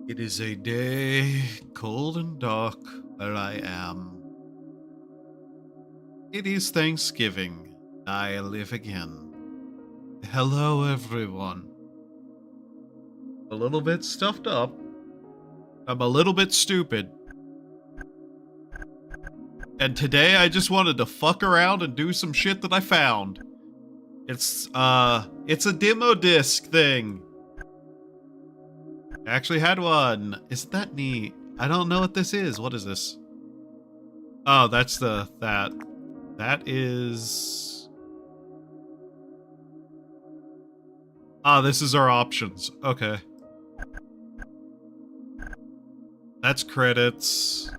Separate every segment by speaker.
Speaker 1: It is a day cold and dark where I am. It is Thanksgiving. I live again. Hello, everyone. A little bit stuffed up. I'm a little bit stupid. And today I just wanted to fuck around and do some shit that I found. It's a demo disc thing. I actually had one. Isn't that neat? I don't know what this is. What is this? Oh, that's that is... Ah, this is our options. Okay. That's credits.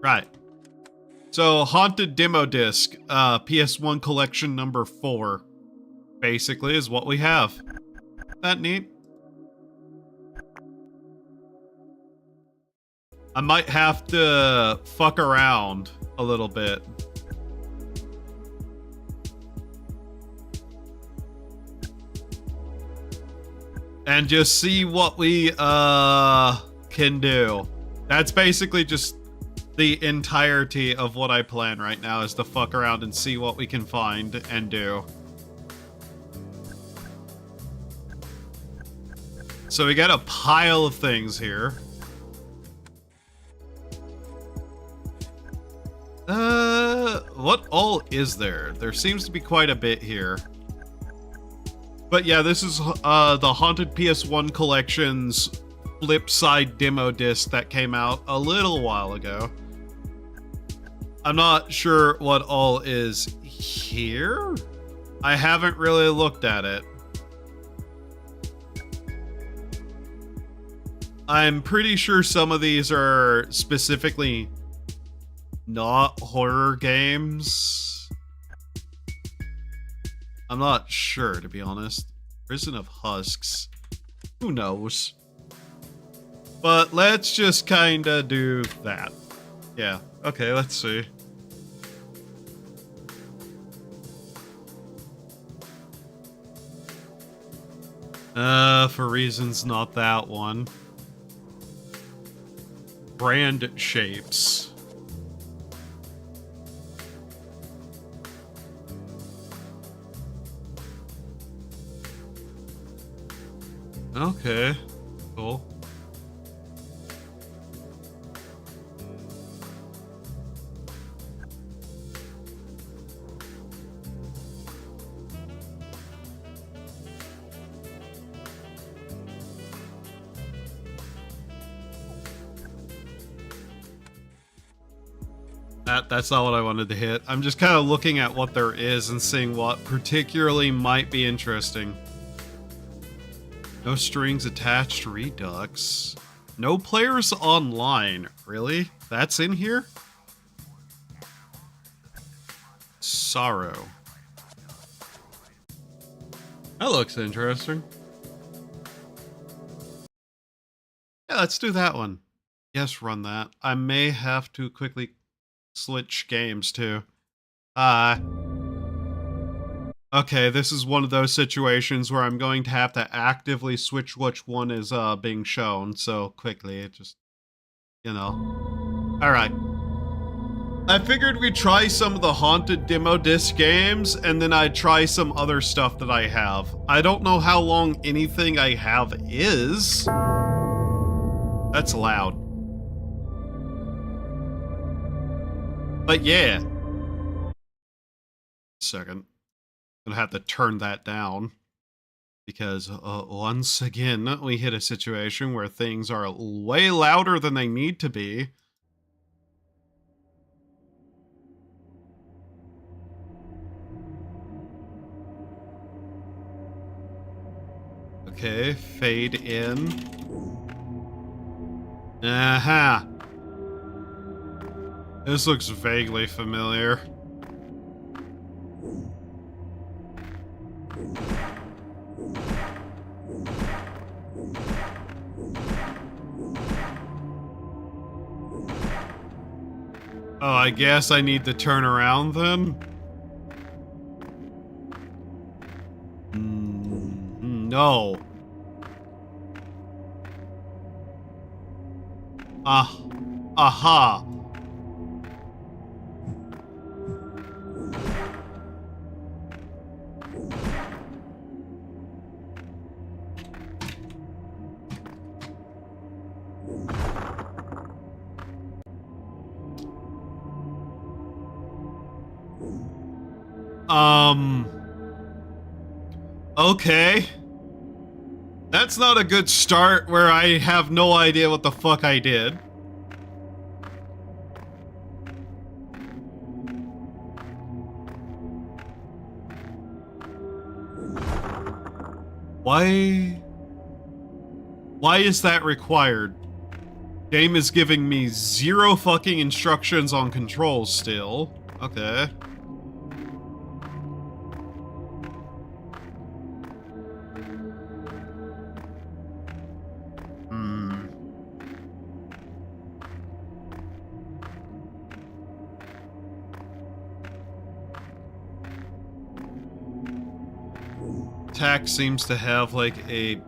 Speaker 1: Right. So, Haunted Demo Disc, PS1 Collection number 4, basically, is what we have. That neat? I might have to fuck around a little bit. And just see what we, can do. That's basically just the entirety of what I plan right now, is to fuck around and see what we can find and do. So we got a pile of things here. What all is there? There seems to be quite a bit here. But yeah, this is the Haunted PS1 Collection's flip side demo disc that came out a little while ago. I'm not sure what all is here. I haven't really looked at it. I'm pretty sure some of these are specifically not horror games. I'm not sure, to be honest. Prison of Husks. Who knows? But let's just kinda do that. Yeah, okay, let's see. For reasons not that one. Brand shapes. Okay, cool. That's not what I wanted to hit. I'm just kind of looking at what there is and seeing what particularly might be interesting. No strings attached Redux. No players online. Really? That's in here? Sorrow. That looks interesting. Yeah, let's do that one. Yes, run that. I may have to quickly switch games too. Okay, this is one of those situations where I'm going to have to actively switch which one is being shown so quickly. It just, you know. Alright. I figured we'd try some of the Haunted Demo Disc games, and then I'd try some other stuff that I have. I don't know how long anything I have is. That's loud. But yeah. Second. Gonna have to turn that down. Because once again, we hit a situation where things are way louder than they need to be. Okay, fade in. Aha! This looks vaguely familiar. Oh, I guess I need to turn around then? No. Aha. Okay. That's not a good start where I have no idea what the fuck I did. Why is that required? Game is giving me zero fucking instructions on controls still. Okay. Attack seems to have like a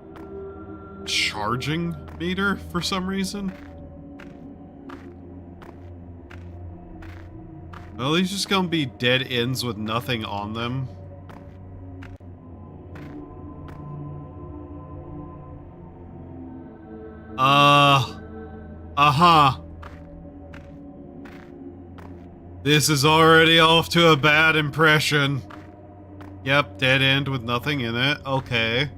Speaker 1: charging meter for some reason. Well, these just gonna be dead ends with nothing on them. Uh-huh. This is already off to a bad impression. Yep, dead end with nothing in it. Okay.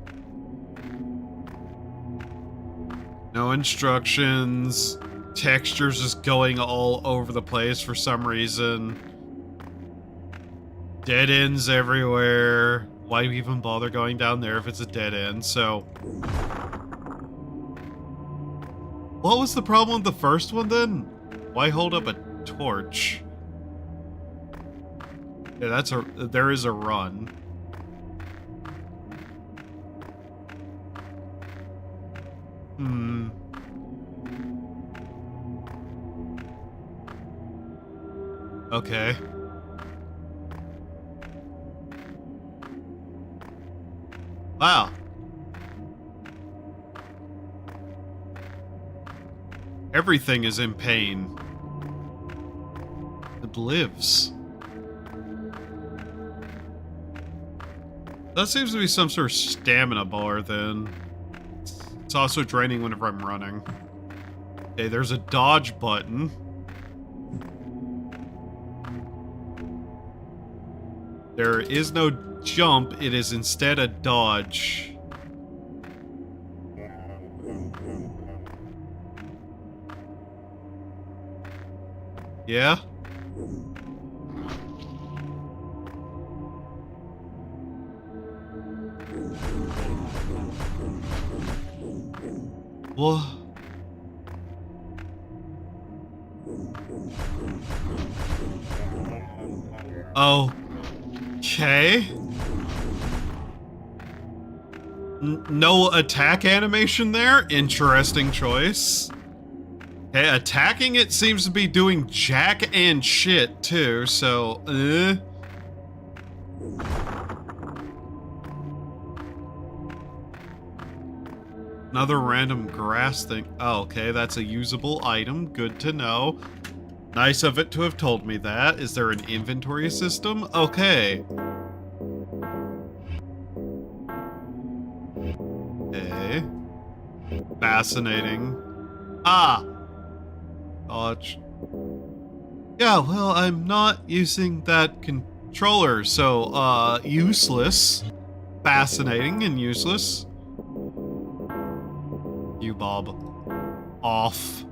Speaker 1: No instructions. Textures just going all over the place for some reason. Dead ends everywhere. Why even bother going down there if it's a dead end? So... what was the problem with the first one then? Why hold up a torch? Yeah, there is a run. Okay. Wow. Everything is in pain. It lives. That seems to be some sort of stamina bar then. It's also draining whenever I'm running. Okay, there's a dodge button. There is no jump, it is instead a dodge. Yeah? What? Okay. No attack animation there? Interesting choice. Okay, attacking it seems to be doing jack and shit too, so, Another random grass thing. Oh, okay, that's a usable item. Good to know. Nice of it to have told me that. Is there an inventory system? Okay. Okay. Fascinating. Ah! Dodge. Yeah, well, I'm not using that controller, so, useless. Fascinating and useless. You, Bob. Off.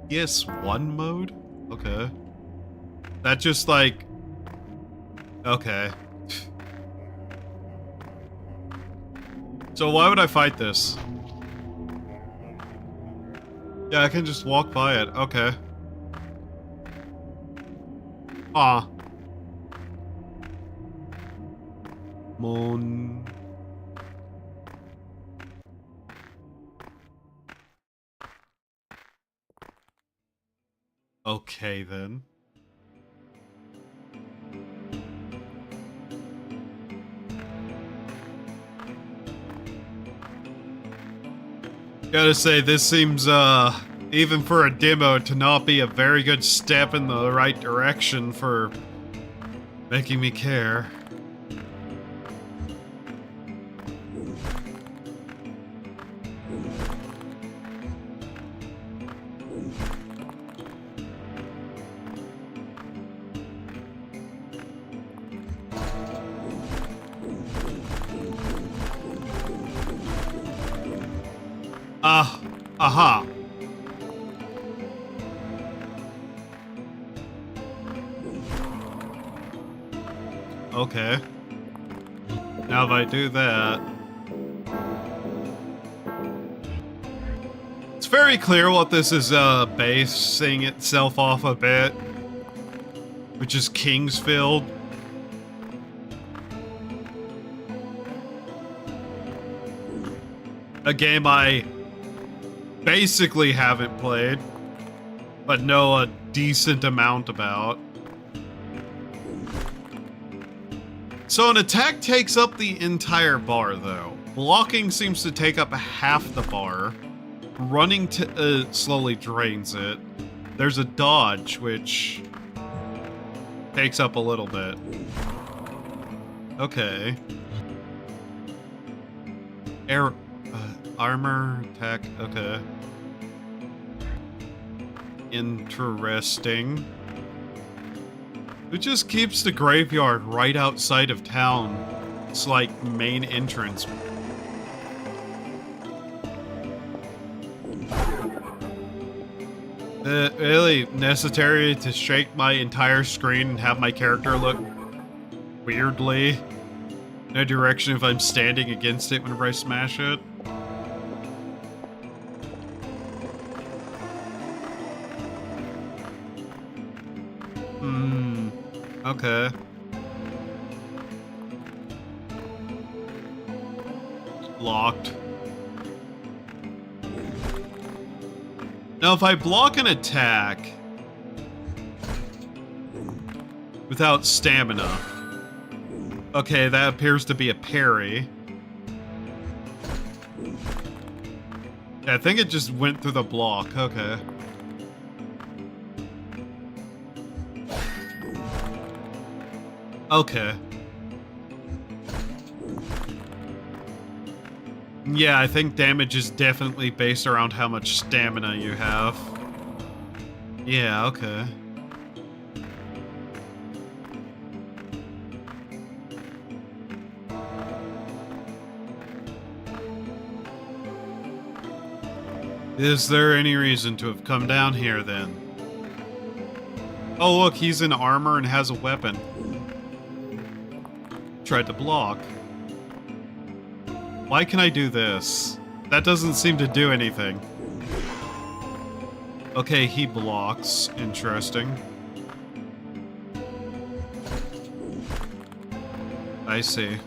Speaker 1: PS1 mode? Okay. That just like... okay. So why would I fight this? Yeah, I can just walk by it. Okay. Ah. Moon. Okay, then. Gotta say, this seems, even for a demo, to not be a very good step in the right direction for making me care. Aha. Okay. Now if I do that... It's very clear what this is, basing itself off a bit. Which is Kingsfield. A game I basically haven't played, but know a decent amount about. So an attack takes up the entire bar, though. Blocking seems to take up half the bar. Running slowly drains it. There's a dodge, which takes up a little bit. Okay. Armor, attack, okay. Interesting. It just keeps the graveyard right outside of town. It's like main entrance. Really necessary to shake my entire screen and have my character look weirdly in a direction if I'm standing against it whenever I smash it. Okay. Locked. Now, if I block an attack without stamina, okay, that appears to be a parry. Yeah, I think it just went through the block. Okay. Okay. Yeah, I think damage is definitely based around how much stamina you have. Yeah, okay. Is there any reason to have come down here then? Oh look, he's in armor and has a weapon. Tried to block. Why can I do this? That doesn't seem to do anything. Okay, he blocks. Interesting. I see.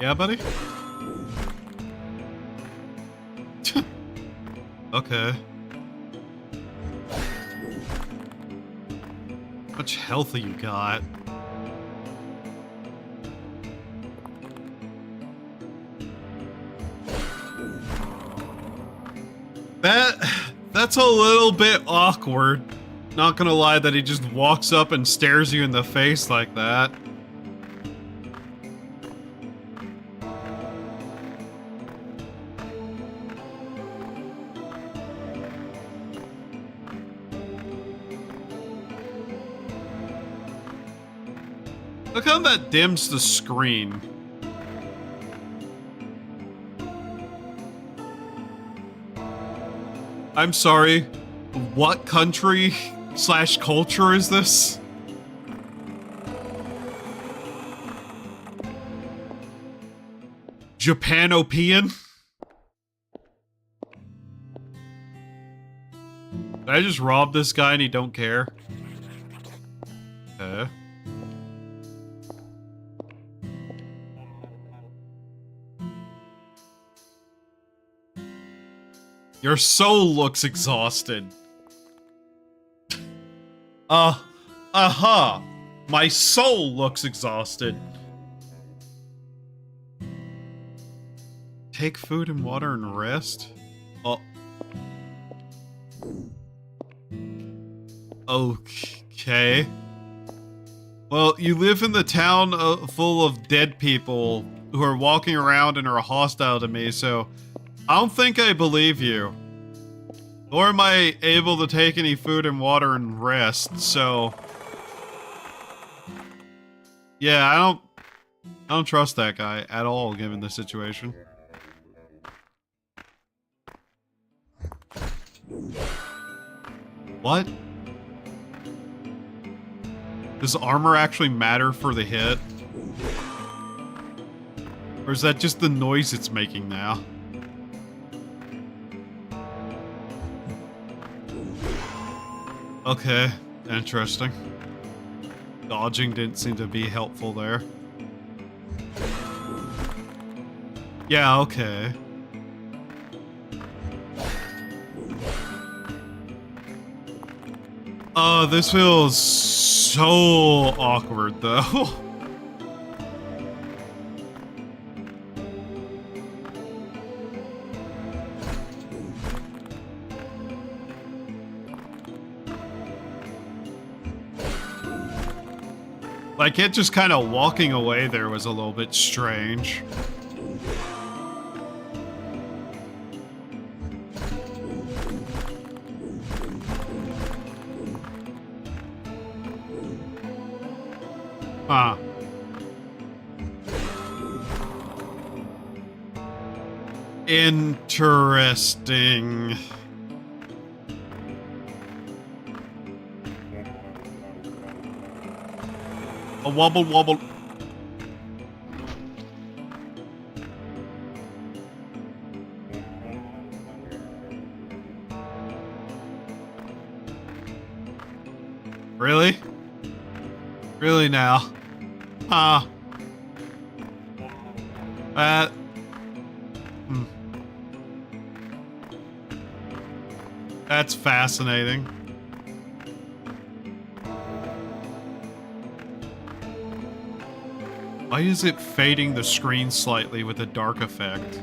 Speaker 1: Yeah, buddy? Okay. How much health have you got? That's a little bit awkward. Not gonna lie that he just walks up and stares you in the face like that. Look how that dims the screen. I'm sorry, what country / culture is this? Japanopean? Did I just rob this guy and he don't care? Okay. Your soul looks exhausted. My soul looks exhausted. Take food and water and rest? Oh. Okay. Well, you live in the town full of dead people who are walking around and are hostile to me, so I don't think I believe you. Nor am I able to take any food and water and rest, so... Yeah, I don't trust that guy at all, given the situation. What? Does armor actually matter for the hit? Or is that just the noise it's making now? Okay, interesting. Dodging didn't seem to be helpful there. Yeah, okay. This feels so awkward, though. Like, it just kind of walking away there was a little bit strange. Huh. Interesting. A wobble wobble. Really? Really now? Huh. That... That's fascinating. Why is it fading the screen slightly with a dark effect?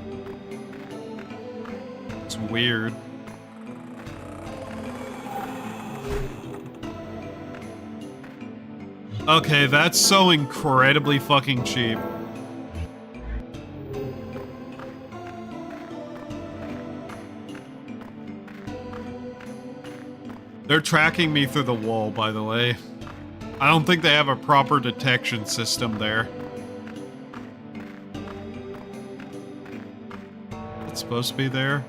Speaker 1: It's weird. Okay, that's so incredibly fucking cheap. They're tracking me through the wall, by the way. I don't think they have a proper detection system there. It's supposed to be there.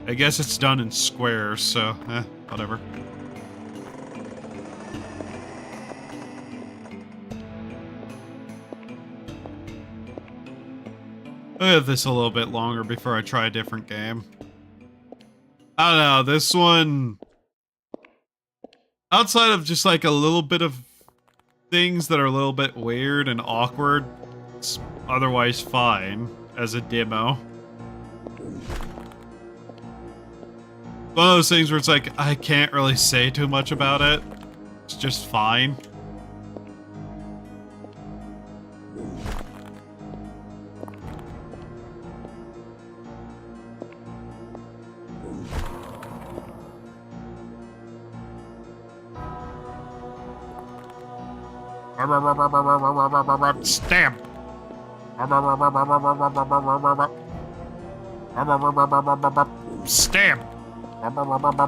Speaker 1: I guess it's done in squares, so, whatever. I'll have this a little bit longer before I try a different game. I don't know, this one... Outside of just like a little bit of things that are a little bit weird and awkward, it's otherwise fine as a demo. One of those things where it's like, I can't really say too much about it. It's just fine. Stamp. Stamp. Rebel, rebel, rebel,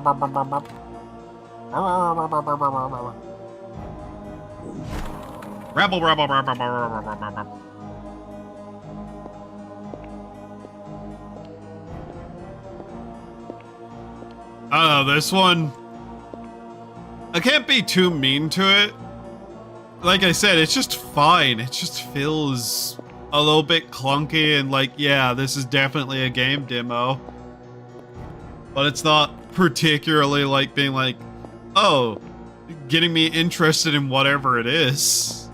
Speaker 1: rebel, rebel. I don't know, this one... I can't be too mean to it. Like I said, it's just fine. It just feels a little bit clunky and like, yeah, this is definitely a game demo. But it's not particularly like being like, oh, getting me interested in whatever it is.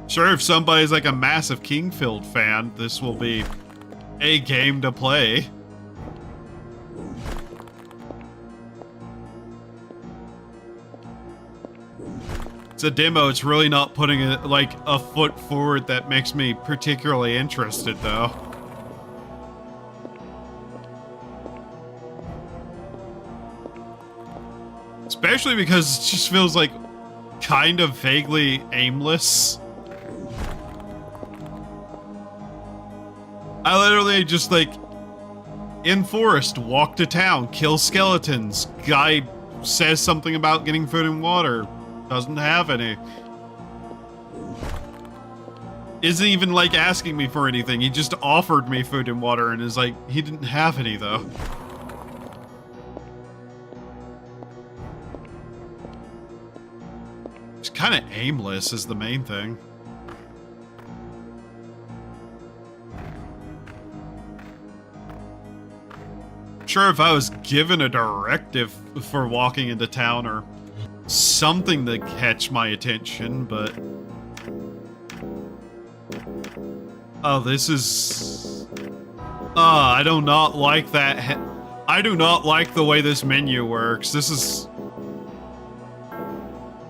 Speaker 1: Sure, if somebody's like a massive Kingfield fan, this will be a game to play. It's a demo. It's really not putting like a foot forward that makes me particularly interested, though. Especially because it just feels like kind of vaguely aimless. I literally just like in forest, walk to town, kill skeletons. Guy says something about getting food and water. Doesn't have any. Isn't even like asking me for anything. He just offered me food and water and is like, he didn't have any though. It's kind of aimless is the main thing. Sure, if I was given a directive for walking into town or something to catch my attention, but oh, this is I do not like that. I do not like the way this menu works. This is,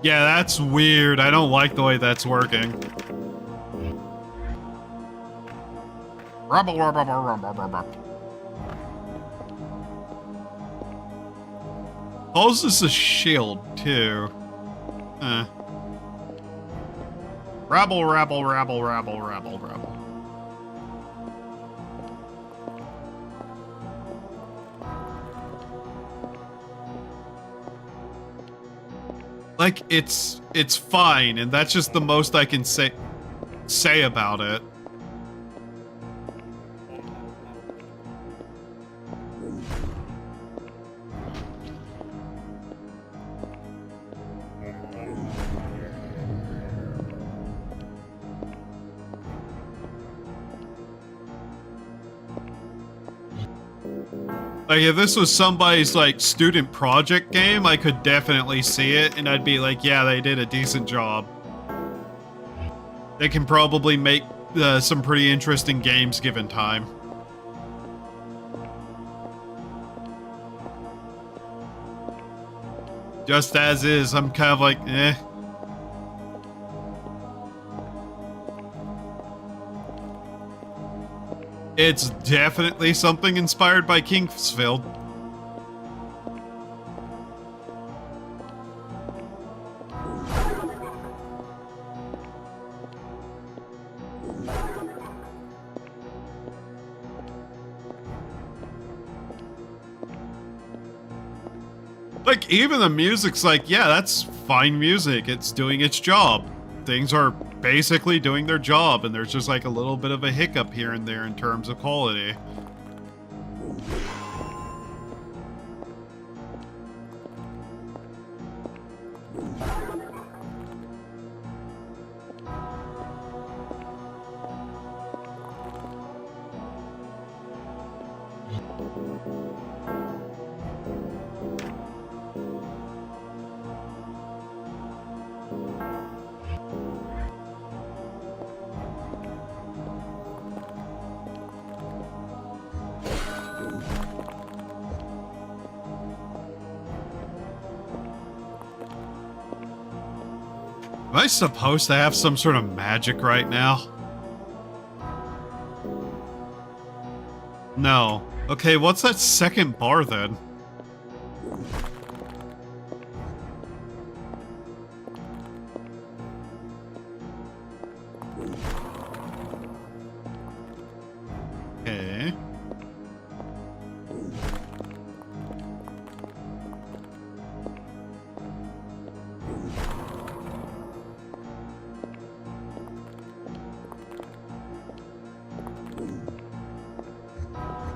Speaker 1: yeah, that's weird. I don't like the way that's working. Rubble, rubble, rubble, rubble. Calls this a shield, too. Rabble, rabble, rabble, rabble, rabble, rabble. Like, it's fine, and that's just the most I can say about it. Like, if this was somebody's, like, student project game, I could definitely see it, and I'd be like, yeah, they did a decent job. They can probably make some pretty interesting games given time. Just as is, I'm kind of like, eh. It's definitely something inspired by Kingsfield. Like, even the music's like, yeah, that's fine music. It's doing its job. Things are basically doing their job, and there's just like a little bit of a hiccup here and there in terms of quality. Am I supposed to have some sort of magic right now? No. Okay, what's that second bar then? Okay.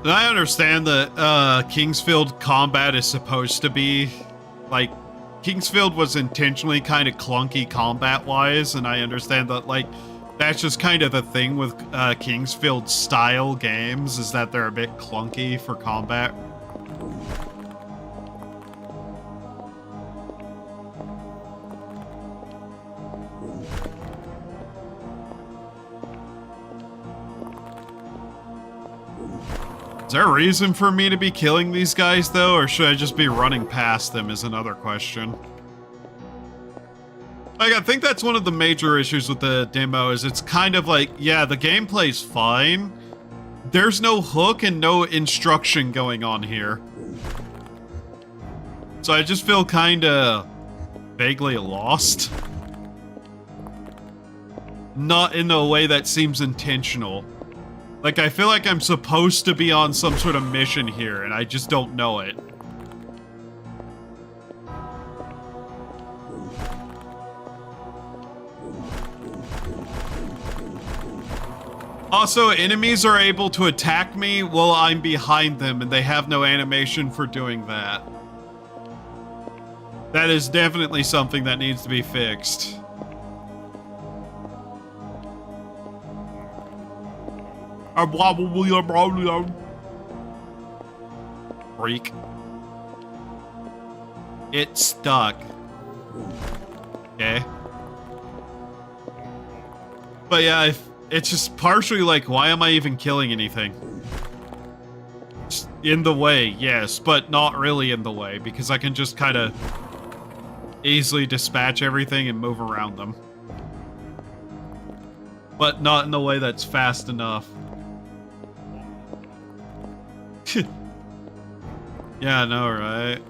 Speaker 1: And I understand that Kingsfield combat is supposed to be, like, Kingsfield was intentionally kind of clunky combat-wise, and I understand that, like, that's just kind of the thing with Kingsfield style games, is that they're a bit clunky for combat. Is there a reason for me to be killing these guys, though, or should I just be running past them is another question. Like, I think that's one of the major issues with the demo, is it's kind of like, yeah, the gameplay's fine. There's no hook and no instruction going on here. So I just feel kind of vaguely lost. Not in a way that seems intentional. Like, I feel like I'm supposed to be on some sort of mission here, and I just don't know it. Also, enemies are able to attack me while I'm behind them, and they have no animation for doing that. That is definitely something that needs to be fixed. Freak. It's stuck. Okay. But yeah, it's just partially like, why am I even killing anything? Just in the way, yes, but not really in the way, because I can just kind of easily dispatch everything and move around them. But not in a way that's fast enough. Yeah, I know, right?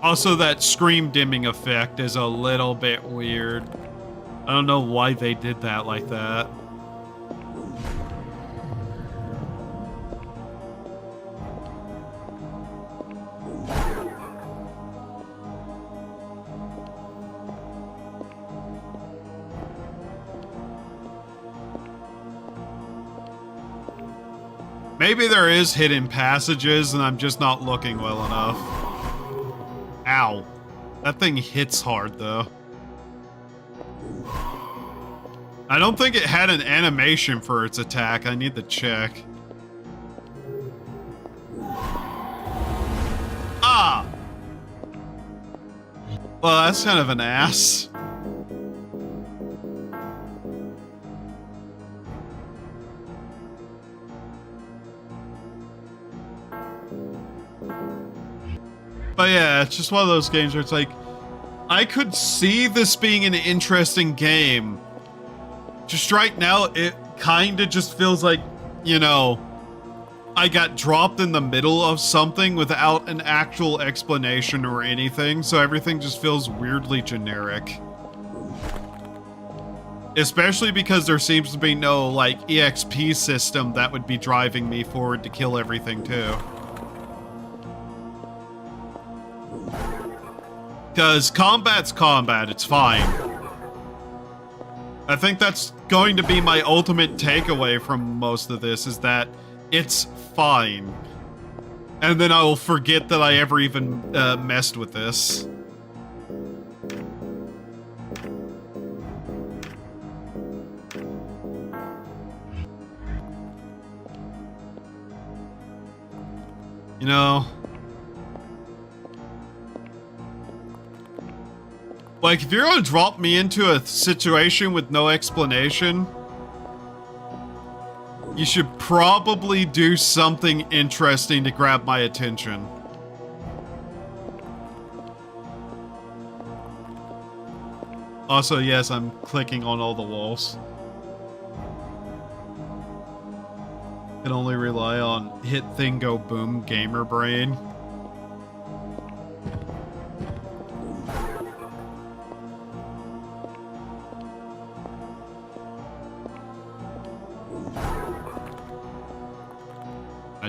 Speaker 1: Also, that screen dimming effect is a little bit weird. I don't know why they did that like that. Maybe there is hidden passages and I'm just not looking well enough. Ow. That thing hits hard, though. I don't think it had an animation for its attack. I need to check. Ah! Well, that's kind of an ass. But yeah, it's just one of those games where it's like, I could see this being an interesting game. Just right now, it kind of just feels like, you know, I got dropped in the middle of something without an actual explanation or anything, so everything just feels weirdly generic. Especially because there seems to be no, like, EXP system that would be driving me forward to kill everything, too. Because combat's combat, it's fine. I think that's going to be my ultimate takeaway from most of this, is that it's fine. And then I will forget that I ever even messed with this. You know... like, if you're gonna drop me into a situation with no explanation, you should probably do something interesting to grab my attention. Also, yes, I'm clicking on all the walls. Can only rely on hit thing go boom gamer brain.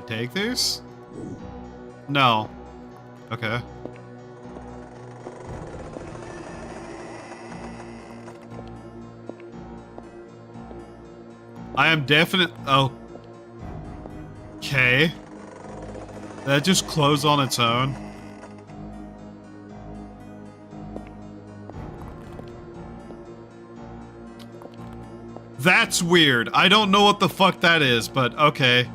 Speaker 1: Take these? No. Okay. I am definite. Oh. Okay. That just closed on its own. That's weird. I don't know what the fuck that is, but okay.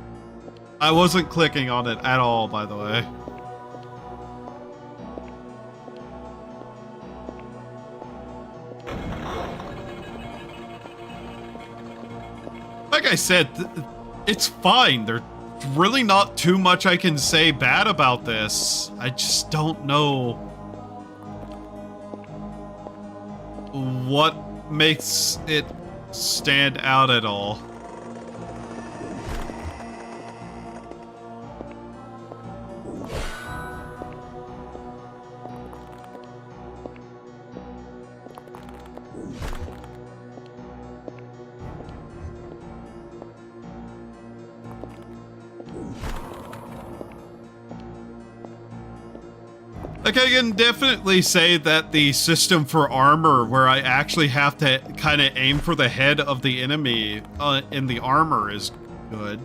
Speaker 1: I wasn't clicking on it at all, by the way. Like I said, it's fine. There's really not too much I can say bad about this. I just don't know what makes it stand out at all. Like, I can definitely say that the system for armor, where I actually have to kind of aim for the head of the enemy in the armor, is good.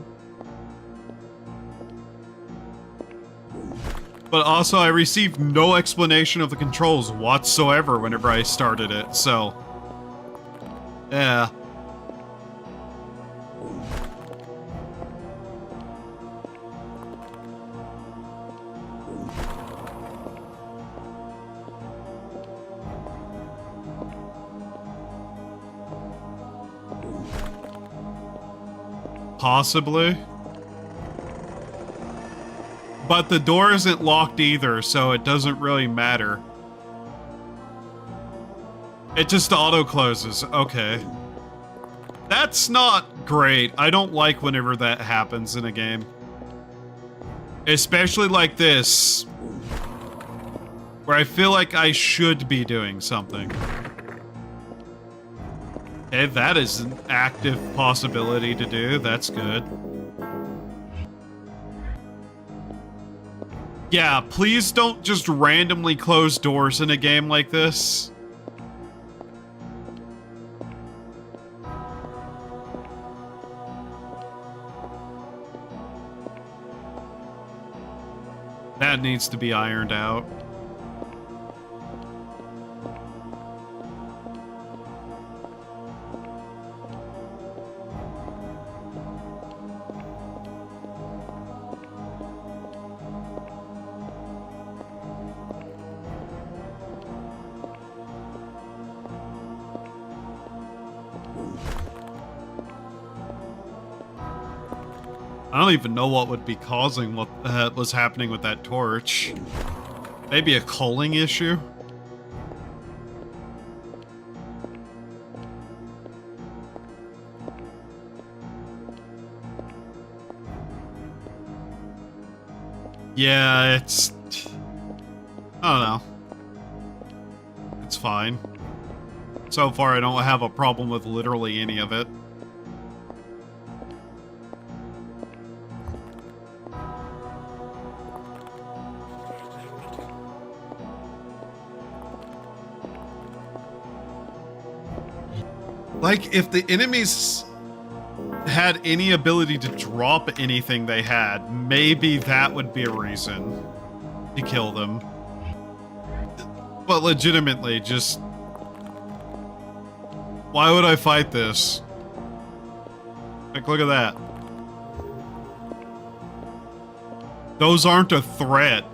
Speaker 1: But also, I received no explanation of the controls whatsoever whenever I started it, so... yeah. Possibly. But the door isn't locked either, so it doesn't really matter. It just auto-closes. Okay. That's not great. I don't like whenever that happens in a game. Especially like this, where I feel like I should be doing something. Okay, that is an active possibility to do. That's good. Yeah, please don't just randomly close doors in a game like this. That needs to be ironed out. I don't even know what would be causing what was happening with that torch. Maybe a culling issue? Yeah, it's... I don't know. It's fine. So far, I don't have a problem with literally any of it. Like, if the enemies had any ability to drop anything they had, maybe that would be a reason to kill them. But legitimately, just... why would I fight this? Like, look at that. Those aren't a threat.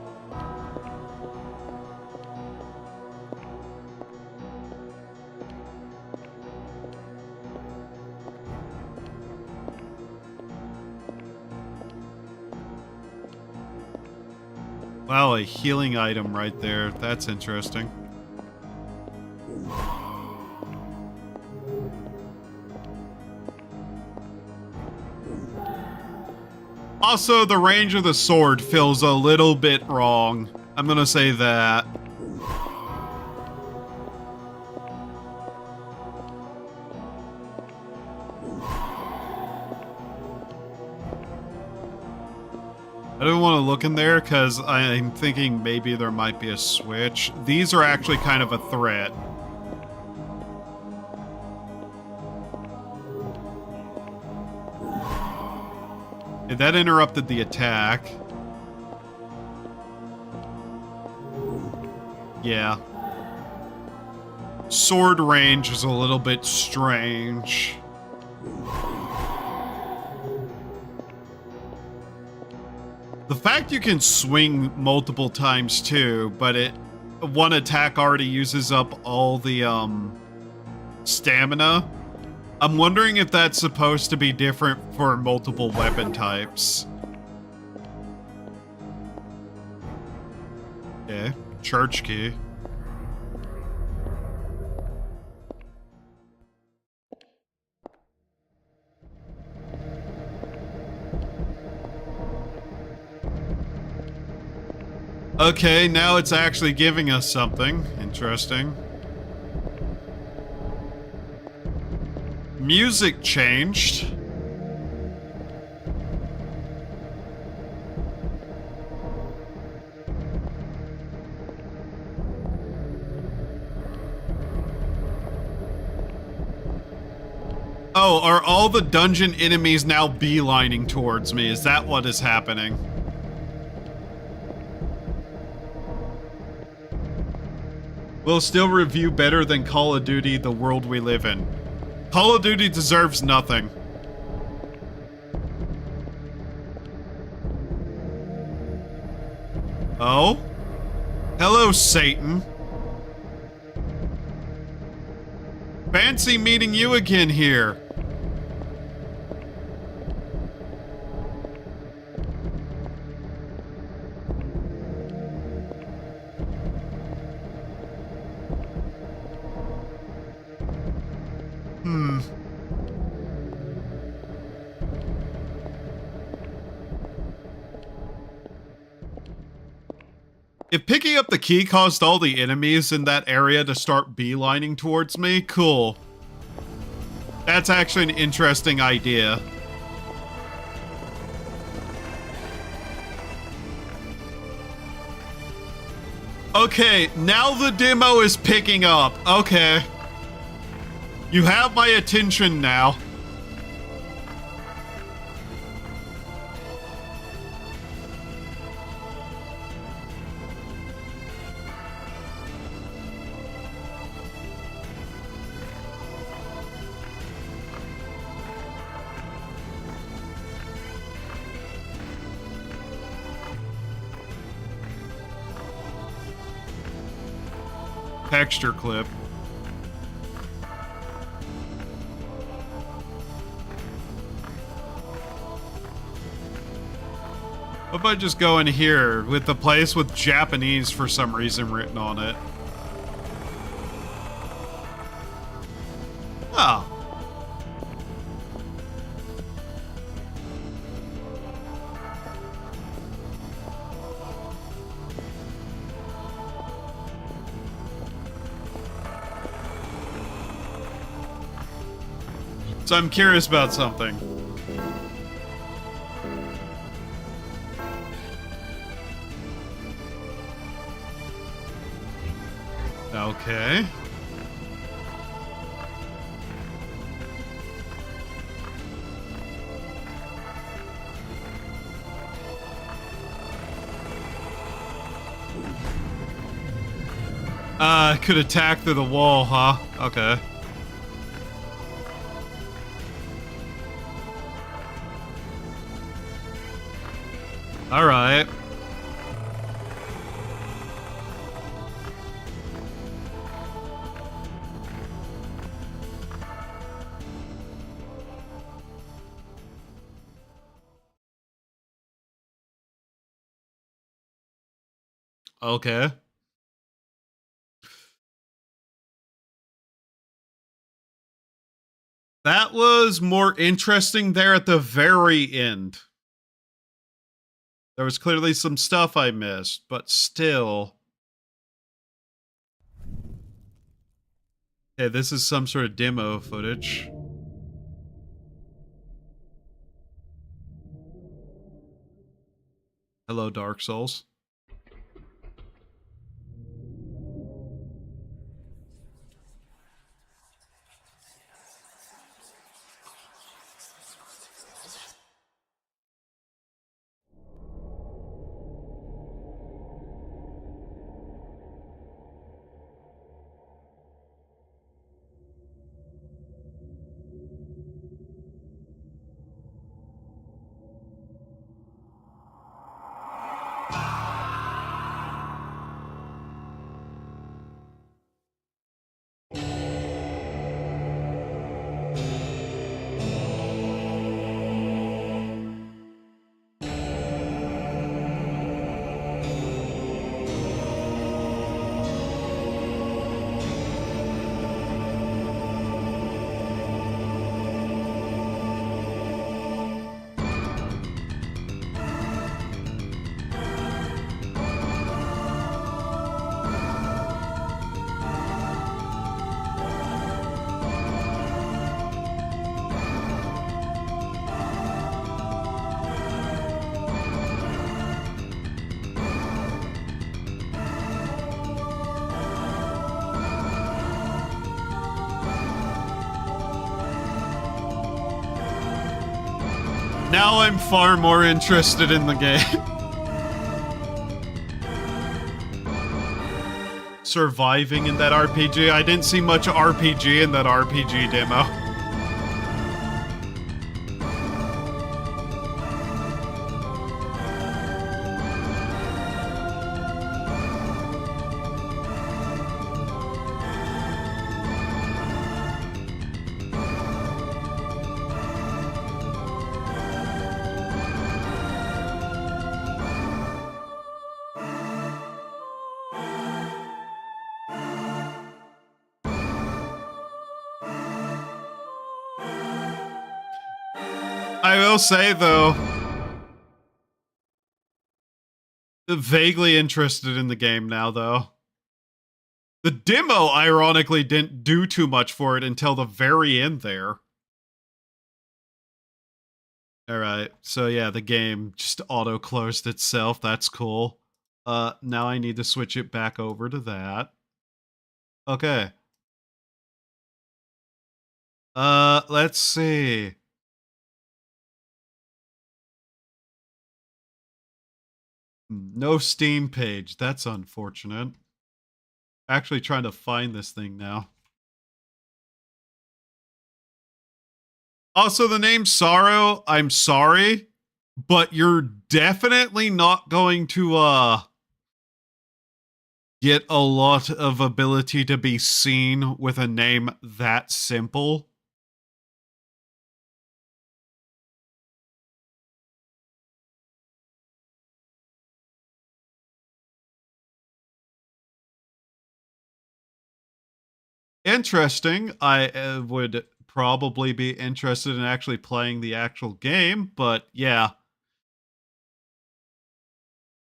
Speaker 1: Wow, a healing item right there. That's interesting. Also, the range of the sword feels a little bit wrong. I'm gonna say that. I don't want to look in there because I'm thinking maybe there might be a switch. These are actually kind of a threat. Okay, that interrupted the attack. Yeah. Sword range is a little bit strange. The fact you can swing multiple times too, but one attack already uses up all the stamina I'm wondering if that's supposed to be different for multiple weapon types. Okay, church key. Okay, now it's actually giving us something. Interesting. Music changed. Oh, are all the dungeon enemies now beelining towards me? Is that what is happening? Will still review better than Call of Duty: The World We Live In. Call of Duty deserves nothing. Oh? Hello, Satan. Fancy meeting you again here. If picking up the key caused all the enemies in that area to start beelining towards me, cool. That's actually an interesting idea. Okay, now the demo is picking up. Okay. You have my attention now. Texture clip. What if I just go in here with the place with Japanese for some reason written on it? Oh. So I'm curious about something. Okay. Could attack through the wall, huh? Okay. All right. Okay. That was more interesting there at the very end. There was clearly some stuff I missed, but still. Okay, this is some sort of demo footage. Hello, Dark Souls. Now I'm far more interested in the game. Surviving in that RPG. I didn't see much RPG in that RPG demo. I will say, though, vaguely interested in the game now, though. The demo, ironically, didn't do too much for it until the very end there. Alright, so yeah, the game just auto-closed itself. That's cool. Now I need to switch it back over to that. Okay. Let's see. No Steam page. That's unfortunate. Actually trying to find this thing now. Also, the name Sorrow, I'm sorry, but you're definitely not going to, get a lot of ability to be seen with a name that simple. Interesting. I would probably be interested in actually playing the actual game, but yeah.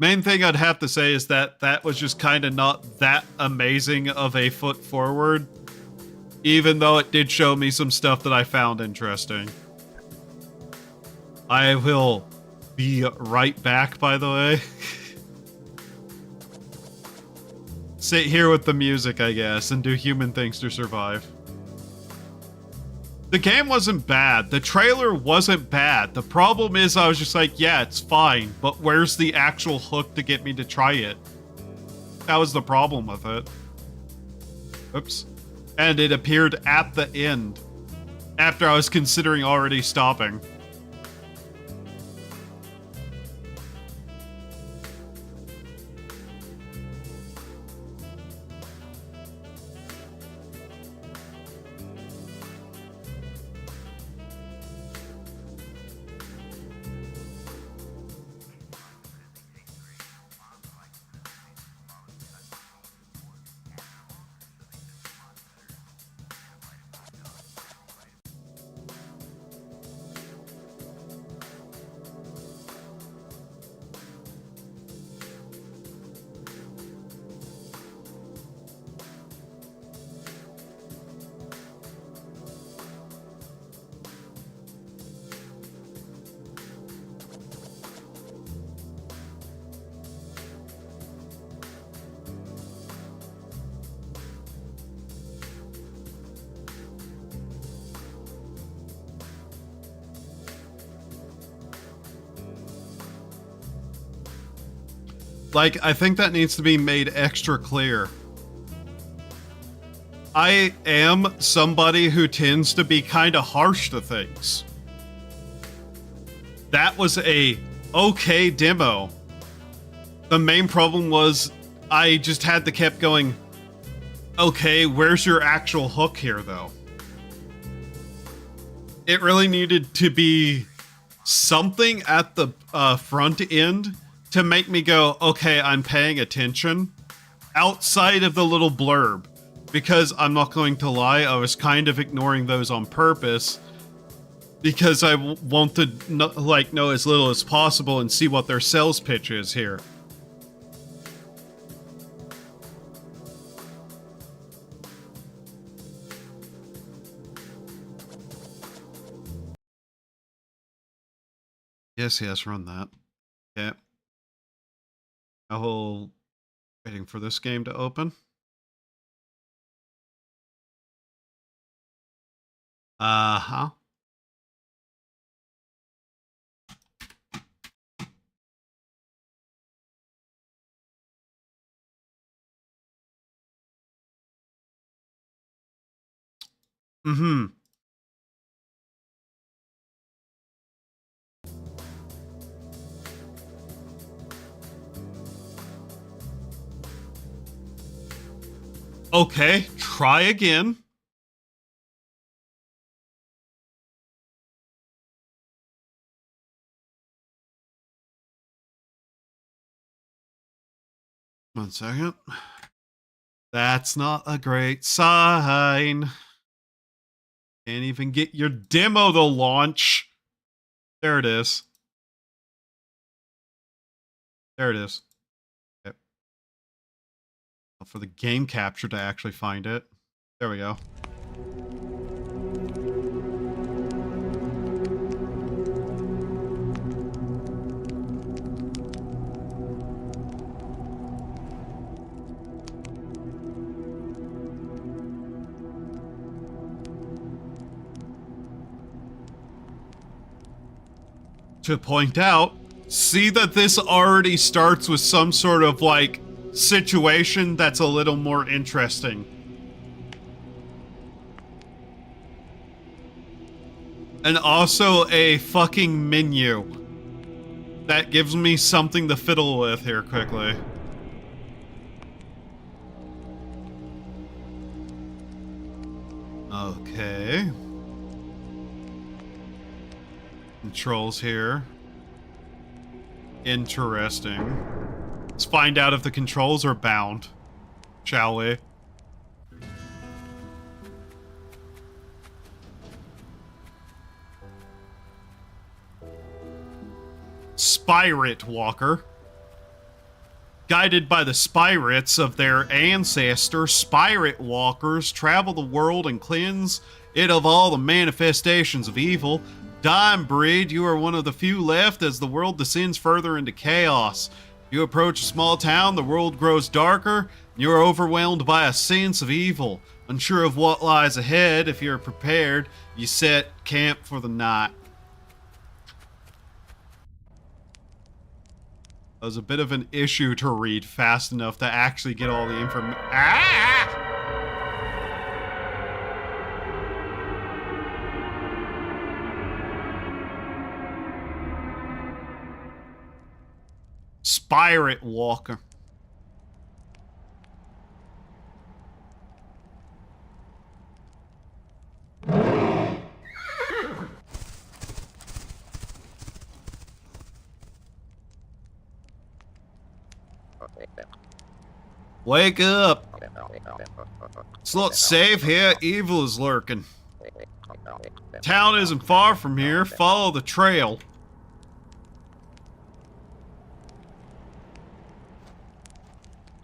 Speaker 1: Main thing I'd have to say is that that was just kind of not that amazing of a foot forward, even though it did show me some stuff that I found interesting. I will be right back, by the way. Sit here with the music, I guess, and do human things to survive. The game wasn't bad. The trailer wasn't bad. The problem is I was just like, yeah, it's fine, but where's the actual hook to get me to try it? That was the problem with it. Oops. And it appeared at the end, after I was considering already stopping. Like, I think that needs to be made extra clear. I am somebody who tends to be kind of harsh to things. That was a okay demo. The main problem was I just had to keep going, okay, where's your actual hook here, though? It really needed to be something at the front end to make me go, okay, I'm paying attention, outside of the little blurb. Because I'm not going to lie, I was kind of ignoring those on purpose, because I want to know as little as possible and see what their sales pitch is here. Yes, run that. Okay. I'll waiting for this game to open. Uh-huh. Mm-hmm. Okay, try again. One second. That's not a great sign. Can't even get your demo to launch. There it is. There it is. Okay. For the game capture to actually find it. There we go. To point out, see that this already starts with some sort of like situation that's a little more interesting. And also a fucking menu that gives me something to fiddle with here quickly. Okay. Controls here. Interesting. Let's find out if the controls are bound, shall we? Spirit Walker. Guided by the spirits of their ancestors, Spirit Walkers travel the world and cleanse it of all the manifestations of evil. Dime breed, you are one of the few left as the world descends further into chaos. You approach a small town, the world grows darker, and you are overwhelmed by a sense of evil. Unsure of what lies ahead, if you're prepared, you set camp for the night. That was a bit of an issue to read fast enough to actually get all the information. Ah! Spirit Walker. Wake up! It's not safe here, evil is lurking. Town isn't far from here, follow the trail.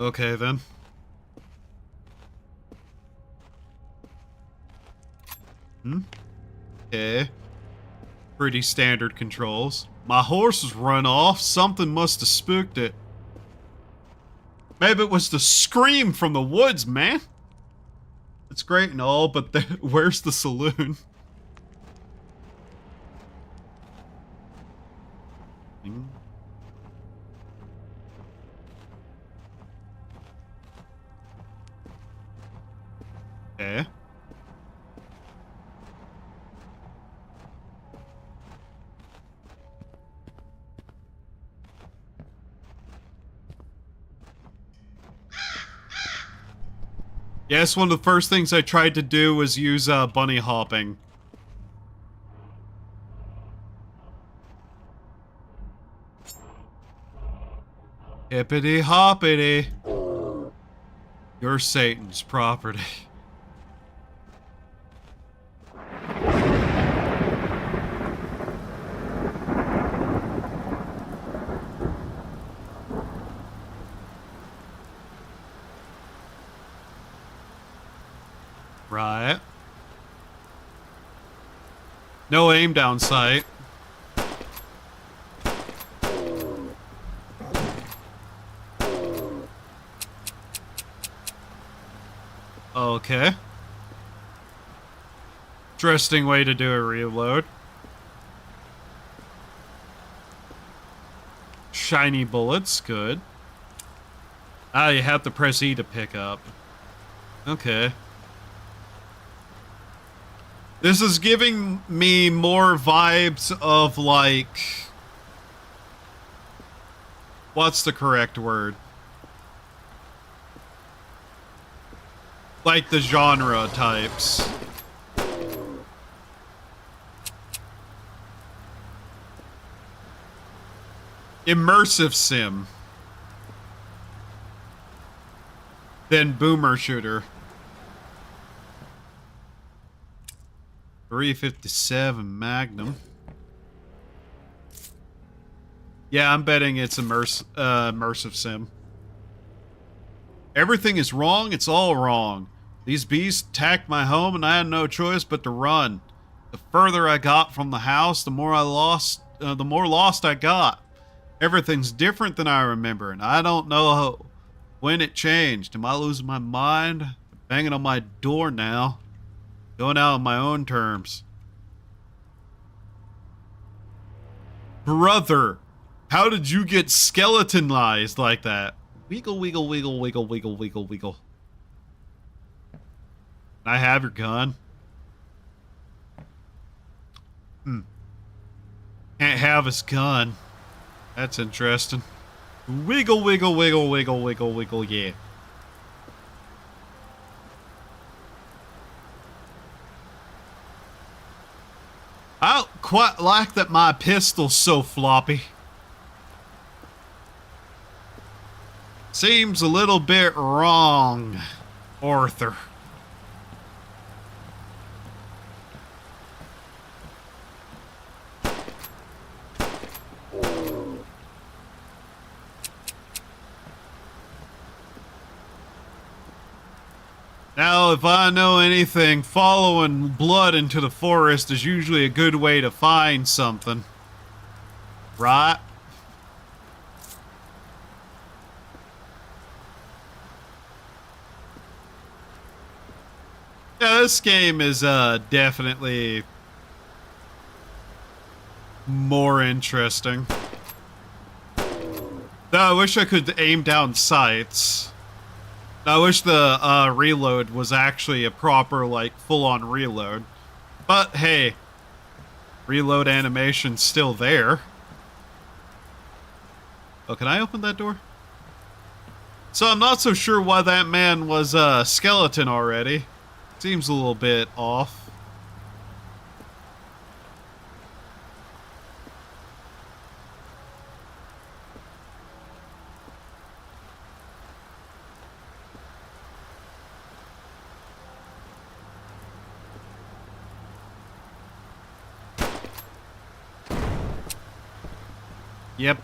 Speaker 1: Okay then. Okay. Pretty standard controls. My horse has run off, something must have spooked it. Maybe it was the scream from the woods, man. It's great and all, but where's the saloon? Okay. Yes, one of the first things I tried to do was use bunny hopping. Hippity hoppity. You're Satan's property. Right. No aim down sight. Okay. Interesting way to do a reload. Shiny bullets, good. Ah, you have to press E to pick up. Okay. This is giving me more vibes of like... What's the correct word? Like the genre types. Immersive sim. Then boomer shooter. 357 Magnum. Yeah, I'm betting it's immersive sim. Everything is wrong, it's all wrong. These beasts attacked my home and I had no choice but to run. The further I got from the house, the more lost I got. Everything's different than I remember, and I don't know when it changed. Am I losing my mind? They're banging on my door now. Going out on my own terms. Brother, how did you get skeletonized like that? Wiggle, wiggle, wiggle, wiggle, wiggle, wiggle, wiggle. Can I have your gun? Can't have his gun. That's interesting. Wiggle, wiggle, wiggle, wiggle, wiggle, wiggle, yeah. I don't quite like that my pistol's so floppy. Seems a little bit wrong, Arthur. Now, if I know anything, following blood into the forest is usually a good way to find something. Right? Yeah, this game is definitely more interesting. Though I wish I could aim down sights. I wish the reload was actually a proper, like, full-on reload. But, hey, reload animation's still there. Oh, can I open that door? So I'm not so sure why that man was a skeleton already. Seems a little bit off. Yep.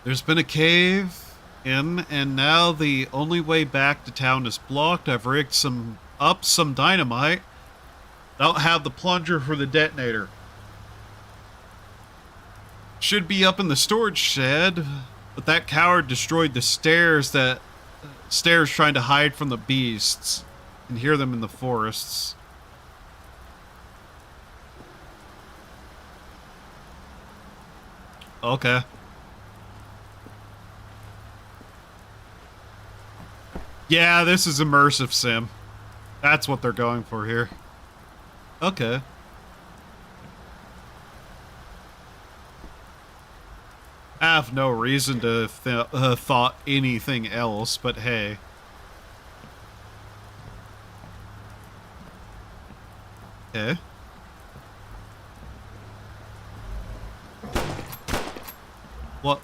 Speaker 1: There's been a cave in, and now the only way back to town is blocked. I've rigged some dynamite. Don't have the plunger for the detonator. Should be up in the storage shed, but that coward destroyed the stairs trying to hide from the beasts. You can hear them in the forests. Okay. Yeah, this is immersive sim. That's what they're going for here. Okay. I have no reason to thought anything else, but hey. Okay. What?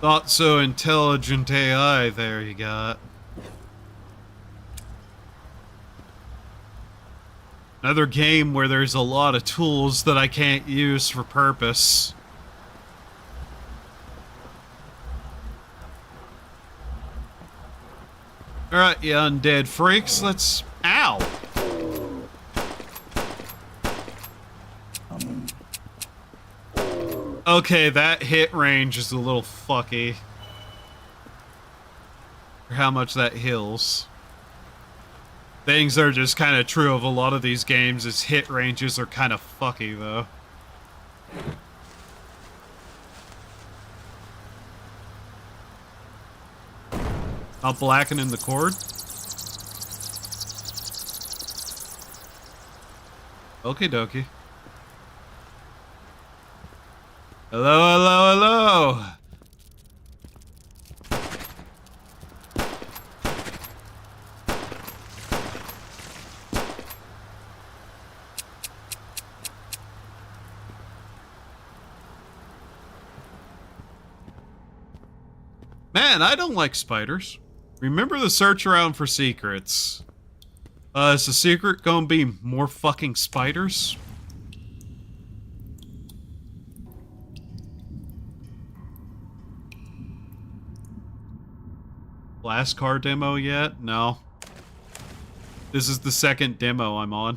Speaker 1: Not so intelligent AI there you got. Another game where there's a lot of tools that I can't use for purpose. Alright, you undead freaks, let's... Ow! Okay, that hit range is a little fucky. For how much that heals. Things are just kind of true of a lot of these games, is hit ranges are kind of fucky, though. I'll blacken in the cord. Okie dokie. Hello, hello, hello! Man, I don't like spiders. Remember the search around for secrets. Is the secret gonna be more fucking spiders? Last car demo yet? No. This is the second demo I'm on.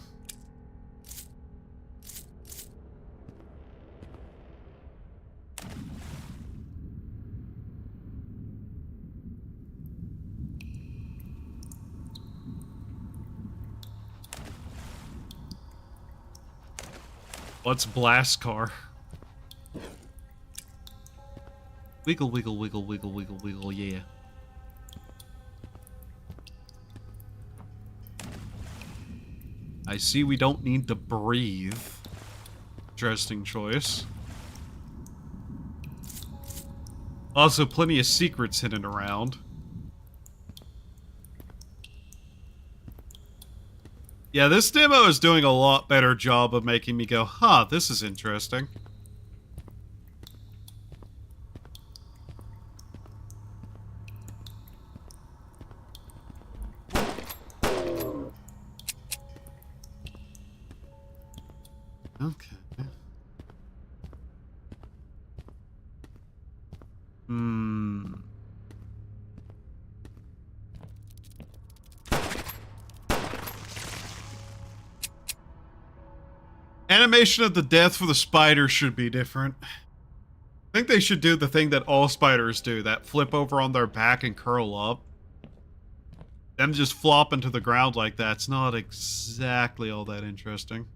Speaker 1: What's blast car? Wiggle, wiggle, wiggle, wiggle, wiggle, wiggle, yeah. I see we don't need to breathe. Interesting choice. Also, plenty of secrets hidden around. Yeah, this demo is doing a lot better job of making me go, huh, this is interesting. Okay. Animation of the death for the spider should be different. I think they should do the thing that all spiders do, that flip over on their back and curl up. Them just flopping to the ground like that's not exactly all that interesting.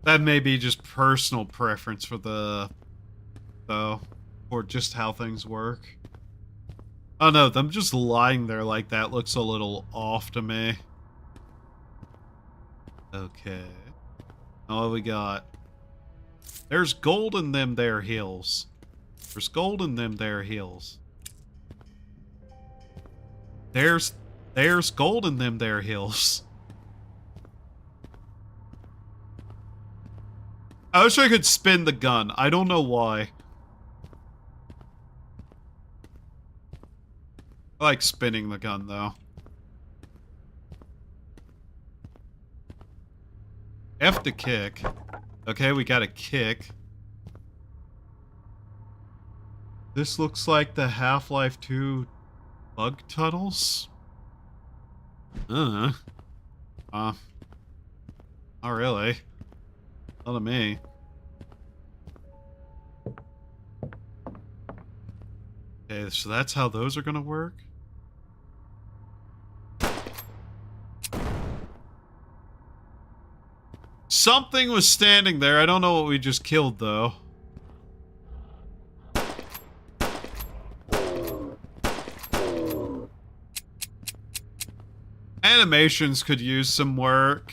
Speaker 1: That may be just personal preference for or just how things work. Oh no, them just lying there like that looks a little off to me. Okay. Oh, we got... There's gold in them there hills. There's gold in them there hills. There's gold in them there hills. I wish I could spin the gun. I don't know why. I like spinning the gun, though. F to kick. Okay, we got a kick. This looks like the Half-Life 2 bug tunnels. Not really. Not to me. Okay, so that's how those are gonna work. Something was standing there. I don't know what we just killed, though. Animations could use some work.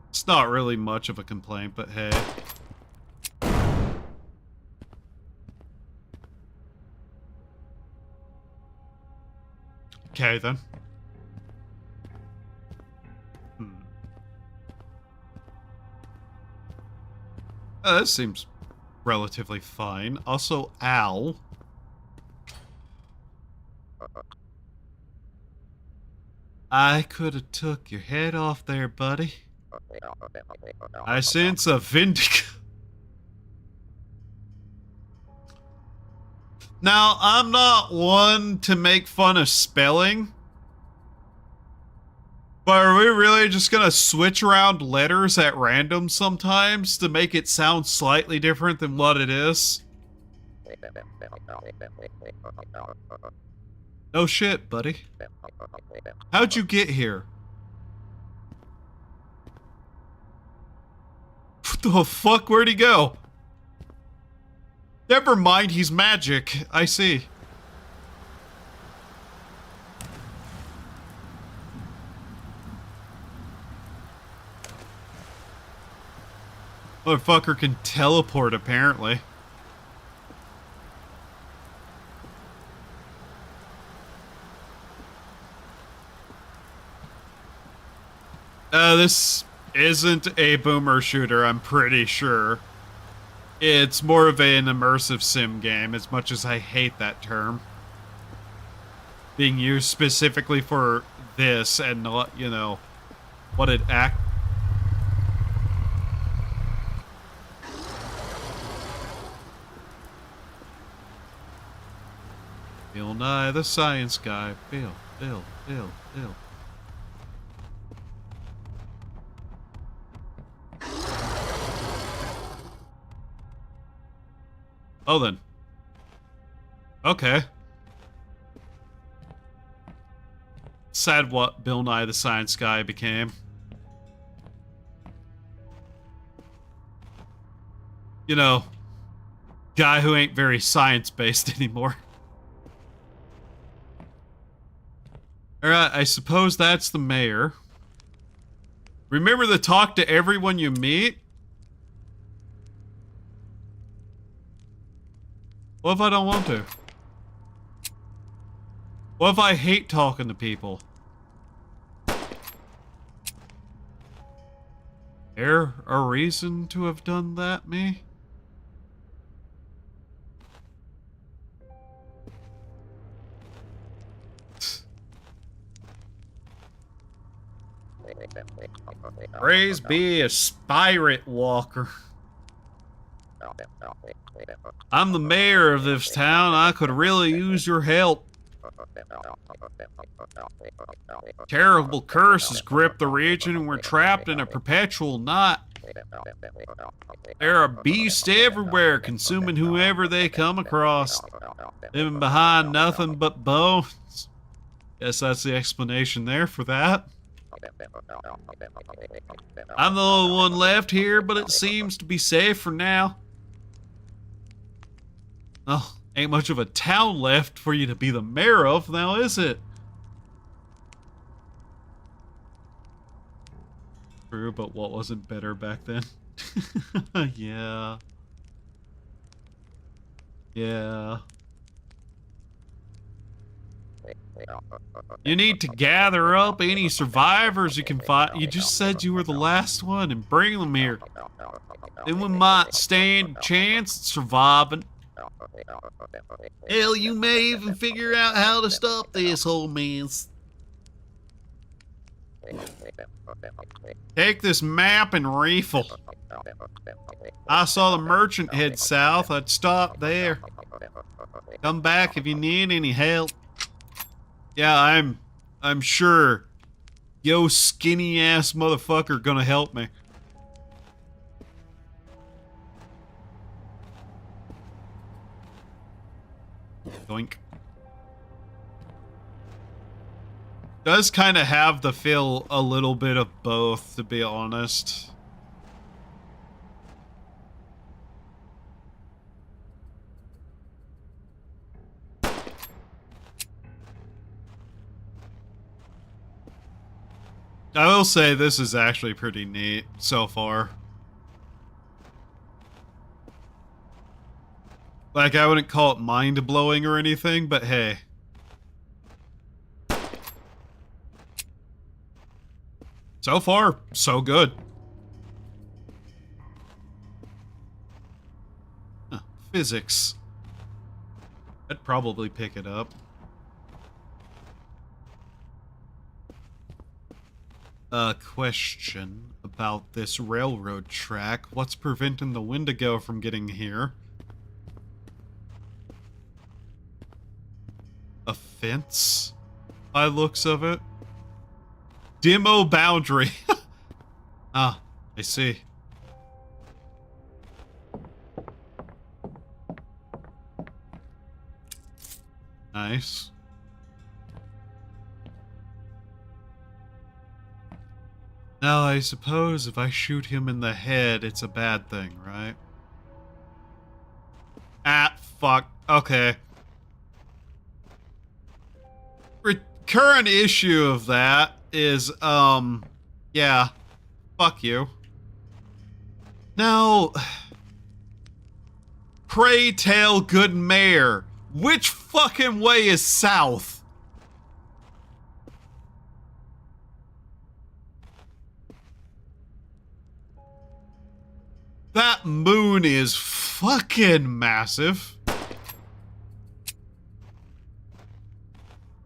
Speaker 1: It's not really much of a complaint, but hey. Okay, then. This seems relatively fine. Also, Al. I could have took your head off there, buddy. I sense a vindic... Now, I'm not one to make fun of spelling. But are we really just gonna switch around letters at random sometimes to make it sound slightly different than what it is? No shit, buddy. How'd you get here? What the fuck? Where'd he go? Never mind, he's magic. I see. Motherfucker can teleport, apparently. This isn't a boomer shooter, I'm pretty sure. It's more of an immersive sim game, as much as I hate that term. Being used specifically for this and not, you know, what it act. Bill Nye the Science Guy. Bill. Oh, then. Okay. Sad what Bill Nye the Science Guy became. You know, guy who ain't very science-based anymore. Alright, I suppose that's the mayor. Remember to talk to everyone you meet? What if I don't want to? What if I hate talking to people? There a reason to have done that, me? Praise be a spirit walker. I'm the mayor of this town. I could really use your help. Terrible curse has gripped the region and we're trapped in a perpetual night. There are beasts everywhere, consuming whoever they come across, leaving behind nothing but bones. Guess that's the explanation there for that. I'm the only one left here, but it seems to be safe for now. Oh, ain't much of a town left for you to be the mayor of now, is it? True, but what wasn't better back then? Yeah. Yeah. You need to gather up any survivors you can find. You just said you were the last one and bring them here. Then we might stand a chance at surviving. Hell, you may even figure out how to stop this whole mess. Take this map and rifle. I saw the merchant head south. I'd stop there. Come back if you need any help. Yeah, I'm sure yo skinny ass motherfucker gonna help me. Doink. Does kind of have the feel a little bit of both, to be honest. I will say this is actually pretty neat so far. Like, I wouldn't call it mind-blowing or anything, but hey. So far, so good. Huh, physics. I'd probably pick it up. Question about this railroad track. What's preventing the Wendigo from getting here? A fence, by looks of it. Demo boundary. Ah, I see. Nice. Now, I suppose if I shoot him in the head, it's a bad thing, right? Ah, fuck. Okay. Recurrent issue of that is, yeah. Fuck you. Now, pray tell, good mayor, which fucking way is south? That moon is fucking massive.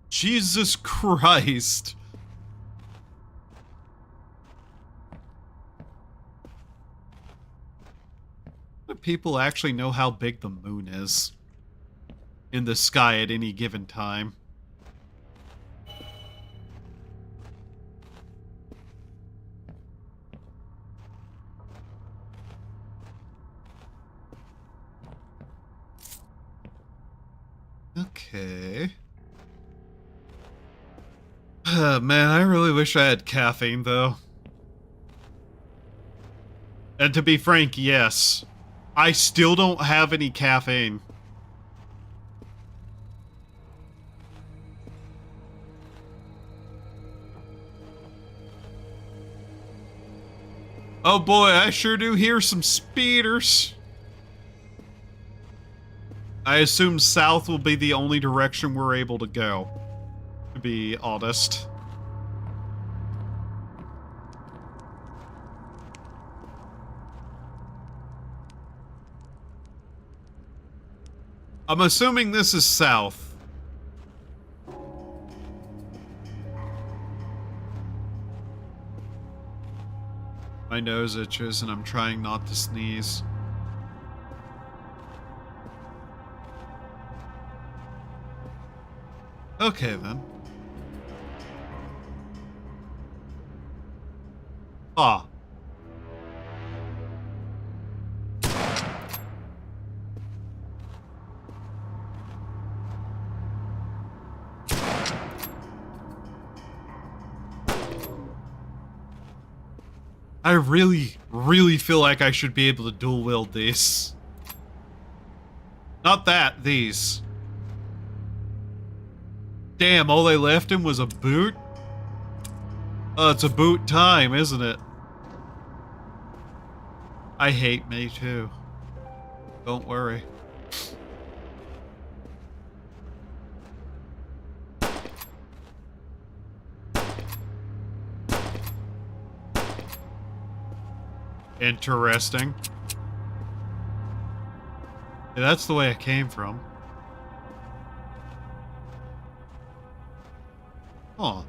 Speaker 1: Jesus Christ. Do people actually know how big the moon is in the sky at any given time? Okay. Man, I really wish I had caffeine, though. And to be frank, yes. I still don't have any caffeine. Oh boy, I sure do hear some speeders. I assume south will be the only direction we're able to go, to be honest. I'm assuming this is south. My nose itches and I'm trying not to sneeze. Okay, then. Ah. I really feel like I should be able to dual wield these. Not that, these. Damn, all they left him was a boot? Oh, it's a boot time, isn't it? I hate me too. Don't worry. Interesting. Yeah, that's the way it came from. Huh.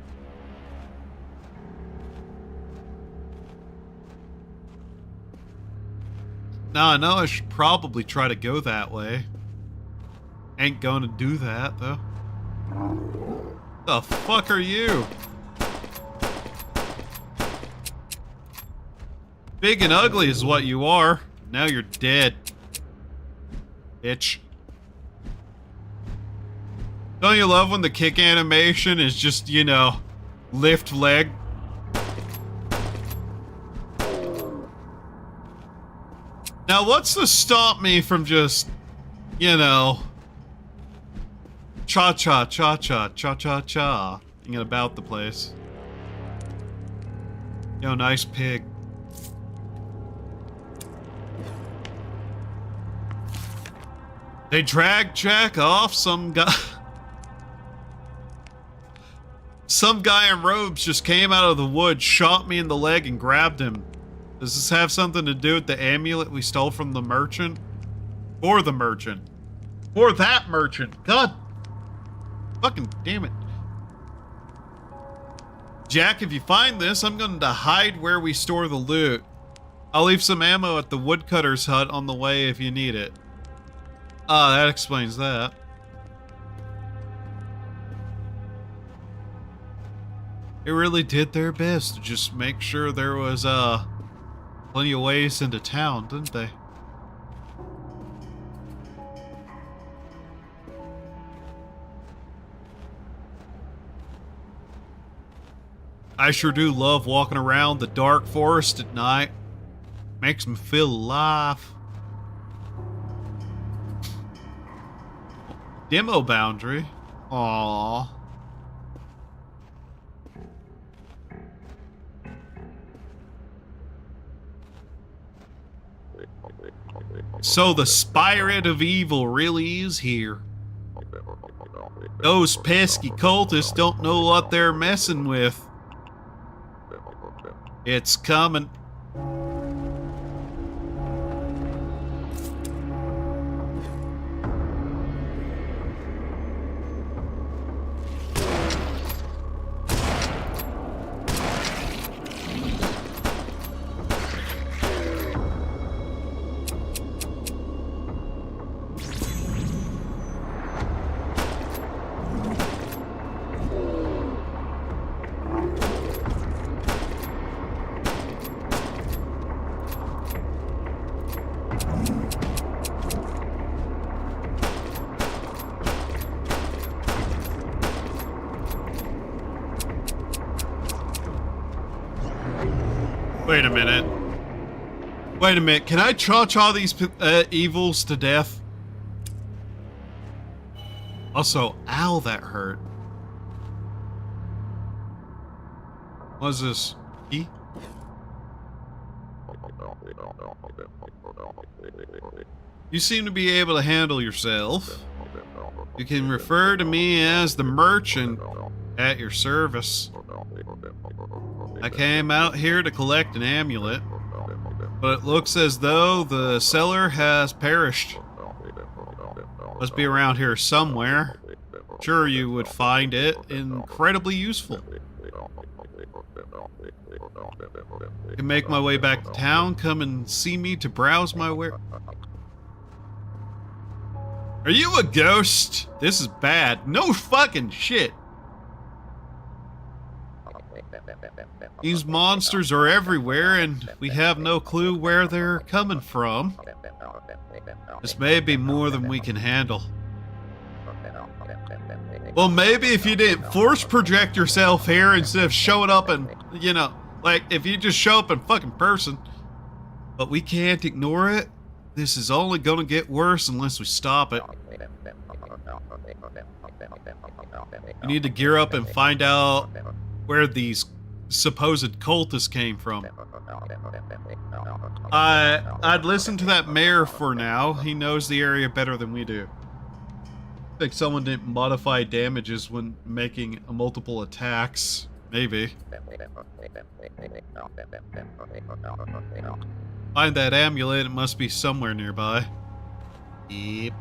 Speaker 1: Now I know I should probably try to go that way. Ain't gonna do that, though. The fuck are you? Big and ugly is what you are. Now you're dead. Bitch. Don't you love when the kick animation is just, you know, lift leg? Now what's to stop me from just, you know, cha-cha, cha-cha, cha-cha-cha, thinking about the place. Yo, nice pig. They dragged Jack off. Some guy in robes just came out of the woods, shot me in the leg, and grabbed him. Does this have something to do with the amulet we stole from the merchant? Or the merchant? Or that merchant? God fucking damn it. Jack, if you find this, I'm going to hide where we store the loot. I'll leave some ammo at the woodcutter's hut on the way if you need it. Ah, that explains that. They really did their best to just make sure there was, plenty of ways into town, didn't they? I sure do love walking around the dark forest at night. Makes me feel alive. Demo boundary. Aww. So the spirit of evil really is here. Those pesky cultists don't know what they're messing with. It's coming. Wait a minute. Wait a minute. Can I cha-cha these evils to death? Also, ow, that hurt. What's this? Key? You seem to be able to handle yourself. You can refer to me as the merchant at your service. I came out here to collect an amulet, but it looks as though the seller has perished. Must be around here somewhere. Sure, you would find it incredibly useful. I can make my way back to town. Come and see me to browse my ware. Are you a ghost? This is bad. No fucking shit. These monsters are everywhere, and we have no clue where they're coming from. This may be more than we can handle. Well, maybe if you didn't force project yourself here instead of showing up and, you know, like, if you just show up in fucking person. But we can't ignore it. This is only gonna get worse unless we stop it. We need to gear up and find out where these supposed cultists came from. I'd listen to that mayor for now. He knows the area better than we do. I think someone didn't modify damages when making multiple attacks. Maybe. Find that amulet. It must be somewhere nearby. Yep.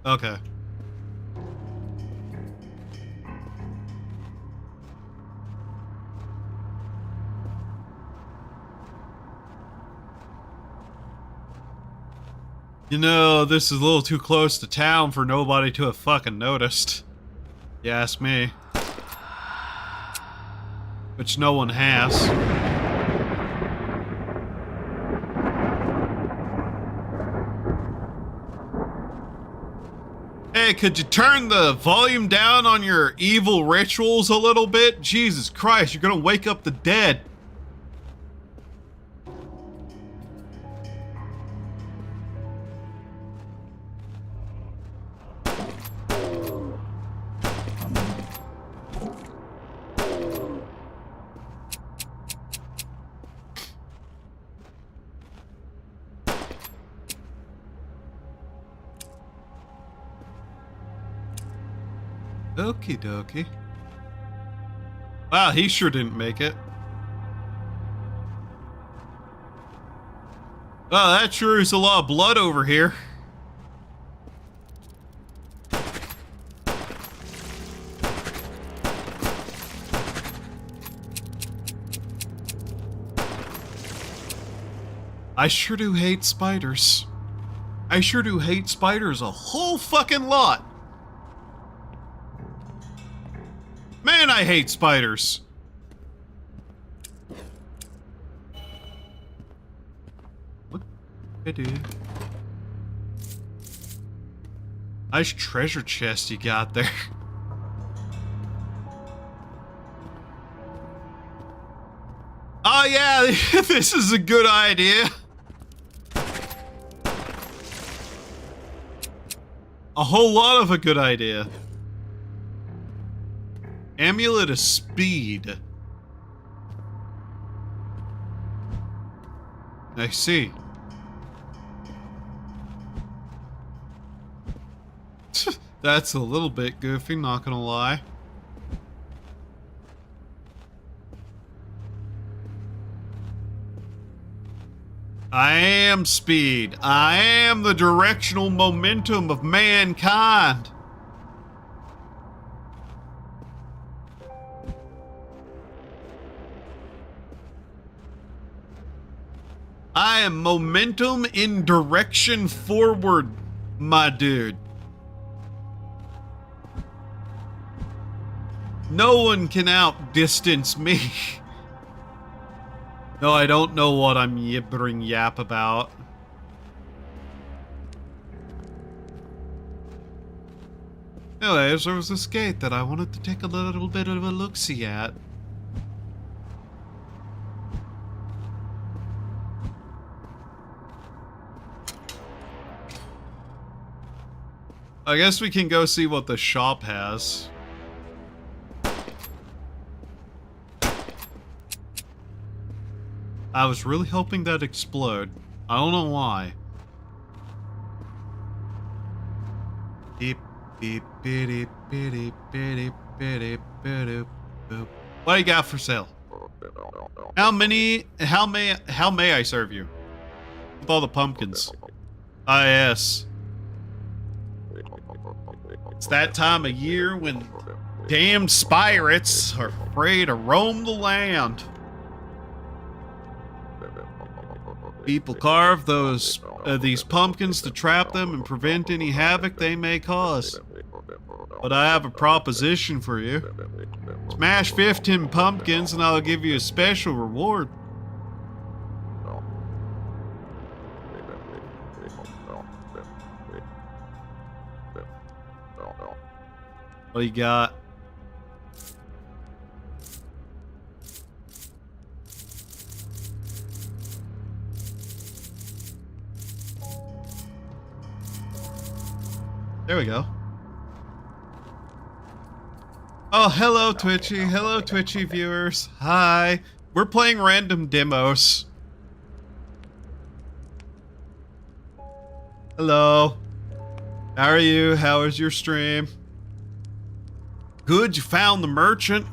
Speaker 1: Okay. You know, this is a little too close to town for nobody to have fucking noticed. You ask me. Which no one has. Hey, could you turn the volume down on your evil rituals a little bit? Jesus Christ, you're gonna wake up the dead. Okie dokie. Wow, he sure didn't make it. Oh, that sure is a lot of blood over here. I sure do hate spiders. I sure do hate spiders a whole fucking lot. Man, I hate spiders. Nice treasure chest you got there. Oh yeah, this is a good idea. A whole lot of a good idea. Amulet of Speed. I see. That's a little bit goofy, not gonna lie. I am speed. I am the directional momentum of mankind. I am momentum in direction forward, my dude. No one can outdistance me. No, I don't know what I'm yibbering yap about. Anyways, there was this gate that I wanted to take a little bit of a look-see at. I guess we can go see what the shop has. I was really hoping that'd explode. I don't know why. Beep, beep, beep, beep, beep, beep, beep, boop. What do you got for sale? How may I serve you? With all the pumpkins. Ah, yes. It's that time of year when damned spirits are afraid to roam the land. People carve these pumpkins to trap them and prevent any havoc they may cause. But I have a proposition for you. Smash 15 pumpkins and I'll give you a special reward. What do you got? There we go. Oh, hello Twitchy. Hello Twitchy viewers. Hi. We're playing random demos. Hello. How are you? How is your stream? Good, you found the merchant.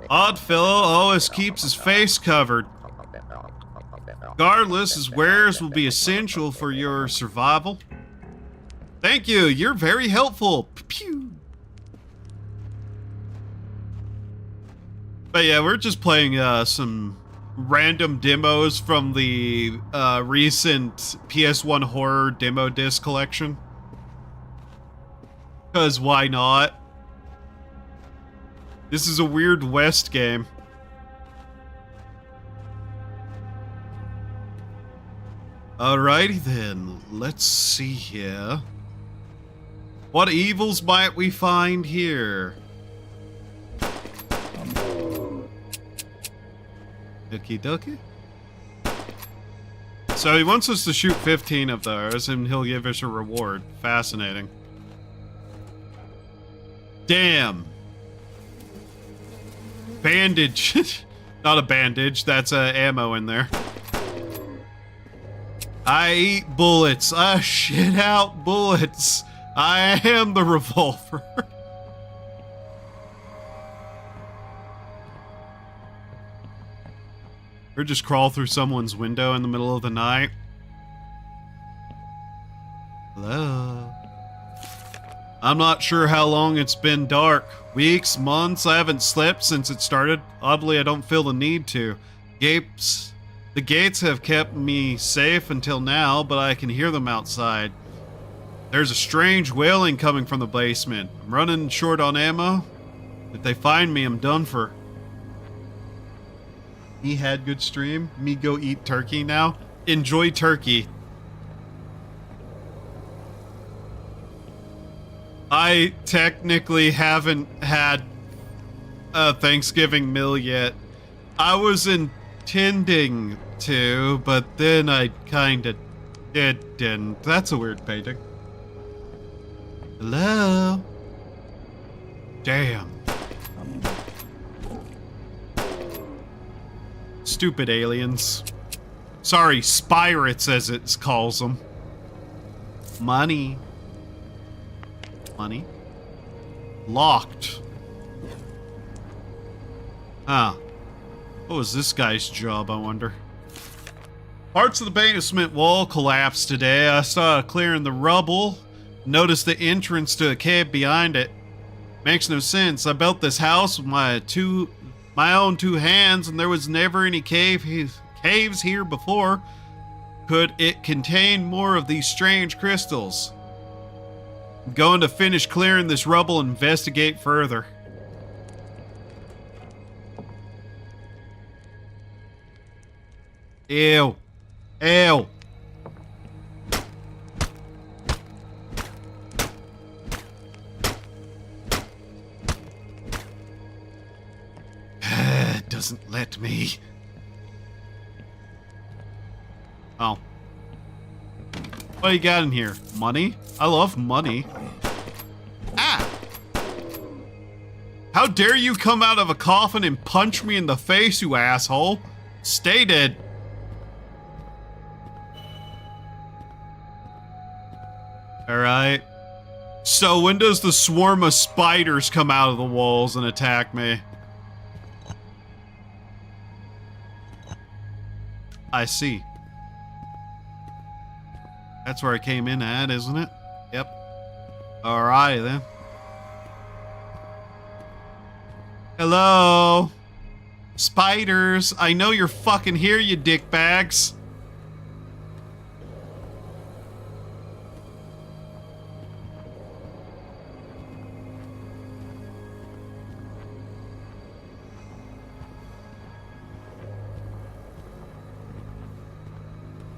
Speaker 1: Odd fellow always keeps his face covered. Regardless, his wares will be essential for your survival. Thank you, you're very helpful. Pew. But yeah, we're just playing some random demos from the recent PS1 horror demo disc collection. Because why not? This is a Weird West game. Alrighty then, let's see here. What evils might we find here? Okie dokie. So he wants us to shoot 15 of those and he'll give us a reward. Fascinating. Damn. Bandage. Not a bandage, that's ammo in there. I eat bullets. I shit out bullets. I am the revolver. Or just crawl through someone's window in the middle of the night. Hello. I'm not sure how long it's been dark. Weeks, months, I haven't slept since it started. Oddly, I don't feel the need to. The gates have kept me safe until now, but I can hear them outside. There's a strange wailing coming from the basement. I'm running short on ammo. If they find me, I'm done for. He had good stream. Me go eat turkey now. enjoy turkey. I technically haven't had a Thanksgiving meal yet. I was intending to, but then I kinda didn't. That's a weird painting. Hello? Damn. Stupid aliens. Sorry, spirates as it calls them. Money. Money. Locked. Huh. What was this guy's job, I wonder? Parts of the basement wall collapsed today. I saw it clearing the rubble. Noticed the entrance to a cave behind it. Makes no sense. I built this house with my own two hands, and there was never any caves here before. Could it contain more of these strange crystals? I'm going to finish clearing this rubble and investigate further. Ew. Ew. Doesn't let me. Oh. What do you got in here? Money? I love money. Ah! How dare you come out of a coffin and punch me in the face, you asshole? Stay dead. Alright. So when does the swarm of spiders come out of the walls and attack me? I see. That's where I came in at, isn't it? Yep. Alright then. Hello? Spiders, I know you're fucking here, you dickbags.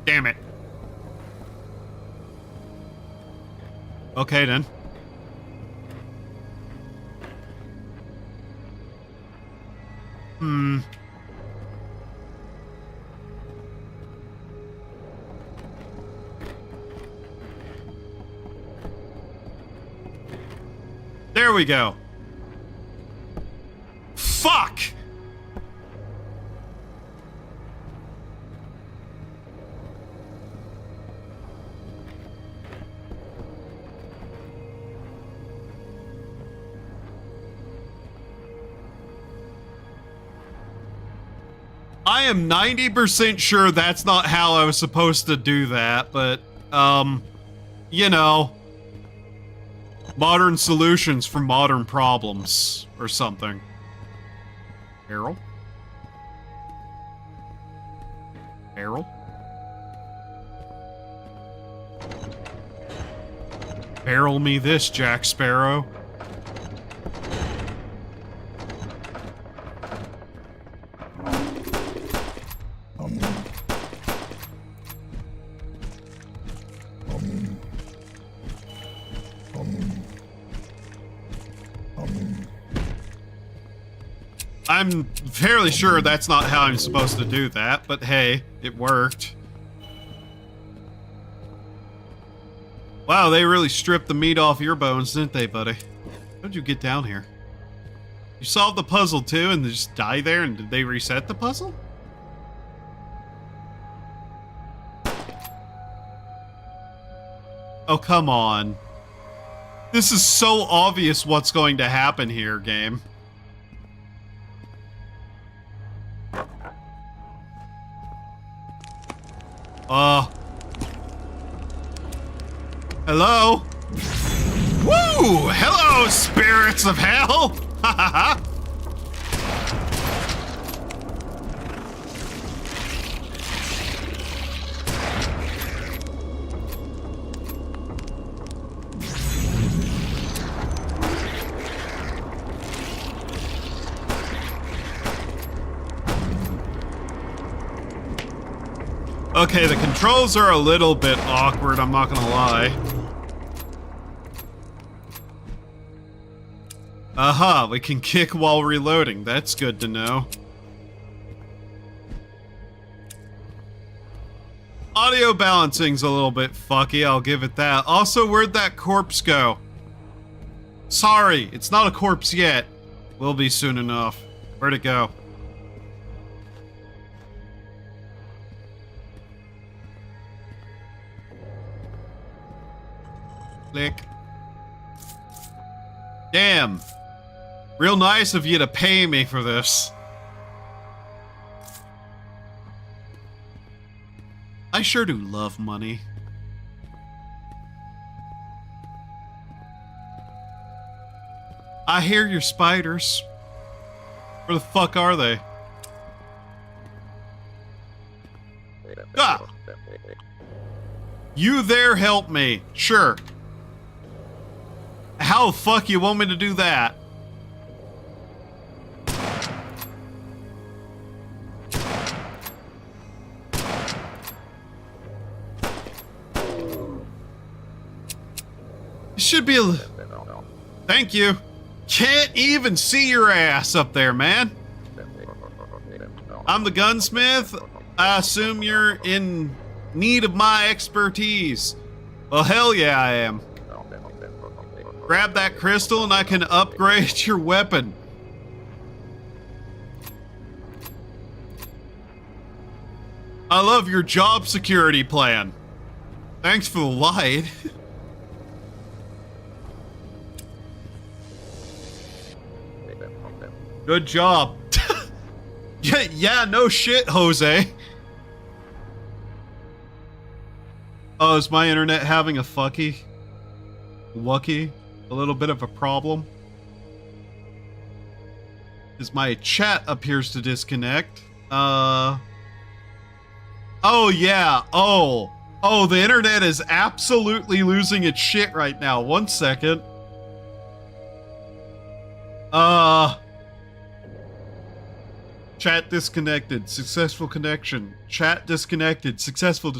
Speaker 1: Damn it. Okay then. There we go. Fuck! I am 90% sure that's not how I was supposed to do that, but, you know, modern solutions for modern problems, or something. Barrel? Barrel? Barrel me this, Jack Sparrow. I'm fairly sure that's not how I'm supposed to do that, but hey, it worked. Wow, they really stripped the meat off your bones, didn't they, buddy? How'd you get down here? You solved the puzzle too and just die there, and did they reset the puzzle? Oh, come on. This is so obvious what's going to happen here, game. Hello? Woo! Hello, spirits of hell! Ha ha ha! Okay, the controls are a little bit awkward, I'm not gonna lie. Aha, we can kick while reloading. That's good to know. Audio balancing's a little bit fucky, I'll give it that. Also, where'd that corpse go? Sorry, it's not a corpse yet. Will be soon enough. Where'd it go? Click. Damn. Real nice of you to pay me for this. I sure do love money. I hear your spiders. Where the fuck are they? Ah! You there help me. Sure. How the fuck you want me to do that? It should be a... Thank you. Can't even see your ass up there, man. I'm the gunsmith. I assume you're in need of my expertise. Well, hell yeah, I am. Grab that crystal and I can upgrade your weapon. I love your job security plan. Thanks for the light. Good job. Yeah, no shit, Jose. Oh, is my internet having a Lucky? A little bit of a problem? As my chat appears to disconnect. Oh, yeah. Oh, the internet is absolutely losing its shit right now. 1 second. Chat disconnected. Successful connection. Chat disconnected. Successful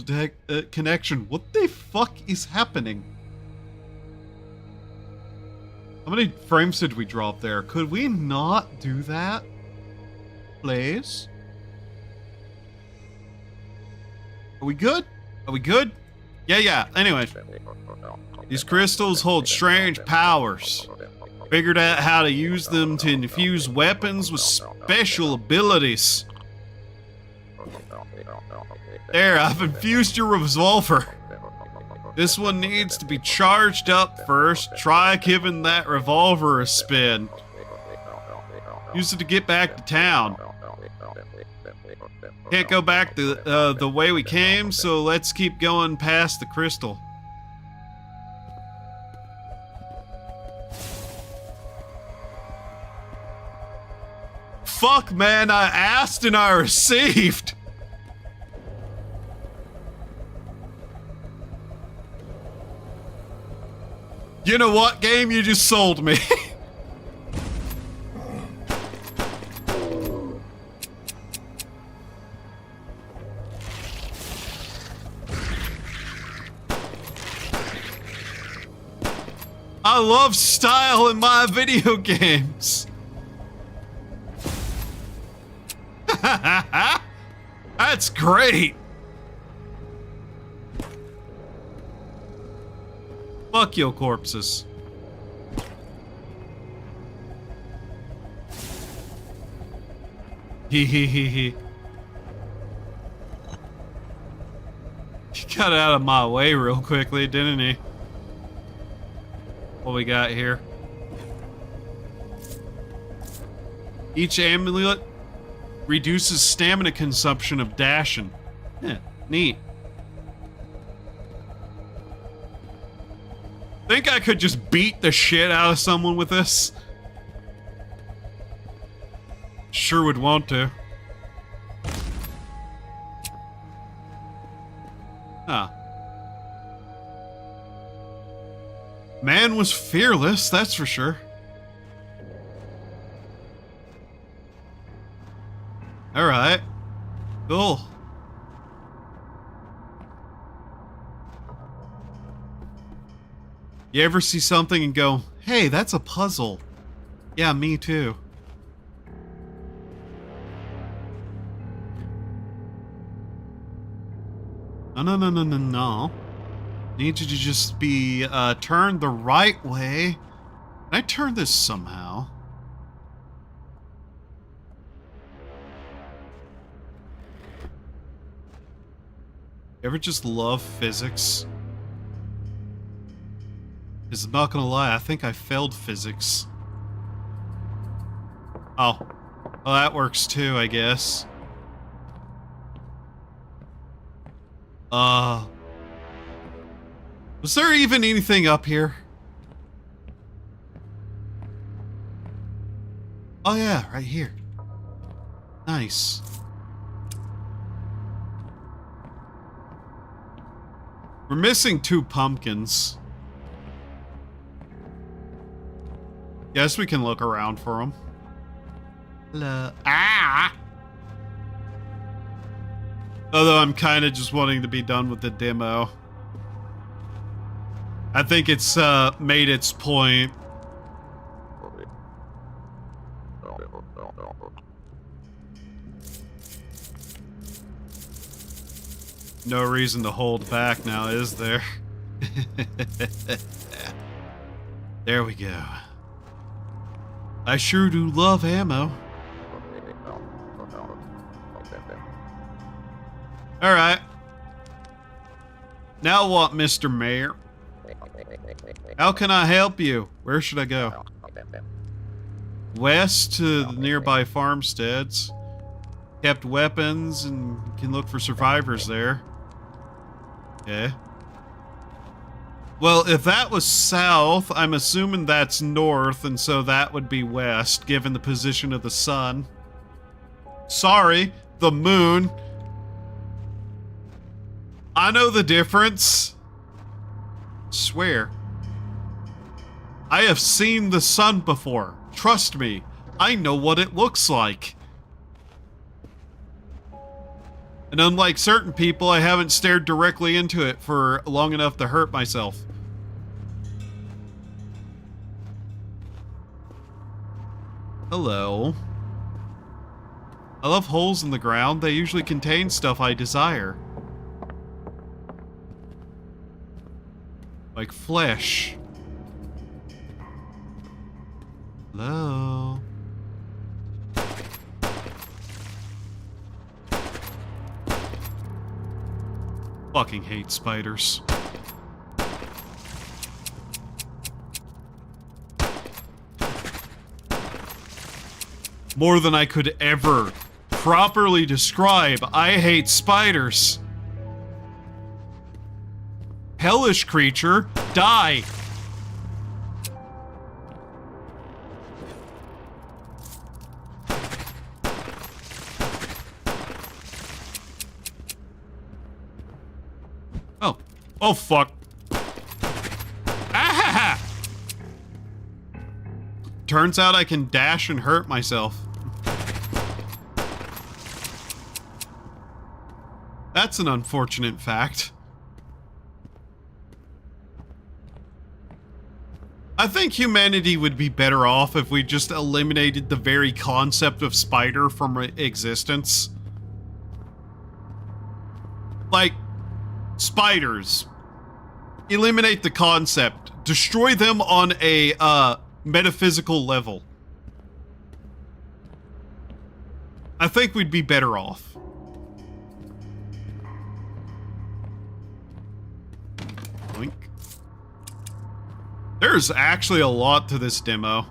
Speaker 1: connection. What the fuck is happening? How many frames did we drop there? Could we not do that? Please? Are we good? Are we good? Yeah. Anyway. These crystals hold strange powers. Figured out how to use them to infuse weapons with special abilities. There, I've infused your revolver. This one needs to be charged up first. Try giving that revolver a spin. Use it to get back to town. Can't go back the way we came, so let's keep going past the crystal. Fuck, man, I asked and I received. You know what, game? You just sold me. I love style in my video games. That's great. Fuck your corpses. He. He got out of my way real quickly, didn't he? What we got here? Each amulet reduces stamina consumption of dashing. Yeah, neat. Think I could just beat the shit out of someone with this? Sure would want to. Huh. Man was fearless, that's for sure. Alright. Cool. You ever see something and go, hey, that's a puzzle? Yeah, me too. No. Need you to just be turned the right way. Can I turn this somehow? Ever just love physics? Because I'm not gonna lie, I think I failed physics. Oh. Well, that works too, I guess. Was there even anything up here? Oh yeah, right here. Nice. We're missing 2 pumpkins. Guess we can look around for them. Hello. Ah! Although I'm kind of just wanting to be done with the demo. I think it's made its point. No reason to hold back now, is there? There we go. I sure do love ammo. Alright. Now what, Mr. Mayor? How can I help you? Where should I go? West to the nearby farmsteads. Kept weapons and can look for survivors there. Okay. Well, if that was south, I'm assuming that's north, and so that would be west, given the position of the sun. Sorry, the moon. I know the difference. Swear. I have seen the sun before. Trust me, I know what it looks like. And unlike certain people, I haven't stared directly into it for long enough to hurt myself. Hello. I love holes in the ground. They usually contain stuff I desire. Like flesh. Hello. Fucking hate spiders. More than I could ever properly describe. I hate spiders. Hellish creature, die. Oh. Oh, fuck. Ah! Turns out I can dash and hurt myself. That's an unfortunate fact. I think humanity would be better off if we just eliminated the very concept of spider from existence. Like, spiders. Eliminate the concept. Destroy them on a, metaphysical level. I think we'd be better off. Blink. There's actually a lot to this demo. I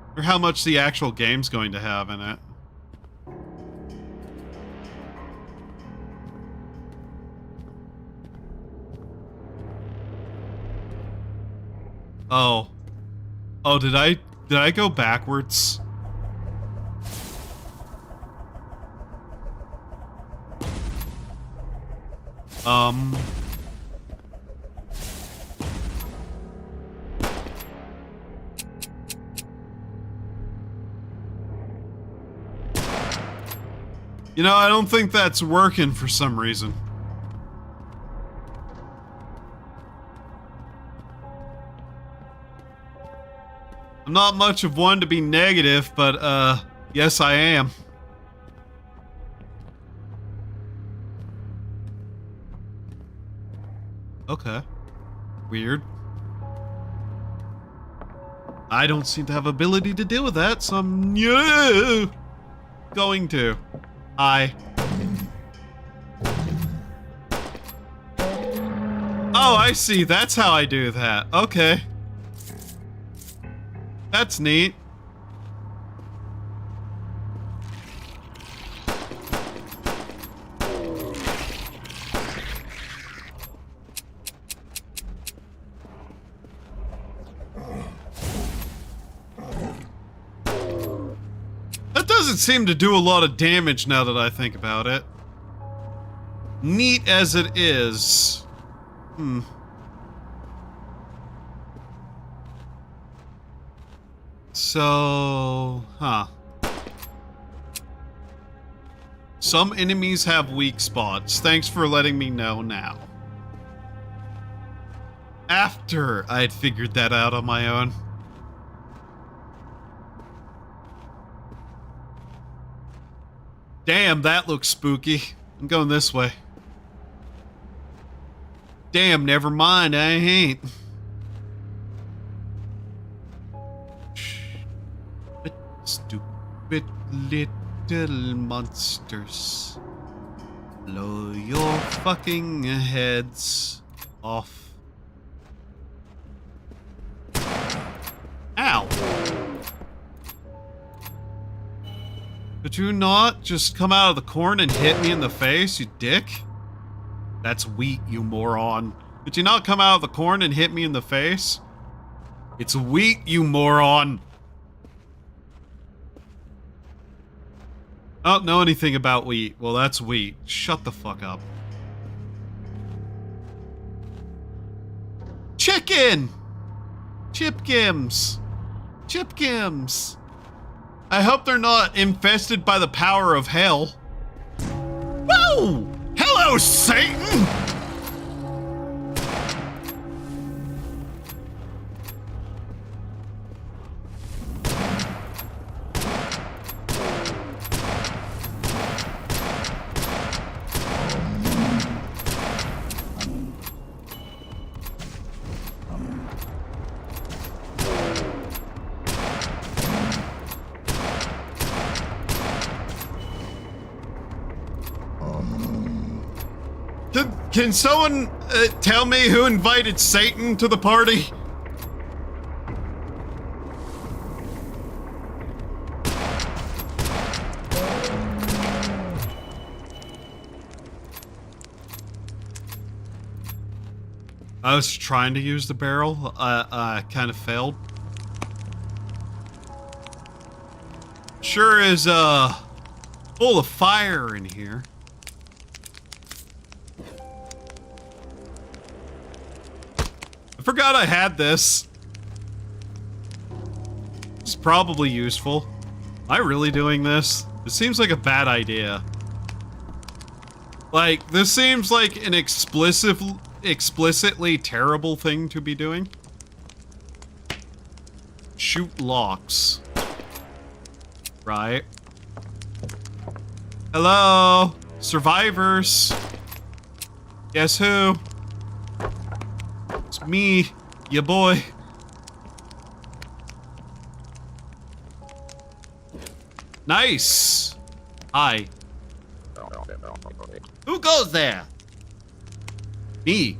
Speaker 1: wonder how much the actual game's going to have in it. Oh. Oh, did I go backwards? You know, I don't think that's working for some reason. I'm not much of one to be negative, but, yes, I am. Okay. Weird. I don't seem to have ability to deal with that, so I'm going to. Hi. Oh, I see. That's how I do that. Okay. That's neat. That doesn't seem to do a lot of damage now that I think about it. Neat as it is. So, some enemies have weak spots. Thanks for letting me know now. After I had figured that out on my own. Damn, that looks spooky. I'm going this way. Damn, never mind, I ain't. Stupid little monsters. Blow your fucking heads off. Ow! Could you not just come out of the corn and hit me in the face, you dick? That's wheat, you moron. Could you not come out of the corn and hit me in the face? It's wheat, you moron. I don't know anything about wheat. Well, that's wheat. Shut the fuck up. Chicken! Chipkims! Chipkims! I hope they're not infested by the power of hell. Whoa! Hello, Satan! Can someone tell me who invited Satan to the party? I was trying to use the barrel. Kind of failed. Sure is full of fire in here. I forgot I had this. It's probably useful. Am I really doing this? This seems like a bad idea. Like, this seems like an explicitly terrible thing to be doing. Shoot locks. Right. Hello? Survivors? Guess who? It's me, ya boy. Nice. Hi. Who goes there? Me.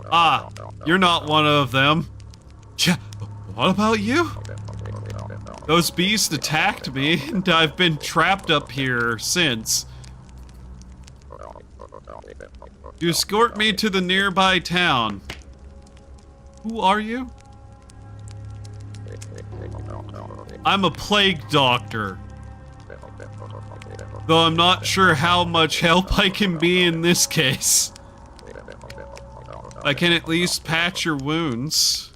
Speaker 1: Ah, you're not one of them. Yeah, what about you? Those beasts attacked me, and I've been trapped up here since. You escort me to the nearby town. Who are you? I'm a plague doctor. Though I'm not sure how much help I can be in this case. I can at least patch your wounds.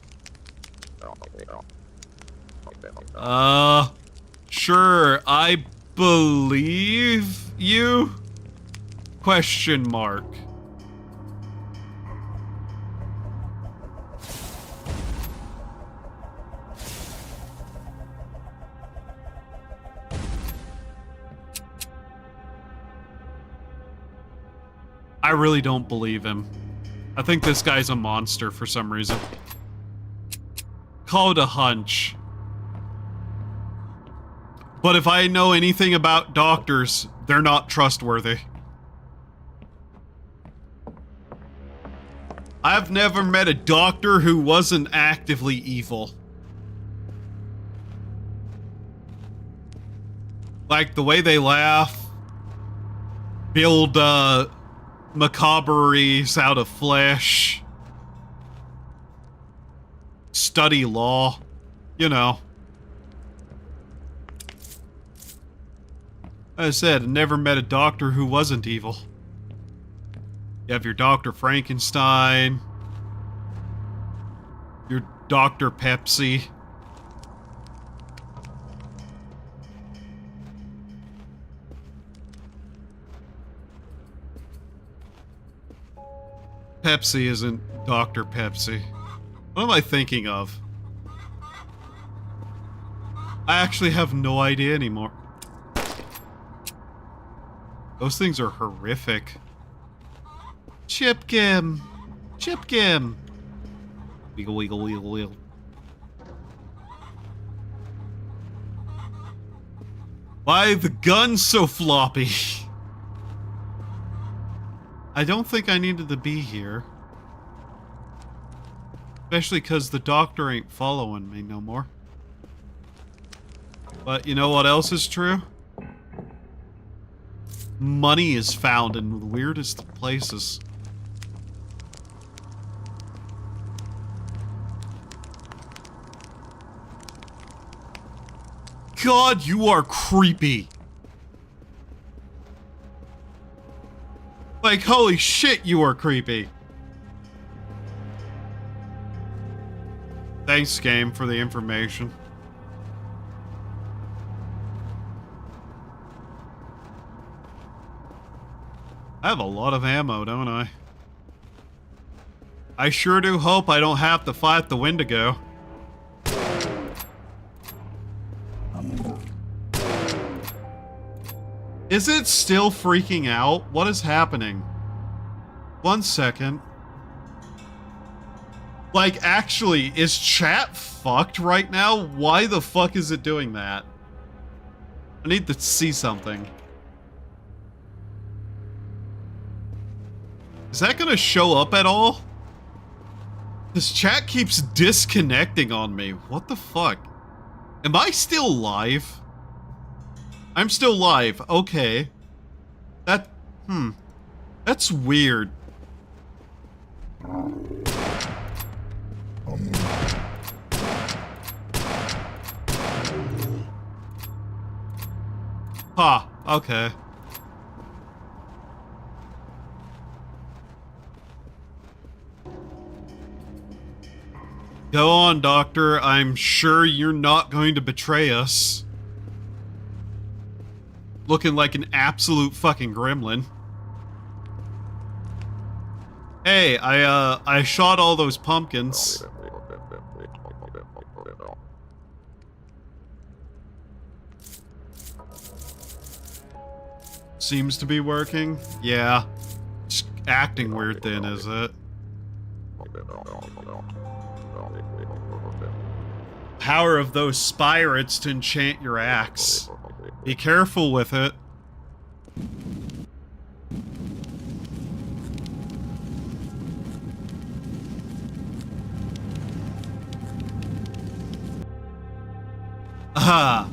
Speaker 1: Sure, I believe you? Question mark. really don't believe him. I think this guy's a monster for some reason. Call it a hunch. But if I know anything about doctors, they're not trustworthy. I've never met a doctor who wasn't actively evil. Like, the way they laugh, build, macabreries out of flesh, study law, you know. As I said, I never met a doctor who wasn't evil. You have your Dr. Frankenstein, your Dr. Pepsi. Pepsi isn't Dr. Pepsi. What am I thinking of? I actually have no idea anymore. Those things are horrific. Chipkim! Chipkim! Wiggle, wiggle, wiggle, wiggle. Why the gun's so floppy? I don't think I needed to be here. Especially because the doctor ain't following me no more. But you know what else is true? Money is found in the weirdest places. God, you are creepy. Like, holy shit, you are creepy. Thanks, game, for the information. I have a lot of ammo, don't I? I sure do hope I don't have to fight the Wendigo. Is it still freaking out? What is happening? 1 second. Like, actually, is chat fucked right now? Why the fuck is it doing that? I need to see something. Is that gonna show up at all? This chat keeps disconnecting on me. What the fuck? Am I still live? I'm still live. Okay. That's weird. Huh. Okay. Go on, Doctor. I'm sure you're not going to betray us. Looking like an absolute fucking gremlin. Hey, I shot all those pumpkins. Seems to be working. Yeah. Just acting weird then, is it? Power of those spirits to enchant your axe. Be careful with it. Ah.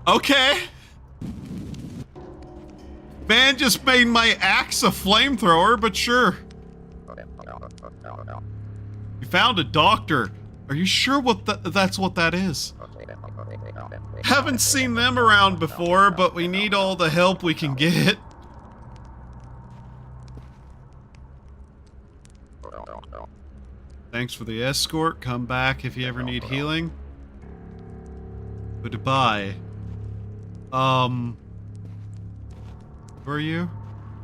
Speaker 1: Okay. Man just made my axe a flamethrower, but sure. You found a doctor. Are you sure that's what that is? Haven't seen them around before, but we need all the help we can get. Thanks for the escort. Come back if you ever need healing. Goodbye. Who are you?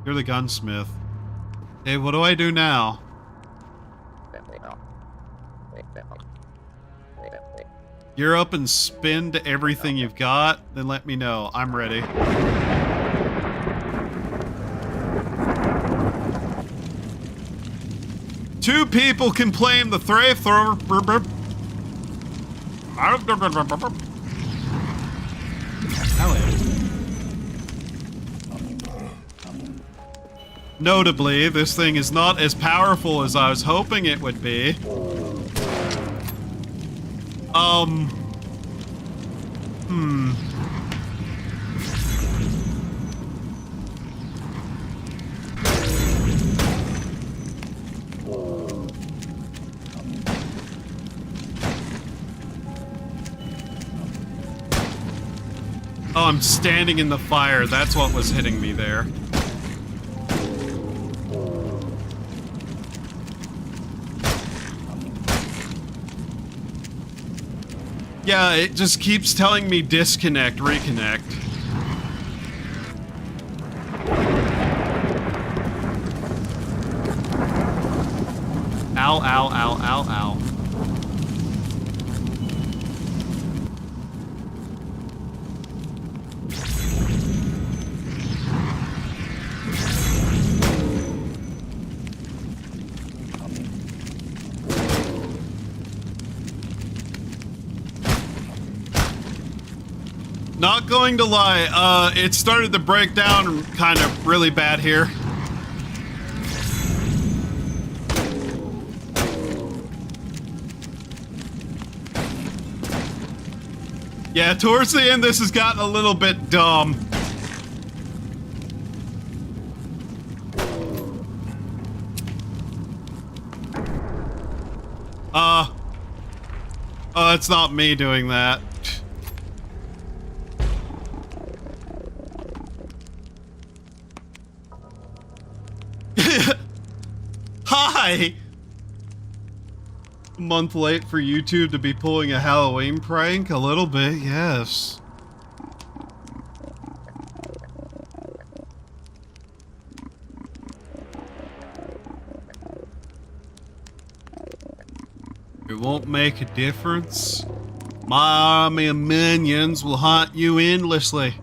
Speaker 1: You're the gunsmith. Hey, what do I do now? Gear up and spend everything you've got, then let me know. I'm ready. Two people can claim the flamethrower. Notably, this thing is not as powerful as I was hoping it would be. Oh, I'm standing in the fire. That's what was hitting me there. Yeah, it just keeps telling me disconnect, reconnect. Ow, ow, ow, ow, ow. Not going to lie, it started to break down kind of really bad here. Yeah, towards the end, this has gotten a little bit dumb. Oh, it's not me doing that. Hi! A month late for YouTube to be pulling a Halloween prank? A little bit, yes. It won't make a difference. My army of minions will haunt you endlessly.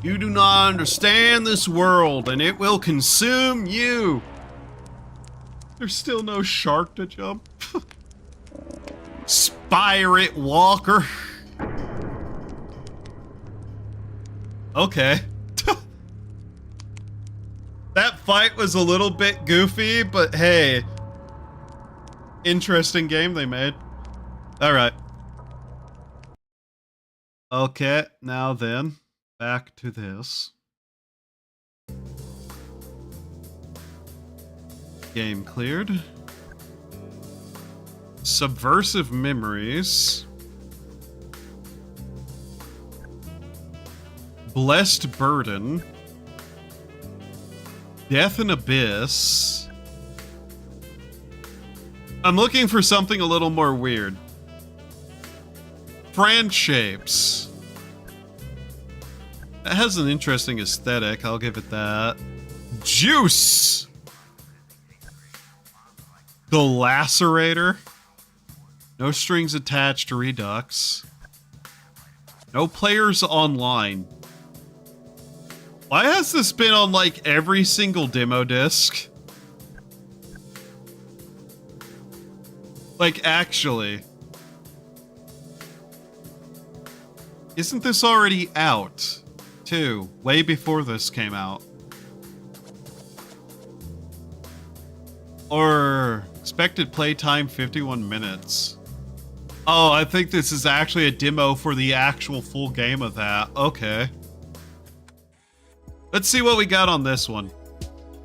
Speaker 1: You do not understand this world, and it will consume you. There's still no shark to jump. Spirit Walker. Okay. That fight was a little bit goofy, but hey. Interesting game they made. Alright. Okay, now then, back to this. Game cleared. Subversive memories. Blessed burden. Death and abyss. I'm looking for something a little more weird. Friend shapes. That has an interesting aesthetic, I'll give it that. Juice! The Lacerator. No strings attached, Redux. No players online. Why has this been on like every single demo disc? Like actually. Isn't this already out? Too, way before this came out. Or expected playtime 51 minutes. Oh, I think this is actually a demo for the actual full game of that. Okay. Let's see what we got on this one.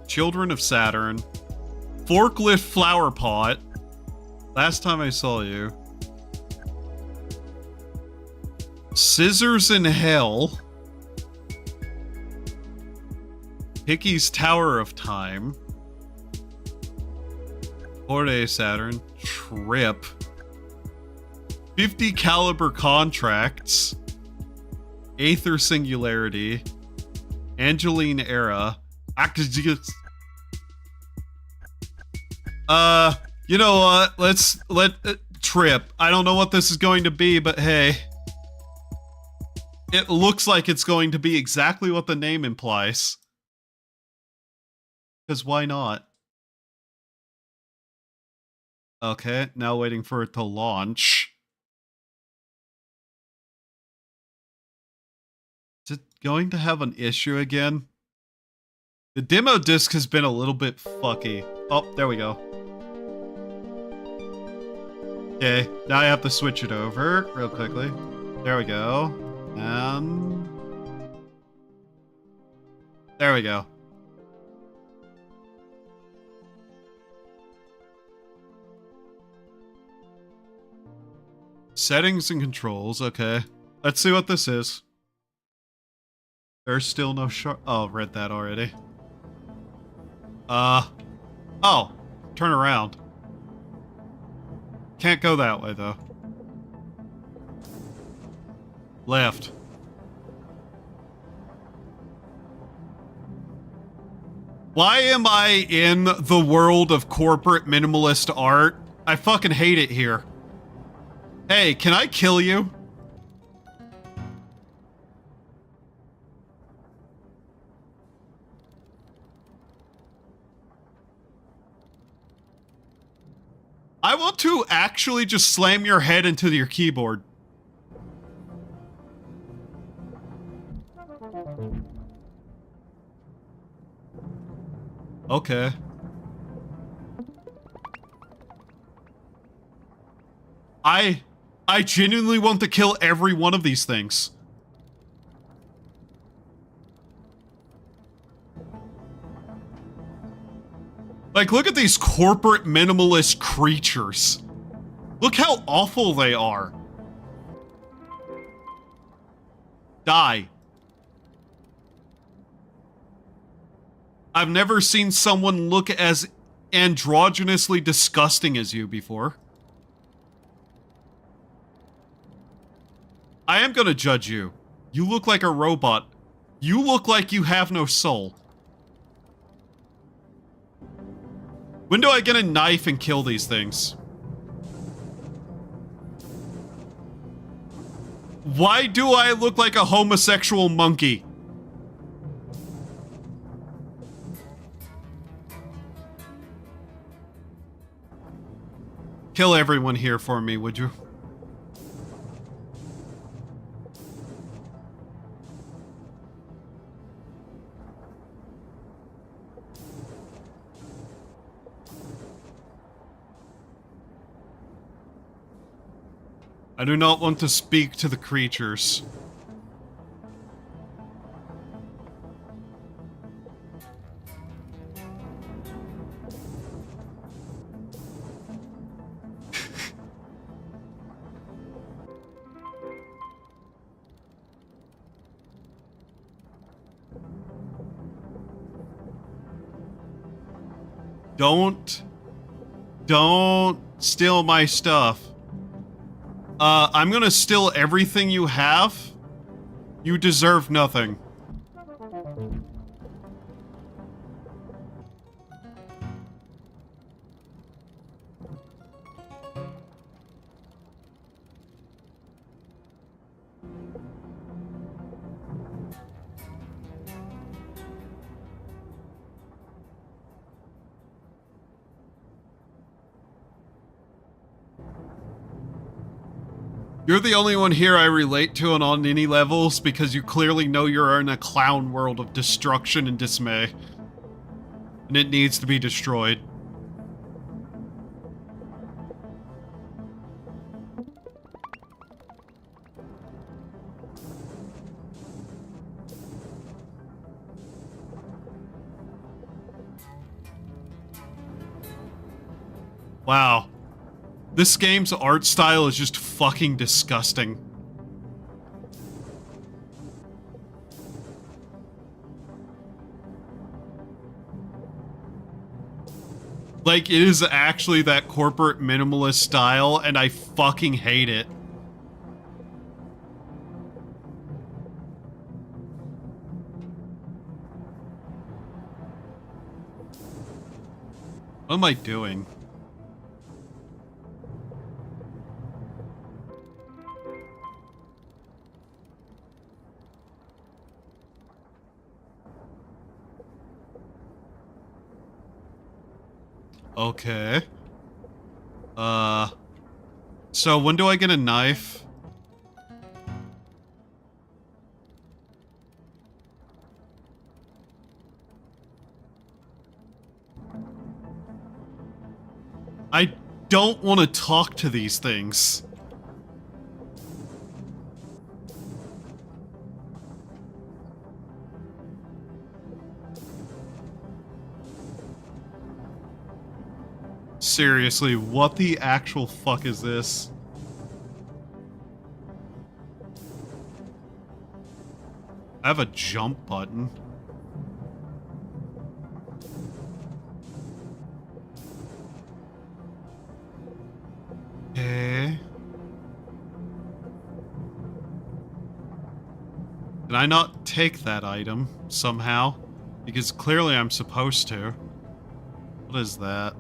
Speaker 1: Children of Saturn. Forklift flower pot. Last time I saw you. Scissors in Hell. Hickey's Tower of Time. Horde Saturn. Trip. 50 caliber contracts. Aether Singularity. Angeline Era. You know what? trip. I don't know what this is going to be, but hey. It looks like it's going to be exactly what the name implies. Because why not? Okay, now waiting for it to launch. Is it going to have an issue again? The demo disc has been a little bit fucky. Oh, there we go. Okay, now I have to switch it over real quickly. There we go. And... there we go. Settings and controls, okay. Let's see what this is. There's still no sharp... oh, read that already. Oh, turn around. Can't go that way, though. Left. Why am I in the world of corporate minimalist art? I fucking hate it here. Hey, can I kill you? I want to actually just slam your head into your keyboard. Okay. I genuinely want to kill every one of these things. Like, look at these corporate minimalist creatures. Look how awful they are. Die. I've never seen someone look as androgynously disgusting as you before. I am gonna judge you. You look like a robot. You look like you have no soul. When do I get a knife and kill these things? Why do I look like a homosexual monkey? Kill everyone here for me, would you? I do not want to speak to the creatures. Don't steal my stuff. I'm gonna steal everything you have. You deserve nothing. You're the only one here I relate to on any levels because you clearly know you're in a clown world of destruction and dismay. And it needs to be destroyed. Wow. This game's art style is just fucking disgusting. Like, it is actually that corporate minimalist style, and I fucking hate it. What am I doing? Okay. So when do I get a knife? I don't want to talk to these things. Seriously, what the actual fuck is this? I have a jump button. Okay. Did I not take that item somehow? Because clearly I'm supposed to. What is that?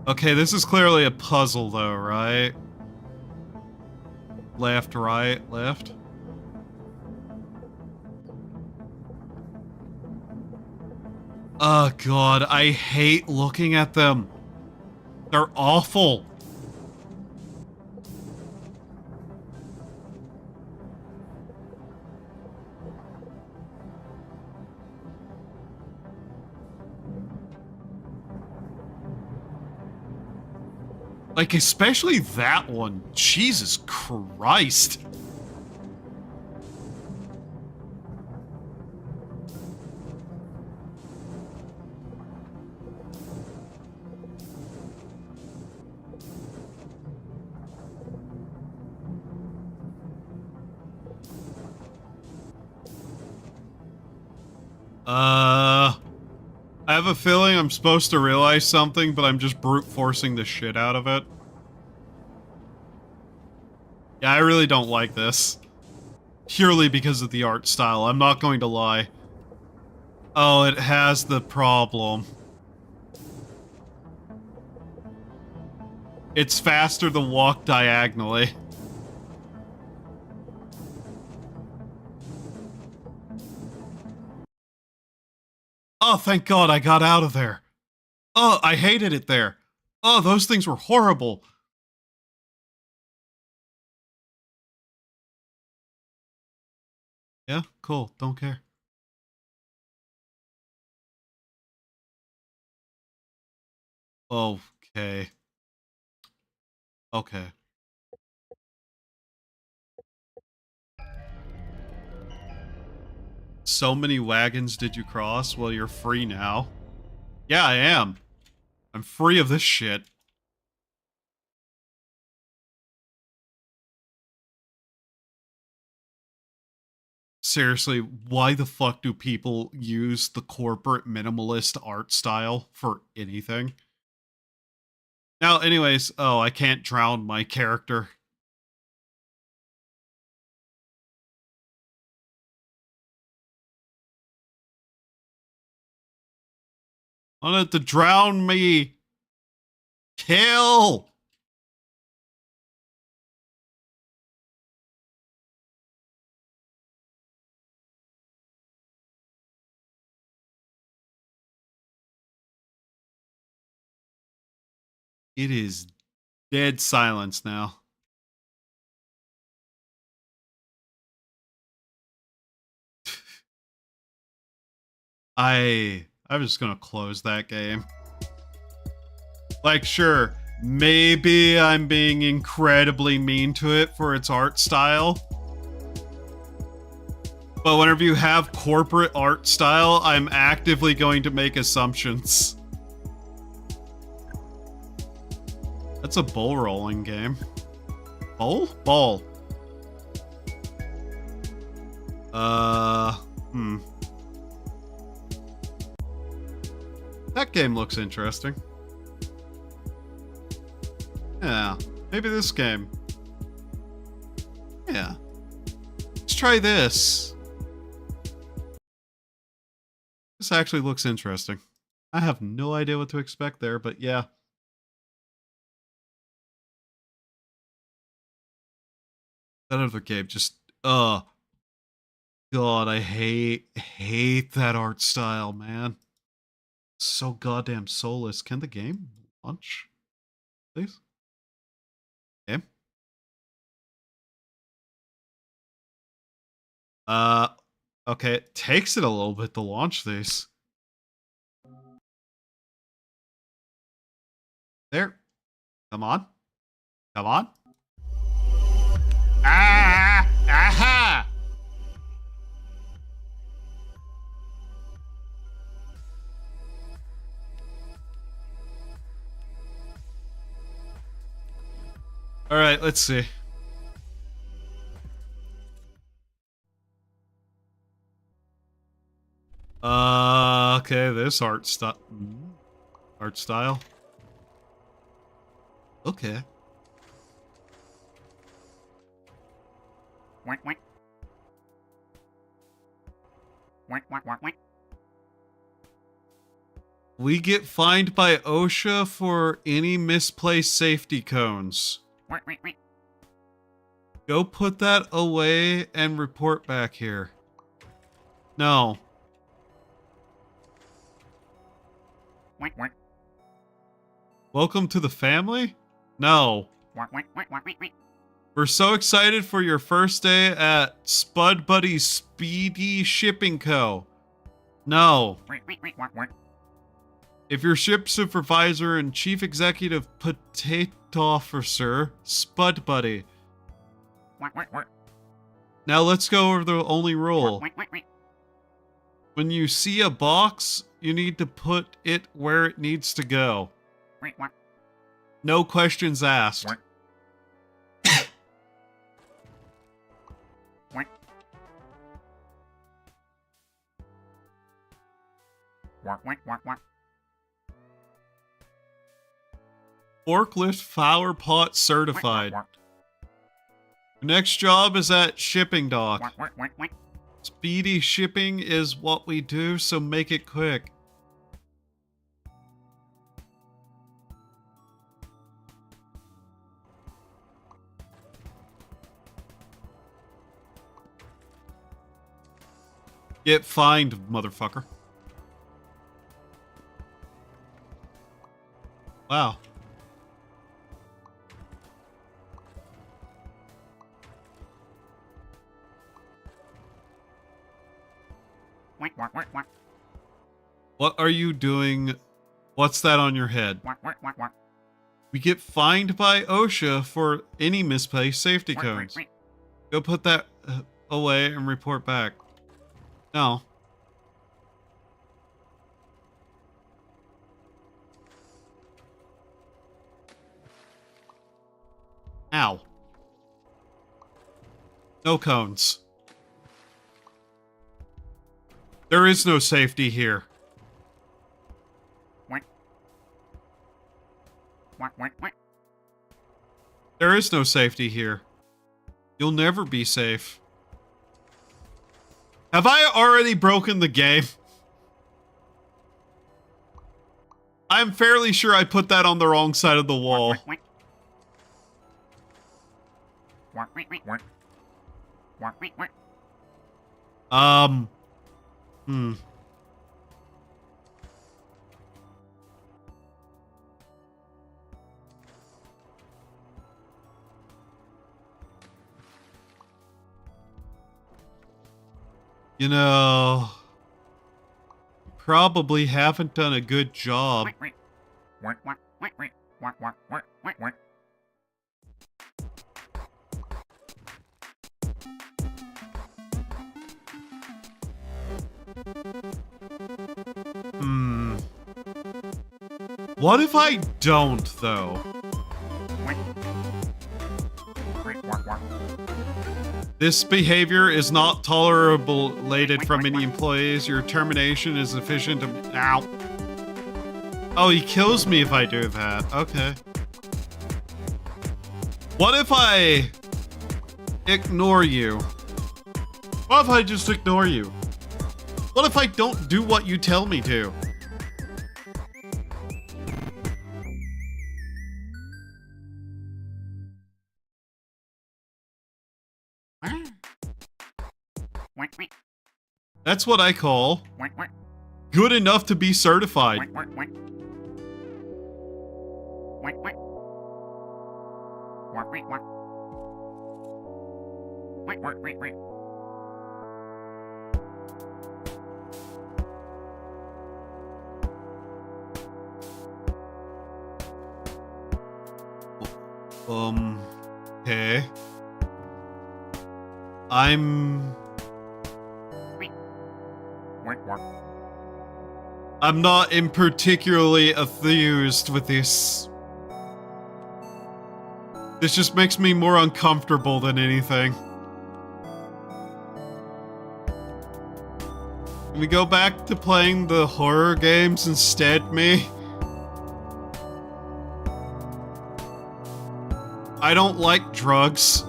Speaker 1: Okay, this is clearly a puzzle though, right? Left, right, left. Oh god, I hate looking at them. They're awful. Like, especially that one. Jesus Christ. I have a feeling I'm supposed to realize something, but I'm just brute forcing the shit out of it. Yeah, I really don't like this. Purely because of the art style, I'm not going to lie. Oh, it has the problem. It's faster to walk diagonally. Oh, thank God I got out of there. Oh, I hated it there. Oh, those things were horrible. Yeah, cool. Don't care. Okay. Okay. So many wagons did you cross? Well, you're free now. Yeah, I am. I'm free of this shit. Seriously, why the fuck do people use the corporate minimalist art style for anything? Now, anyways, oh, I can't drown my character. I want it to drown me. Kill! It is dead silence now. I'm just gonna close that game. Like, sure, maybe I'm being incredibly mean to it for its art style. But whenever you have corporate art style, I'm actively going to make assumptions. That's a bull rolling game. Bull? Ball. That game looks interesting. Yeah, maybe this game. Yeah. Let's try this. This actually looks interesting. I have no idea what to expect there, but yeah. That other game just, God, I hate that art style, man. So goddamn soulless. Can the game launch, please? Game. Okay. It takes it a little bit to launch these. There. Come on. Come on. Ah! Aha! All right, let's see. Okay, this art style. Art style. Okay. We get fined by OSHA for any misplaced safety cones. Go put that away and report back here. No. Welcome to the family? No. We're so excited for your first day at Spud Buddy's Speedy Shipping Co. No. If your ship supervisor and chief executive potato officer, Spud Buddy. Now let's go over the only rule. When you see a box, you need to put it where it needs to go. No questions asked. Forklift flower pot certified. Next job is at shipping dock. Speedy shipping is what we do, so make it quick. Get fined, motherfucker. Wow. What are you doing? What's that on your head? We get fined by OSHA for any misplaced safety cones. Go put that away and report back. No. Ow. No cones. There is no safety here. There is no safety here. You'll never be safe. Have I already broken the game? I'm fairly sure I put that on the wrong side of the wall. You know, probably haven't done a good job. What if I don't, though? This behavior is not tolerable from any employees. Your termination is efficient. Ow. Oh, he kills me if I do that. Okay. What if I ignore you? What if I just ignore you? What if I don't do what you tell me to? That's what I call good enough to be certified. Okay. I'm not in particularly enthused with this. This just makes me more uncomfortable than anything. Can we go back to playing the horror games instead, me? I don't like drugs.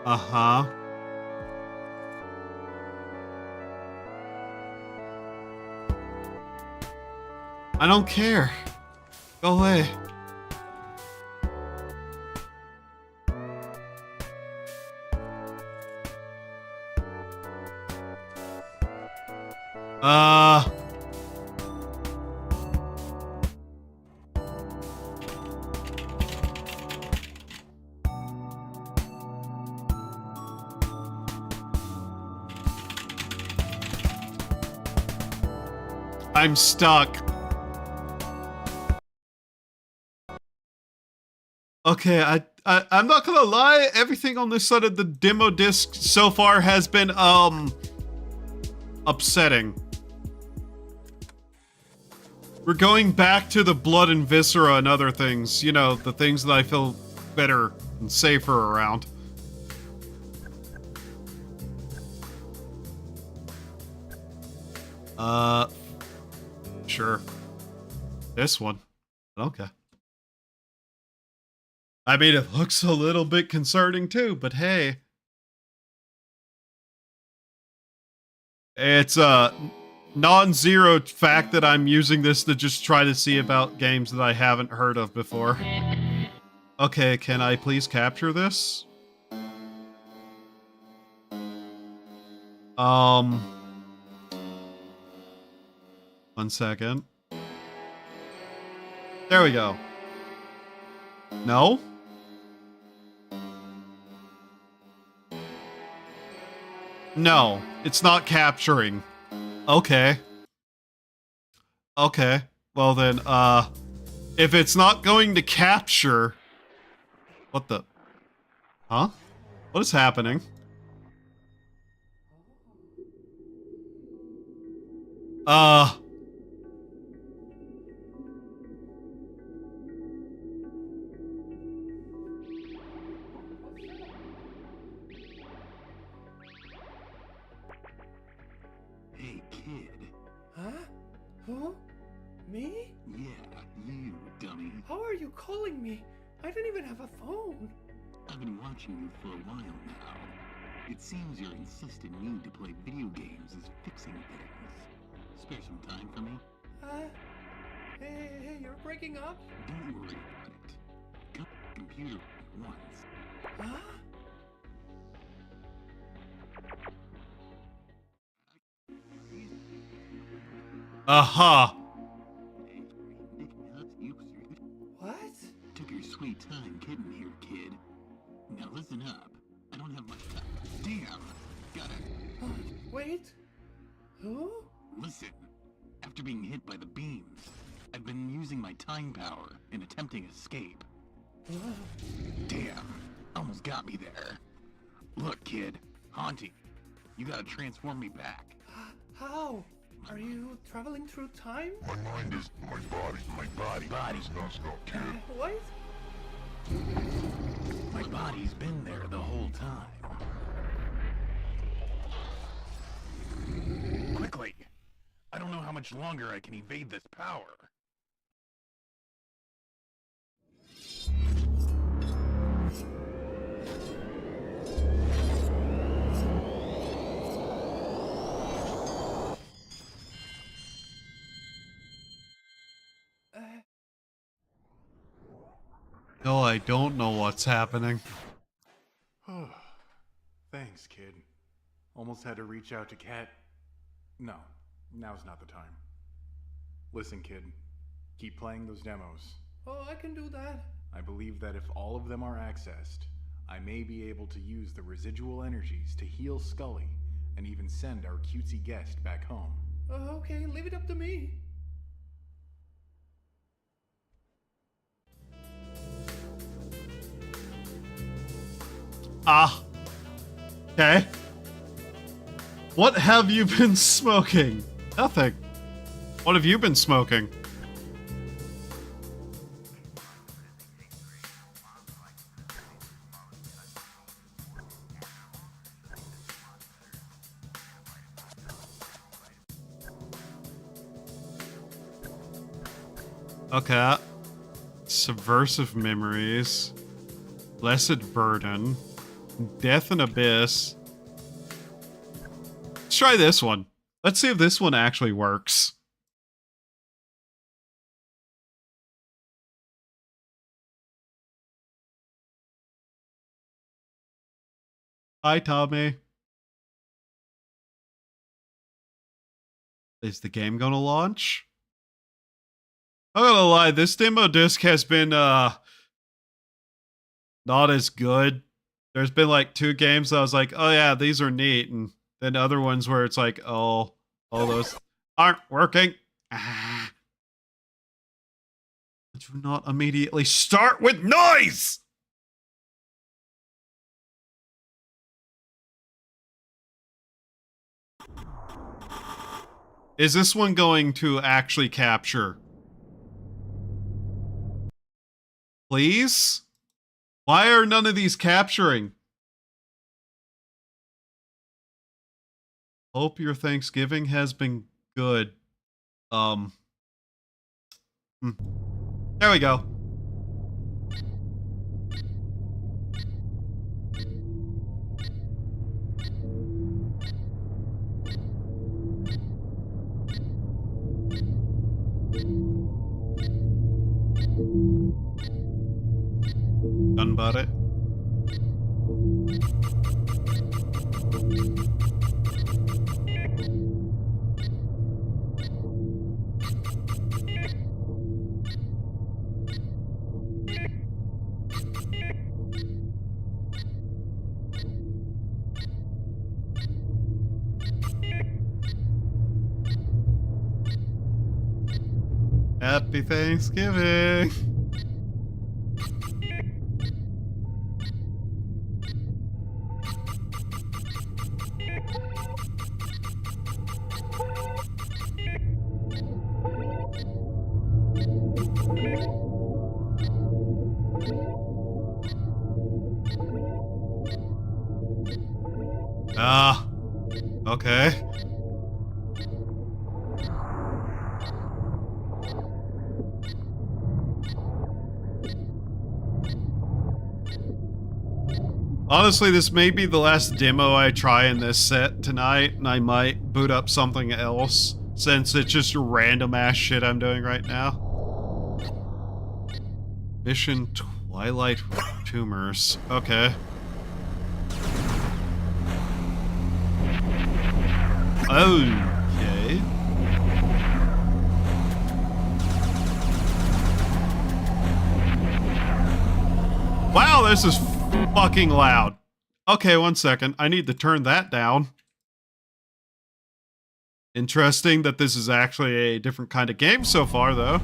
Speaker 1: Uh-huh. I don't care. Go away. I'm stuck. Okay, I'm not gonna lie, everything on this side of the demo disc so far has been, upsetting. We're going back to the blood and viscera and other things, you know, the things that I feel better and safer around. Sure. This one. Okay. I mean, it looks a little bit concerning too, but hey. It's a non-zero fact that I'm using this to just try to see about games that I haven't heard of before. Okay, can I please capture this? One second. There we go. No? No, it's not capturing. Okay. Okay. Well then, if it's not going to capture... What the... Huh? What is happening?
Speaker 2: Hey, kid.
Speaker 3: Huh? Who? Me?
Speaker 2: Yeah, you, dummy.
Speaker 3: How are you calling me? I don't even have a phone.
Speaker 2: I've been watching you for a while now. It seems your insistent need to play video games is fixing things. Spare some time for me?
Speaker 3: Hey, you're breaking up?
Speaker 2: Don't worry about it. Come to the computer once.
Speaker 3: Huh?
Speaker 1: Aha!
Speaker 3: What?
Speaker 2: Took your sweet time kidding here, kid. Now listen up. I don't have much time. Damn! Got it.
Speaker 3: Wait. Who?
Speaker 2: Listen. After being hit by the beams, I've been using my time power in attempting escape. Damn. Almost got me there. Look, kid. Haunting. You gotta transform me back.
Speaker 3: How? Are you traveling through time?
Speaker 4: My mind is my body is not kid.
Speaker 3: What?
Speaker 2: My body's been there the whole time. Quickly! I don't know how much longer I can evade this power.
Speaker 1: No, I don't know what's happening.
Speaker 3: Thanks, kid. Almost had to reach out to Cat. No, now's not the time. Listen, kid. Keep playing those demos.
Speaker 5: Oh, I can do that.
Speaker 3: I believe that if all of them are accessed, I may be able to use the residual energies to heal Scully and even send our cutesy guest back home.
Speaker 5: Okay, leave it up to me.
Speaker 1: Ah. Okay. What have you been smoking? Nothing. What have you been smoking? Okay. Subversive memories. Blessed burden. Death and abyss. Let's try this one. Let's see if this one actually works. Hi, Tommy. Is the game gonna launch? I'm not gonna lie, this demo disc has been not as good. There's been like 2 games that I was like, oh yeah, these are neat, and then other ones where it's like, oh, all those aren't working. Ah. Do not immediately start with noise! Is this one going to actually capture? Please? Why are none of these capturing? Hope your Thanksgiving has been good. There we go. Done about it. Happy Thanksgiving. Ah, okay. Honestly, this may be the last demo I try in this set tonight, and I might boot up something else, since it's just random ass shit I'm doing right now. Mission Twilight Tumors. Okay. Okay. Wow, this is fucking loud. Okay, 1 second. I need to turn that down. Interesting that this is actually a different kind of game so far, though.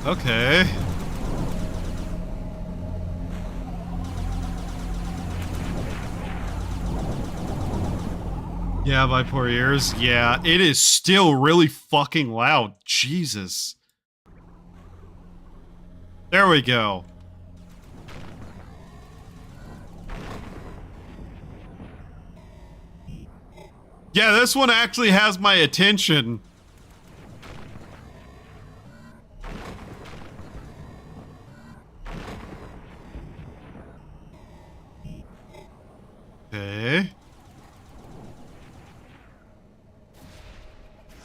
Speaker 1: Okay. Yeah, my poor ears. Yeah, it is still really fucking loud. Jesus. There we go. Yeah, this one actually has my attention. Okay.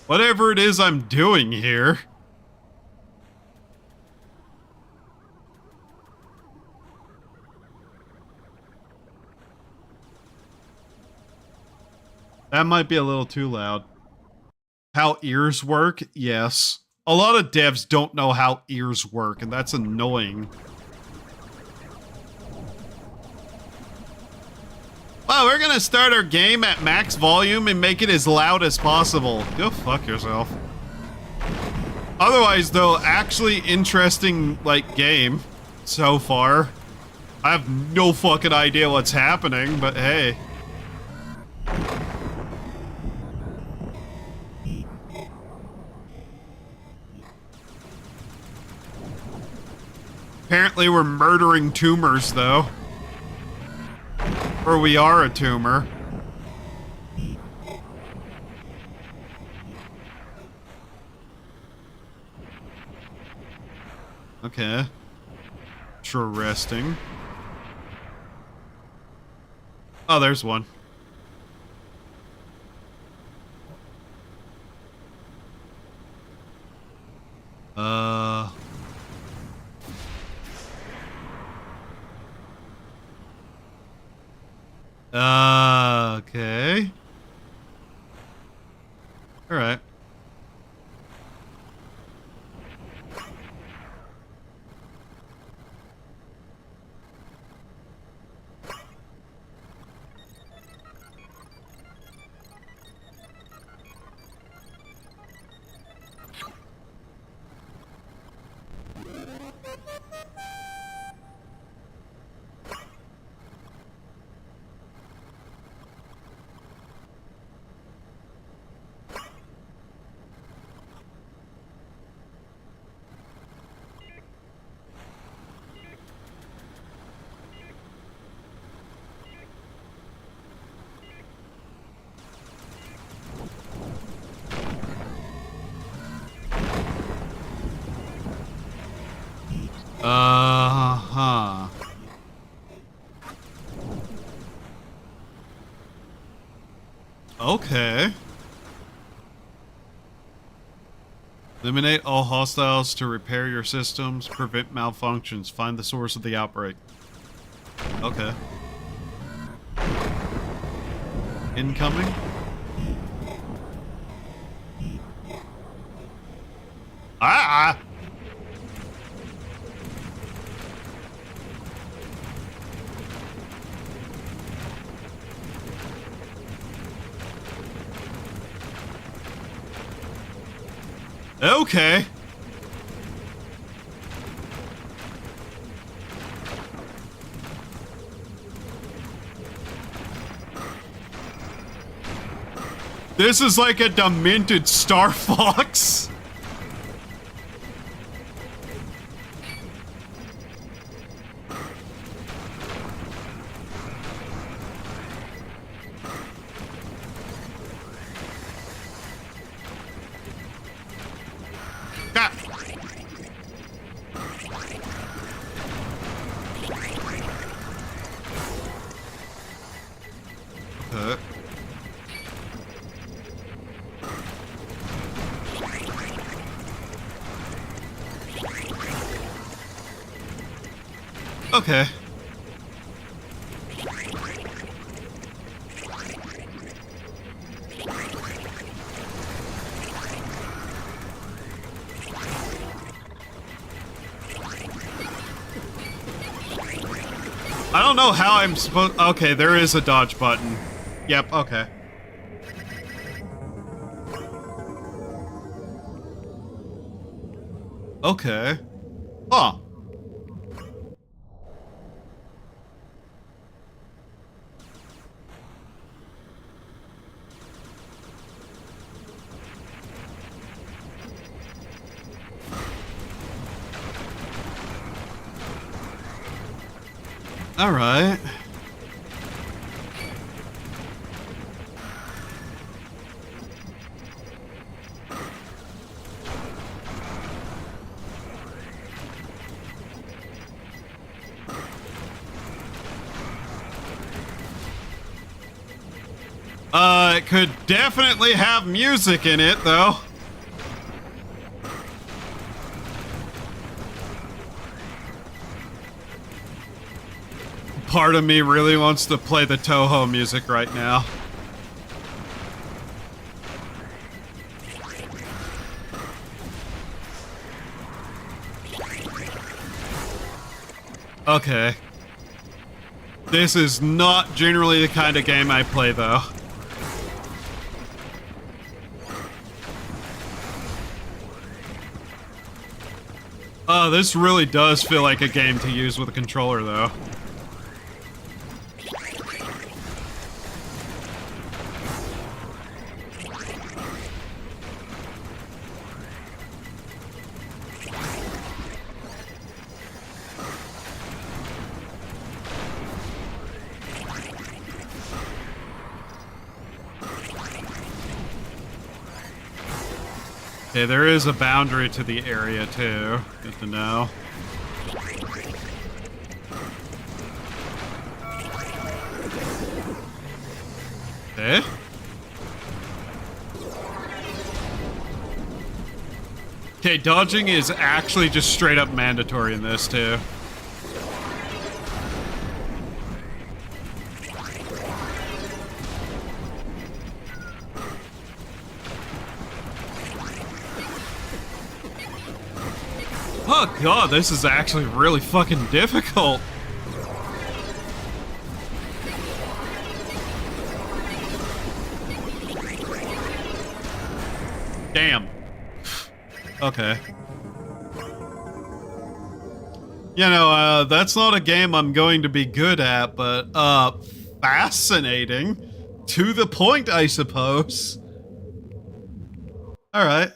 Speaker 1: Whatever it is I'm doing here. That might be a little too loud. How ears work? Yes. A lot of devs don't know how ears work, and that's annoying. Well, we're gonna start our game at max volume and make it as loud as possible. Go fuck yourself. Otherwise, though, actually interesting, like, game so far. I have no fucking idea what's happening, but hey. Apparently we're murdering tumors, though. Or we are a tumor. Okay. Interesting. Oh, there's one. Okay. All right. Uh-huh. Okay. Eliminate all hostiles to repair your systems, prevent malfunctions, find the source of the outbreak. Okay. Incoming? Ah! Okay. This is like a demented Star Fox. Okay. I don't know how I'm supposed... Okay, there is a dodge button. Yep, okay. Okay. Huh. All right. It could definitely have music in it, though. Part of me really wants to play the Toho music right now. Okay. This is not generally the kind of game I play, though. Oh, this really does feel like a game to use with a controller, though. Okay, there is a boundary to the area, too. Good to know. Okay. Okay, dodging is actually just straight up mandatory in this, too. Oh god, this is actually really fucking difficult. Damn. Okay. You know, that's not a game I'm going to be good at, but, fascinating. To the point, I suppose. Alright.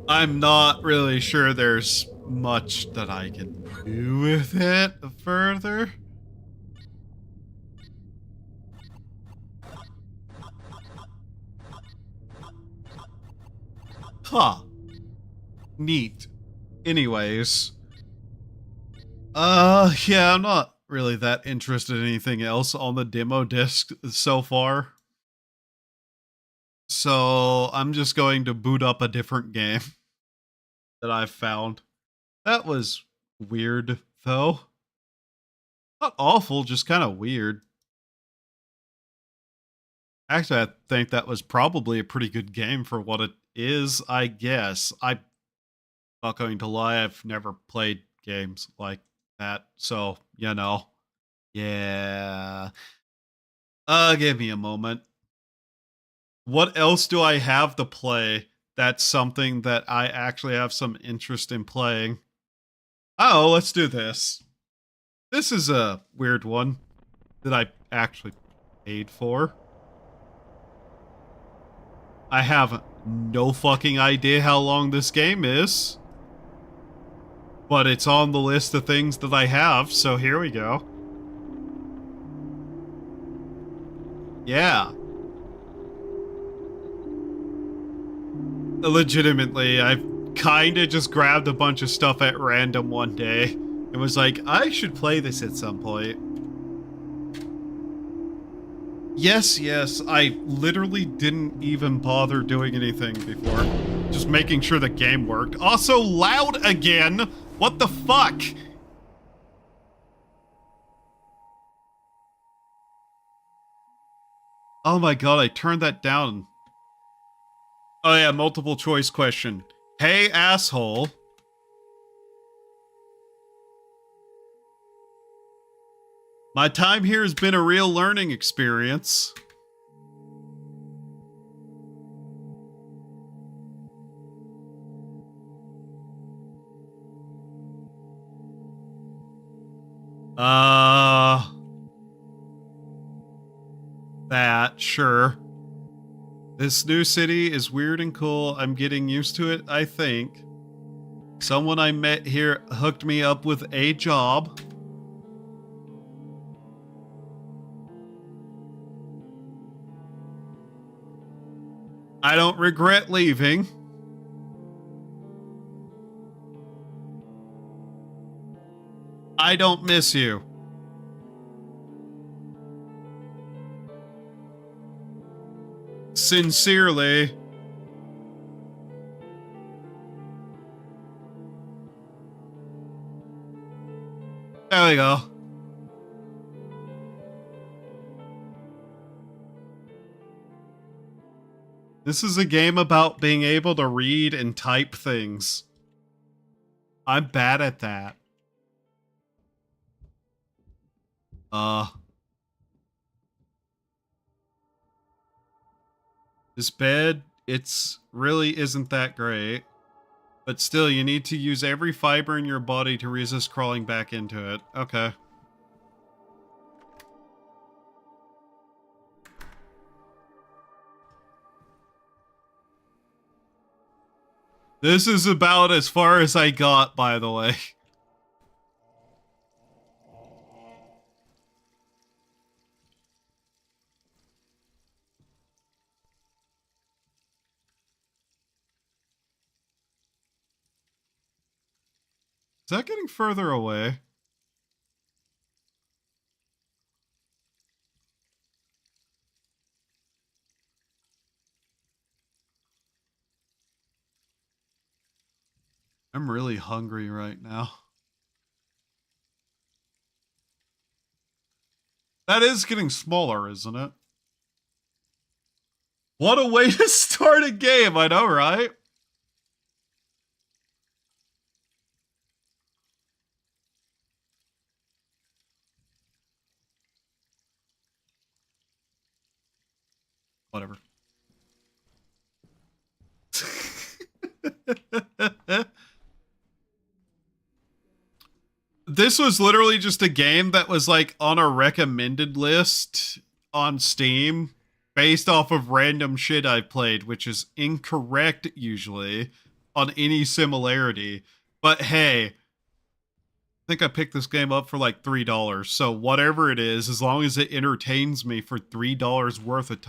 Speaker 1: I'm not really sure there's much that I can do with it further. Huh. Neat. Anyways. Yeah, I'm not really that interested in anything else on the demo disc so far. So I'm just going to boot up a different game that I've found. That was weird, though. Not awful, just kind of weird. Actually, I think that was probably a pretty good game for what it is, I guess. I'm not going to lie, I've never played games like that, so, you know. Yeah. Give me a moment. What else do I have to play that's something that I actually have some interest in playing? Oh, let's do this. This is a weird one that I actually paid for. I have no fucking idea how long this game is. But it's on the list of things that I have, so here we go. Yeah. Legitimately, I've kinda just grabbed a bunch of stuff at random one day and was like, I should play this at some point. Yes, I literally didn't even bother doing anything before. Just making sure the game worked. Also loud again! What the fuck? Oh my god, I turned that down. Oh yeah, multiple choice question. Hey, asshole. My time here has been a real learning experience. That, sure. This new city is weird and cool. I'm getting used to it, I think. Someone I met here hooked me up with a job. I don't regret leaving. I don't miss you. Sincerely. There we go. This is a game about being able to read and type things. I'm bad at that. This bed, it's really isn't that great. But still, you need to use every fiber in your body to resist crawling back into it. Okay. This is about as far as I got, by the way. Is that getting further away? I'm really hungry right now. That is getting smaller, isn't it? What a way to start a game, I know, right? Whatever. This was literally just a game that was like on a recommended list on Steam based off of random shit I've played, which is incorrect usually on any similarity. But hey, I think I picked this game up for like $3. So whatever it is, as long as it entertains me for $3 worth of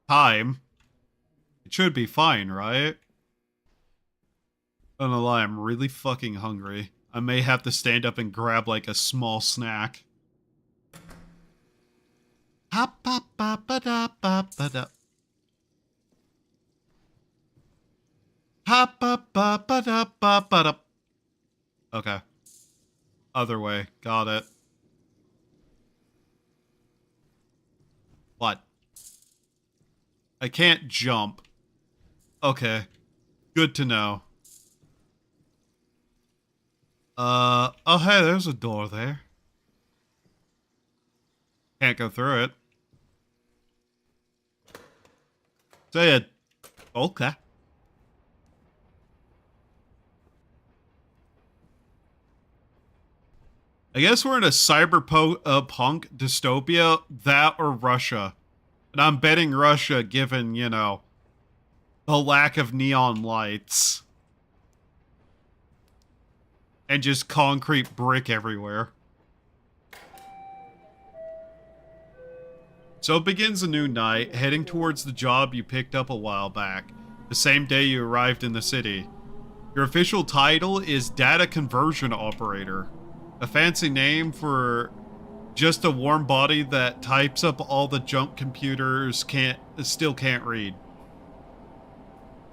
Speaker 1: time, it should be fine, right? I'm gonna lie, I'm really fucking hungry. I may have to stand up and grab like a small snack. Hop, hop, hop, ba da, ba da. Hop, ba ba ba da, ba da. Okay. Other way. Got it. What? I can't jump. Okay. Good to know. Oh hey, there's a door there. Can't go through it. Say it. Okay. I guess we're in a cyberpunk dystopia, that or Russia. And I'm betting Russia given, you know, the lack of neon lights. And just concrete brick everywhere. So it begins a new night, heading towards the job you picked up a while back, the same day you arrived in the city. Your official title is Data Conversion Operator, a fancy name for just a warm body that types up all the junk computers still can't read.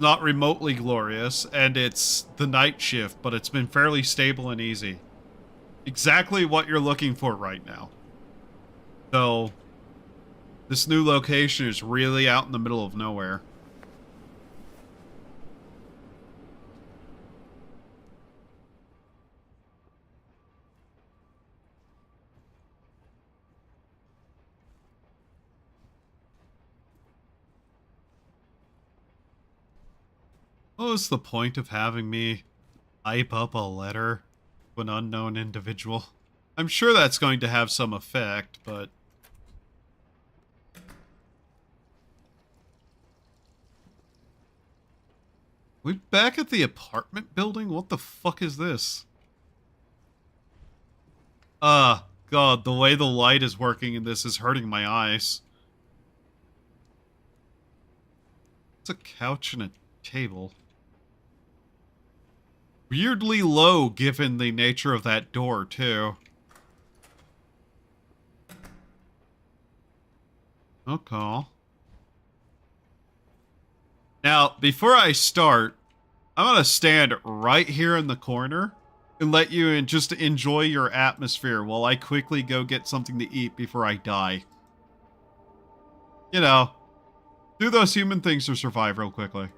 Speaker 1: Not remotely glorious, and it's the night shift, but it's been fairly stable and easy. Exactly what you're looking for right now. So, this new location is really out in the middle of nowhere. What was the point of having me type up a letter to an unknown individual? I'm sure that's going to have some effect, but... We back at the apartment building? What the fuck is this? God, the way the light is working in this is hurting my eyes. It's a couch and a table. Weirdly low, given the nature of that door, too. Okay. Now, before I start, I'm gonna stand right here in the corner and let you just enjoy your atmosphere while I quickly go get something to eat before I die. You know, do those human things to survive real quickly.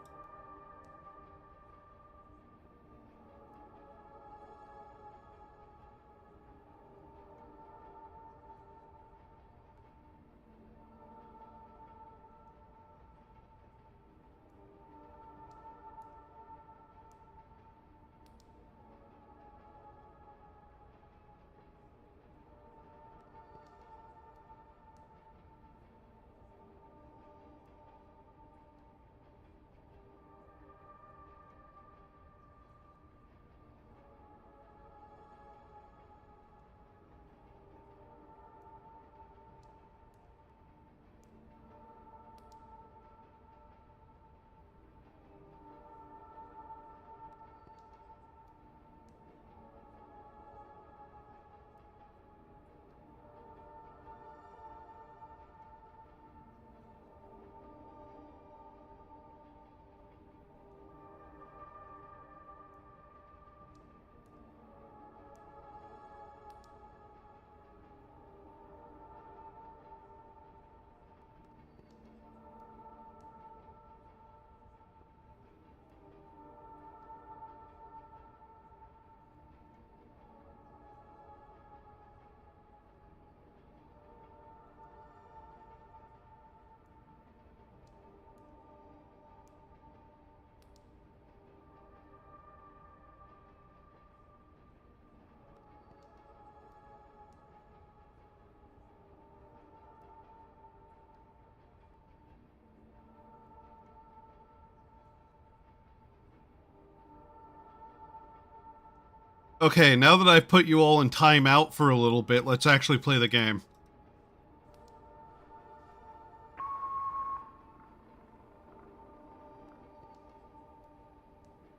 Speaker 1: Okay, now that I've put you all in timeout for a little bit, let's actually play the game.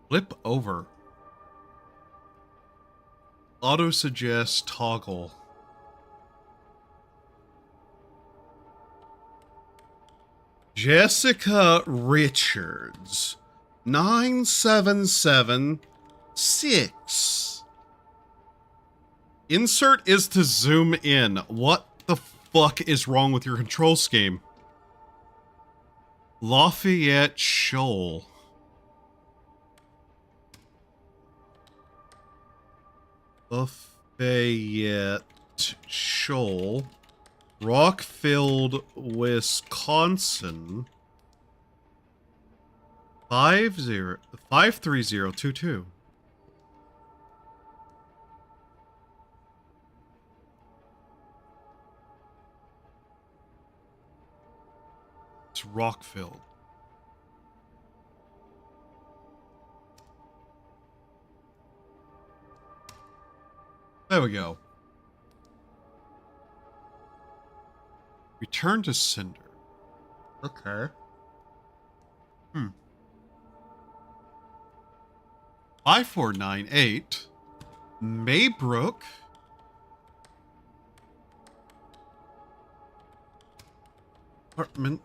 Speaker 1: Flip over. Auto-suggest toggle. Jessica Richards. 9776. Insert is to zoom in. What the fuck is wrong with your control scheme? Lafayette Shoal. Lafayette Shoal. Rockford, Wisconsin. 53022. It's Rockford. There we go. Return to sender. Okay. 5498. Maybrook. Apartment.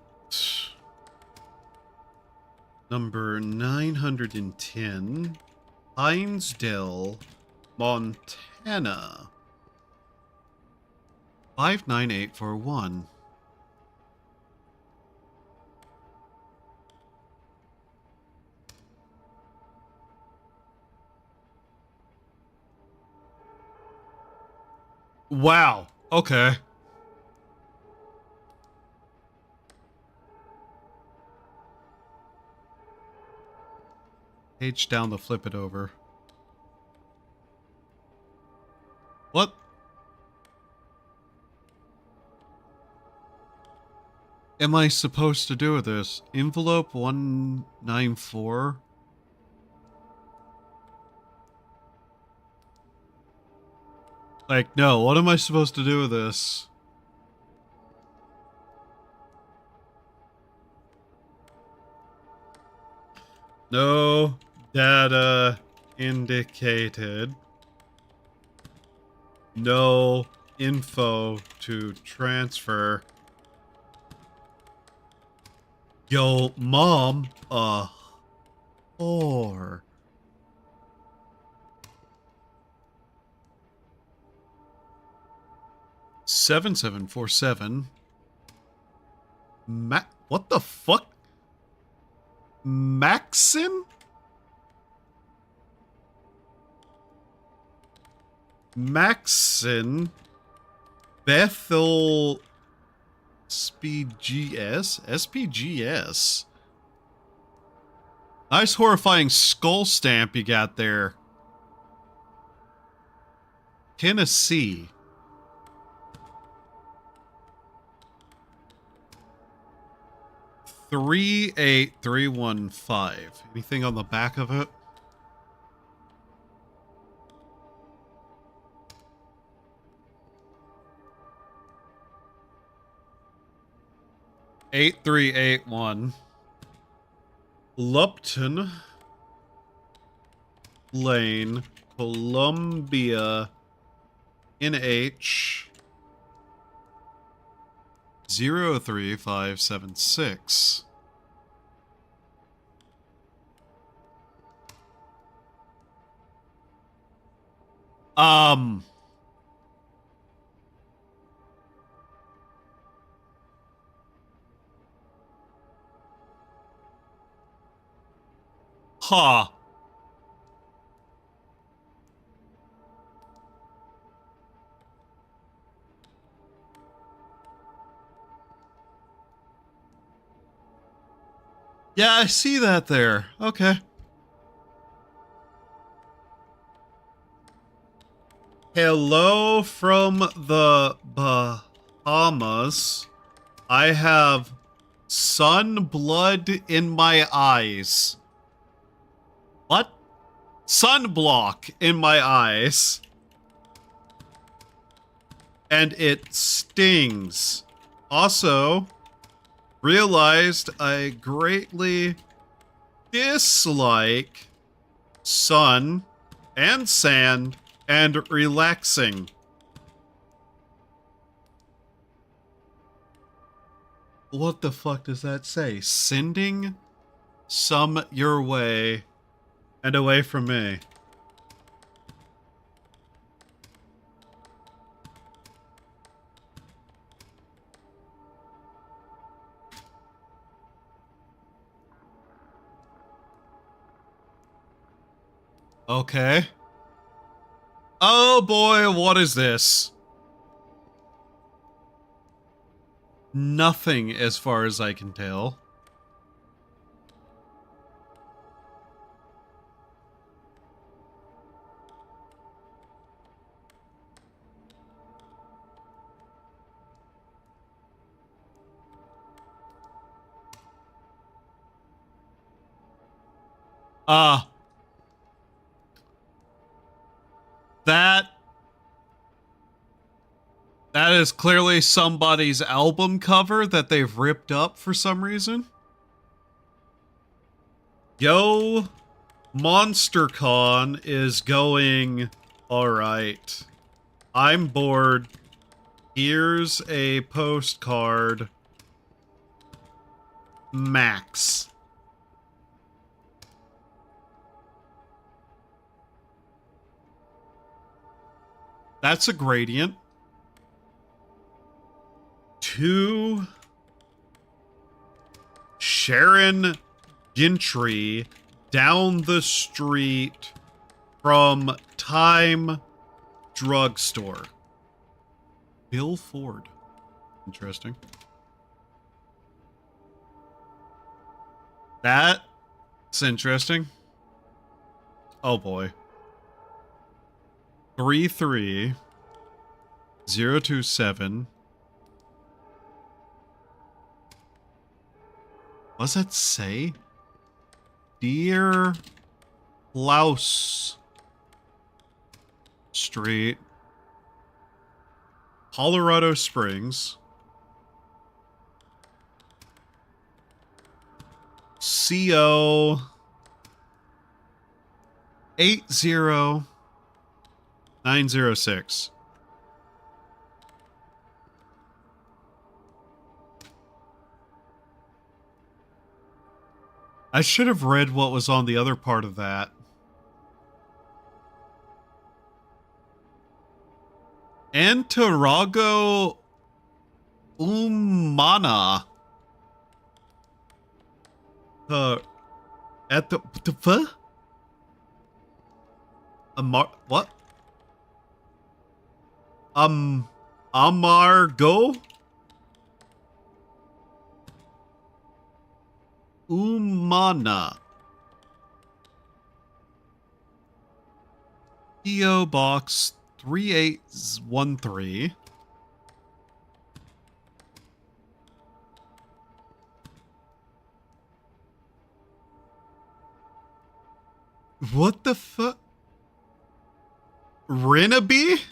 Speaker 1: Number 910. Hinesdale, Montana. 59841. Wow. Okay. Page down to flip it over. What? Am I supposed to do with this? Envelope 194? Like, no, what am I supposed to do with this? No data indicated. No info to transfer. Yo, mom, whore. $7,747. What the fuck? Maxin? Maxin. Bethel. SPGS? SPGS? Nice horrifying skull stamp you got there. Tennessee. $38315. Anything on the back of it? $8381. Lupton Lane, Columbia, NH 03576. Huh. Yeah, I see that there. Okay. Hello from the Bahamas. I have sun blood in my eyes. What? Sunblock in my eyes. And it stings. Also, realized I greatly dislike sun and sand and relaxing. What the fuck does that say? Sending some your way and away from me. Okay. Oh boy, what is this? Nothing as far as I can tell. That is clearly somebody's album cover that they've ripped up for some reason. Yo, MonsterCon is going alright. I'm bored. Here's a postcard. Max. That's a gradient. 2 Sharon Gentry down the street from Time Drugstore. Bill Ford. Interesting. That's interesting. Oh boy. 33027. What's that say? Dear Laus Street, Colorado Springs. CO 80906. I should have read what was on the other part of that. Antarago Umana. At the what? Amargo Umana. PO Box 3813. What the fuck? Rinaby?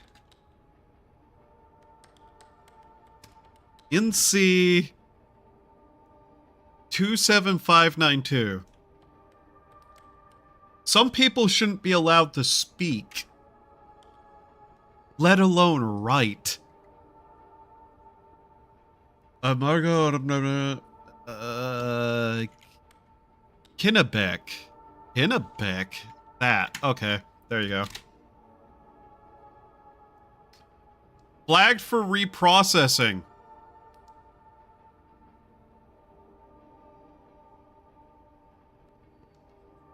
Speaker 1: NC 27592. Some people shouldn't be allowed to speak, let alone write. Margot, Kinnebeck. Kinnebeck? That. Okay, there you go. Flagged for reprocessing.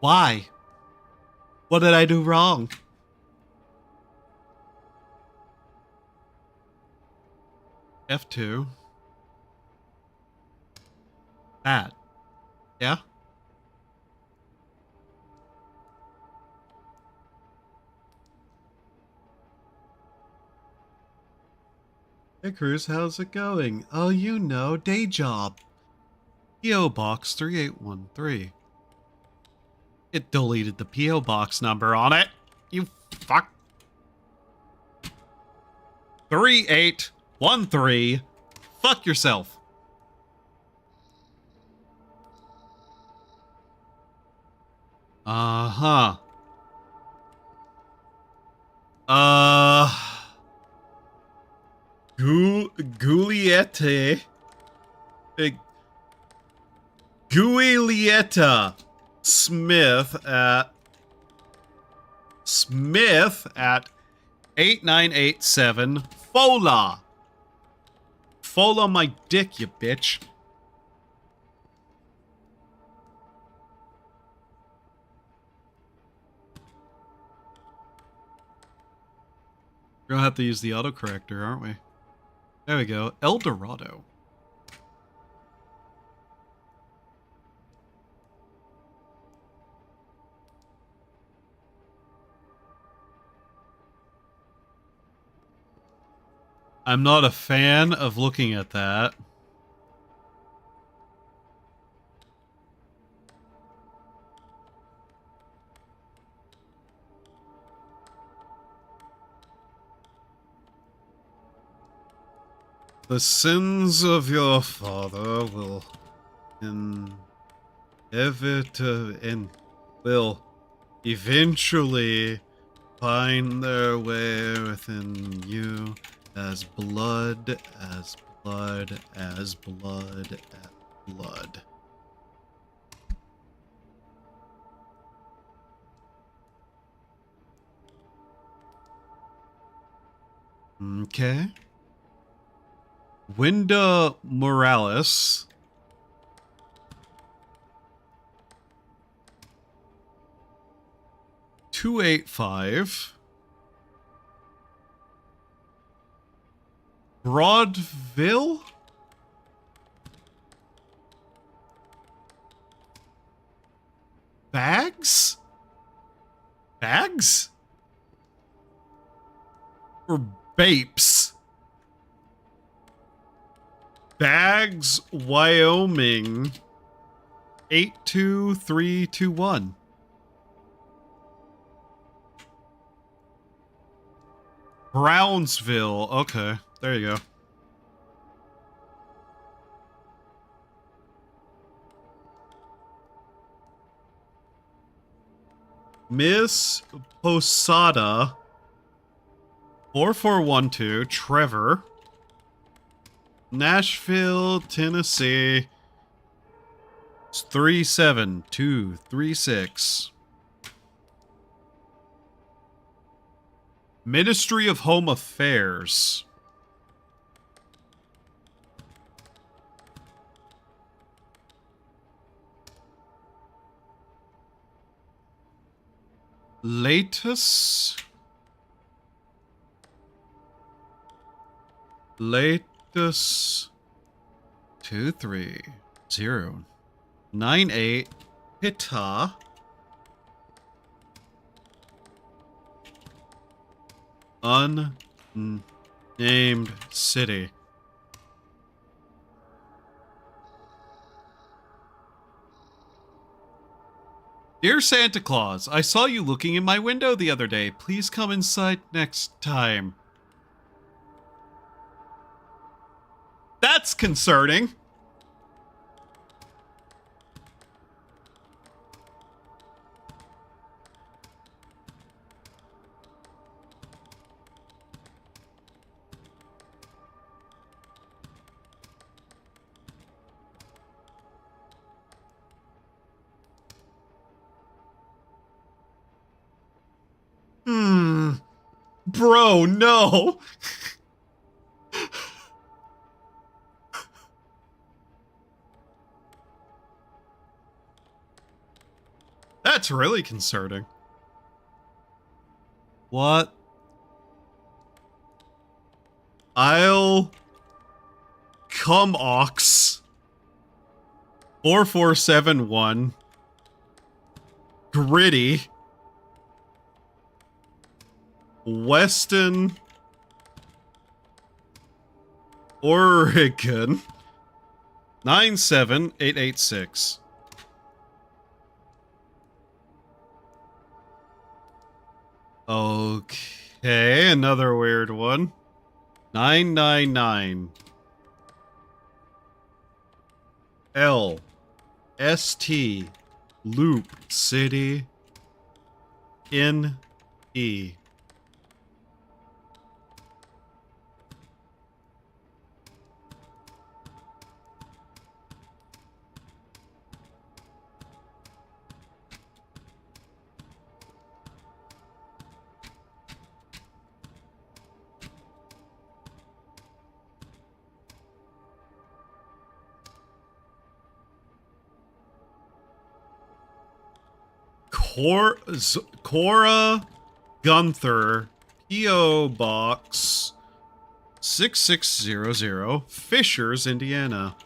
Speaker 1: Why? What did I do wrong? F2. That. Yeah? Hey Cruz, how's it going? Oh, you know, day job. PO Box 3813. It deleted the PO Box number on it. You fuck. 3813. Fuck yourself. Uh-huh. Gugliette. Guilietta Smith at 8987 Fola. Fola my dick, you bitch. We're gonna have to use the autocorrector, aren't we? There we go. El Dorado. I'm not a fan of looking at that. The sins of your father will will eventually find their way within you. As blood, as blood, as blood, as blood. Okay. Winda Morales. $285. Broadville? Bags? Bags? Or Bapes? Bags, Wyoming. 82321. Brownsville. Okay, there you go. Miss Posada. 4412. Trevor. Nashville, Tennessee. It's 37236. Ministry of Home Affairs. Latest 23098 Pita unnamed city. Dear Santa Claus, I saw you looking in my window the other day. Please come inside next time. That's concerning. Bro, no. That's really concerning. What? I'll come ox 4471 Gritty Weston Oregon 97886. Okay, another weird one. 999 L ST Loop City N E. Cora Gunther, P.O. Box 6600, Fishers, Indiana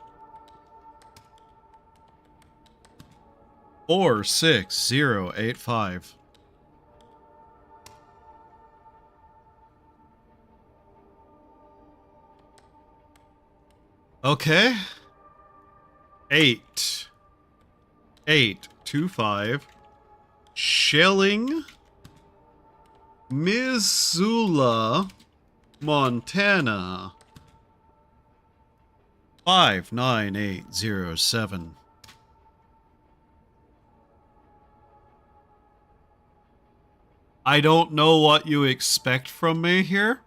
Speaker 1: 46085. Okay. 8825 Shelling, Missoula, Montana 59807. I don't know what you expect from me here.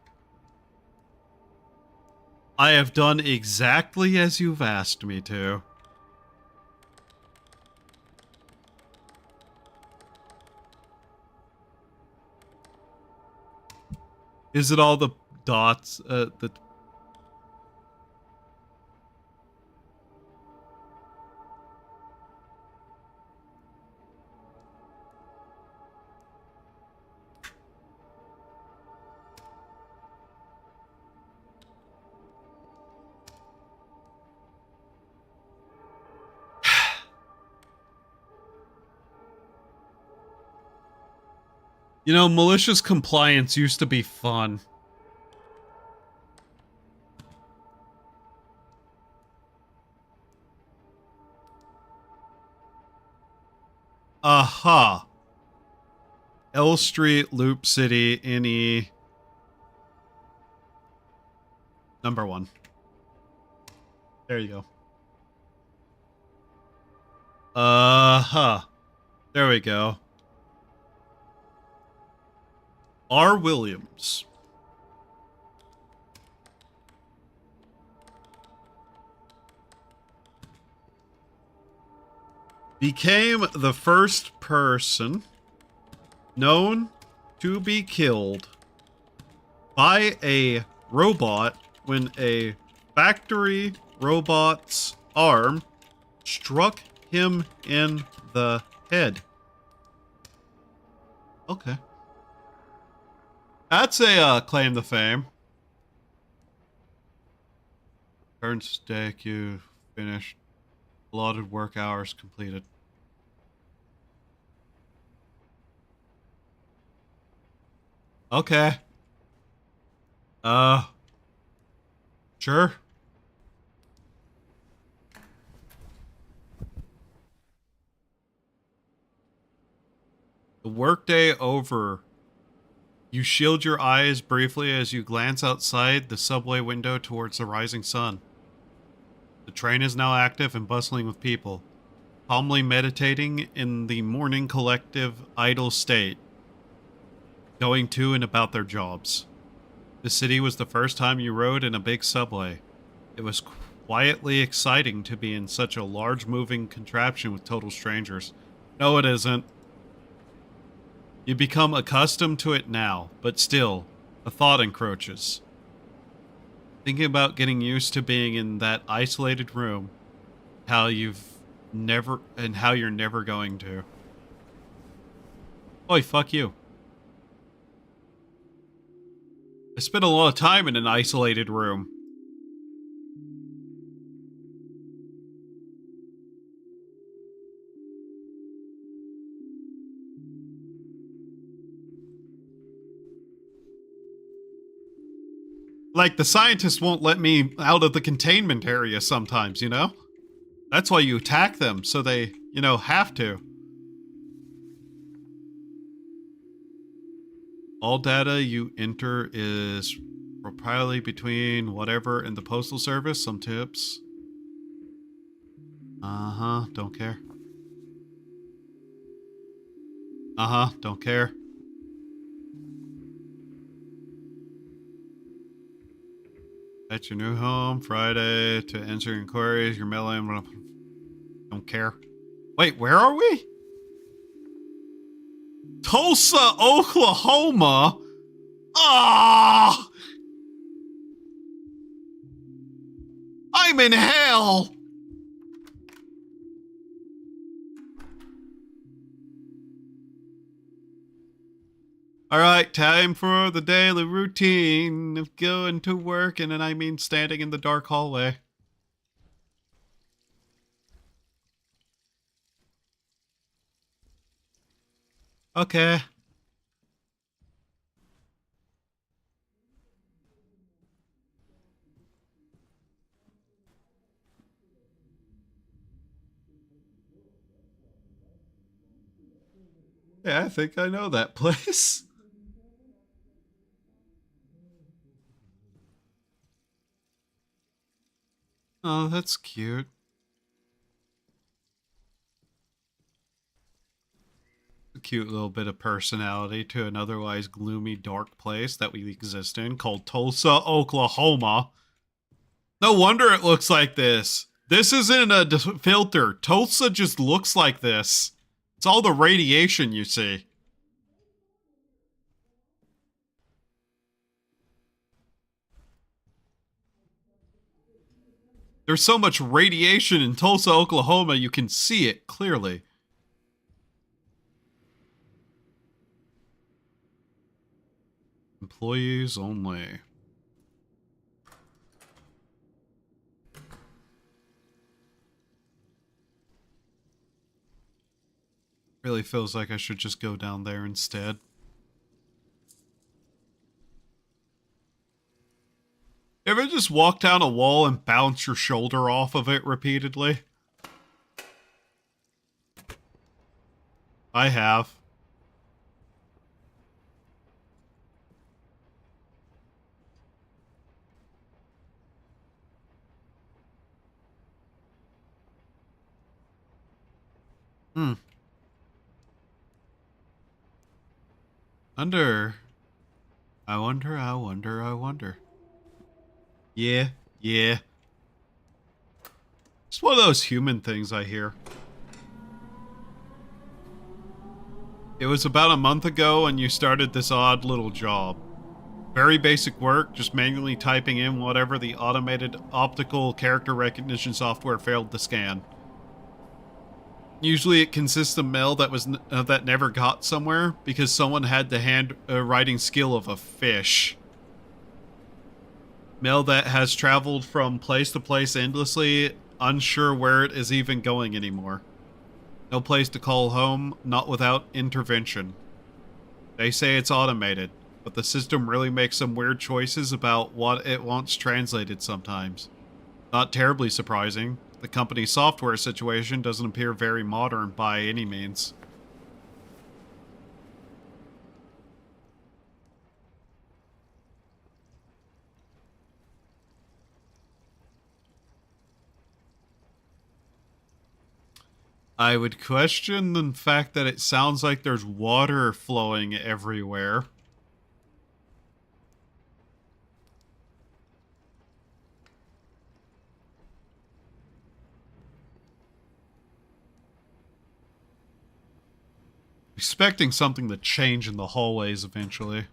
Speaker 1: I have done exactly as you've asked me to. Is it all the dots? The You know, malicious compliance used to be fun. Aha. L Street, Loop City, NE. Number 1. There you go. There we go. R. Williams. became the first person known to be killed by a robot when a factory robot's arm struck him in the head. Okay. That's a claim to fame. Current stay queue finished. Allotted work hours completed. Okay. Sure. The workday over. You shield your eyes briefly as you glance outside the subway window towards the rising sun. The train is now active and bustling with people, calmly meditating in the morning collective idle state, going to and about their jobs. The city was the first time you rode in a big subway. It was quietly exciting to be in such a large moving contraption with total strangers. No, it isn't. You become accustomed to it now, but still, a thought encroaches. Thinking about getting used to being in that isolated room, how you're never going to. Oi, fuck you. I spent a lot of time in an isolated room. Like, the scientists won't let me out of the containment area sometimes, you know? That's why you attack them, so they, have to. All data you enter is proprietary between whatever and the postal service. Some tips. Don't care. Don't care. At your new home Friday to answer inquiries. Your mail in. Don't care. Wait, where are we? Tulsa, Oklahoma. Ah! I'm in hell. All right, time for the daily routine of going to work, and then I mean standing in the dark hallway. Okay. Yeah, I think I know that place. Oh, that's cute. A cute little bit of personality to an otherwise gloomy, dark place that we exist in called Tulsa, Oklahoma. No wonder it looks like this. This isn't a filter. Tulsa just looks like this. It's all the radiation you see. There's so much radiation in Tulsa, Oklahoma, you can see it clearly. Employees only. Really feels like I should just go down there instead. Ever just walk down a wall and bounce your shoulder off of it repeatedly? I have. I wonder. Yeah. It's one of those human things I hear. It was about a month ago and you started this odd little job. Very basic work, just manually typing in whatever the automated optical character recognition software failed to scan. Usually it consists of mail that never got somewhere because someone had the handwriting skill of a fish. Mail that has traveled from place to place endlessly, unsure where it is even going anymore. No place to call home, not without intervention. They say it's automated, but the system really makes some weird choices about what it wants translated sometimes. Not terribly surprising. The company's software situation doesn't appear very modern by any means. I would question the fact that it sounds like there's water flowing everywhere. Expecting something to change in the hallways eventually.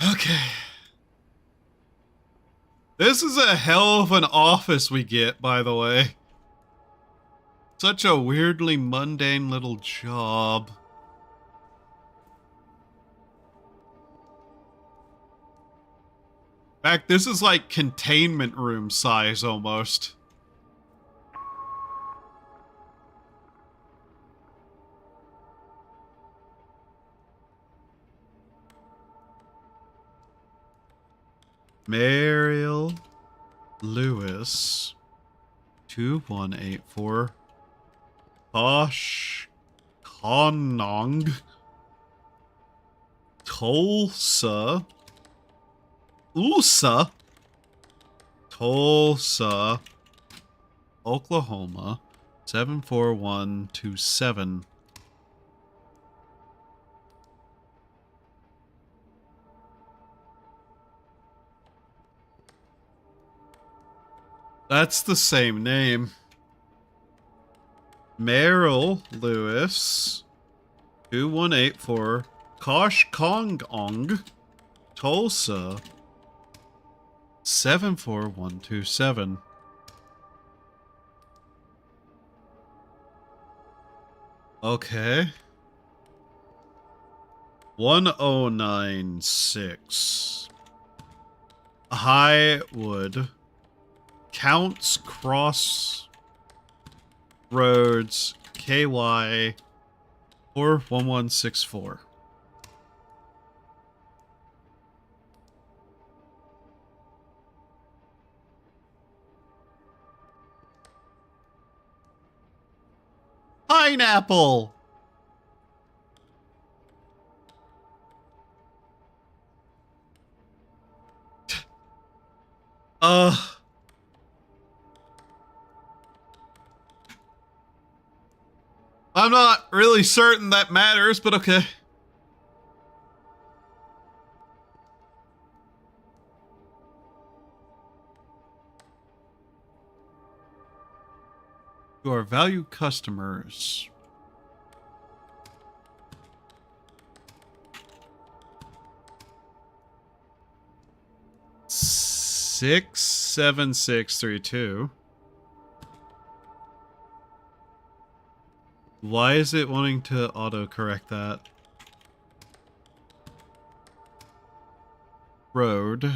Speaker 1: Okay. This is a hell of an office we get, by the way. Such a weirdly mundane little job. In fact, this is like containment room size almost. Mariel Lewis 2184 Tosh Konong Tulsa Tulsa Oklahoma 74127. That's the same name. Merrill Lewis 2184 Kosh Kong Ong Tulsa 74127. Okay. 1096 Highwood Counts Cross Roads KY 41164. Pineapple. I'm not really certain that matters, but okay. To our valued customers. Six 7632. Why is it wanting to autocorrect that? Road.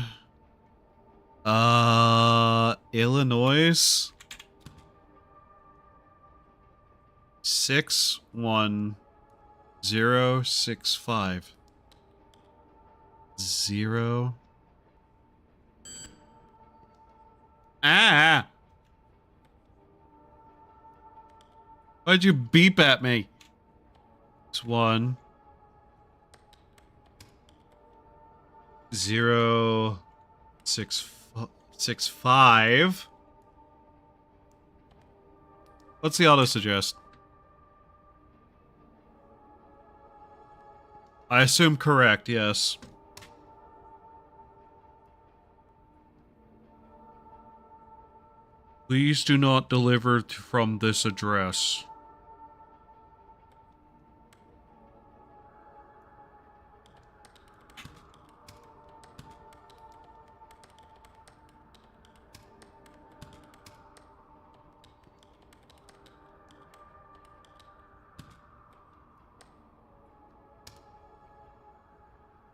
Speaker 1: Illinois. 61065. 0. Ah! Why'd you beep at me? It's 1 0 6 6 5. What's the auto suggest? I assume correct, yes. Please do not deliver from this address.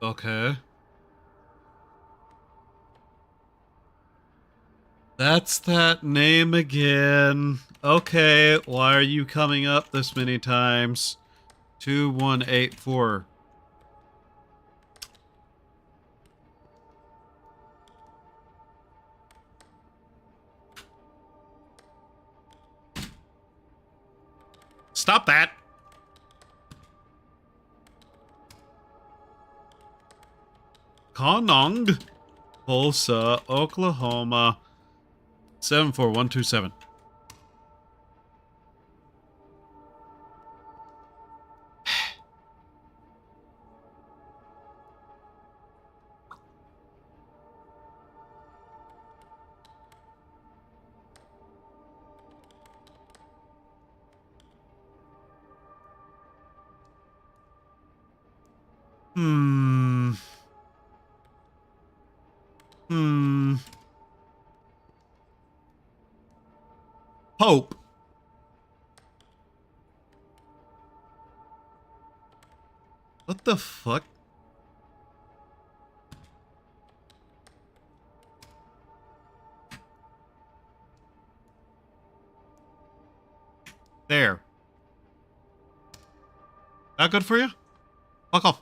Speaker 1: Okay. That's that name again. Okay, why are you coming up this many times? 2184. Stop that! Konong, Tulsa, Oklahoma, 74127. Hmm. Hope. What the fuck? There. That good for you? Fuck off.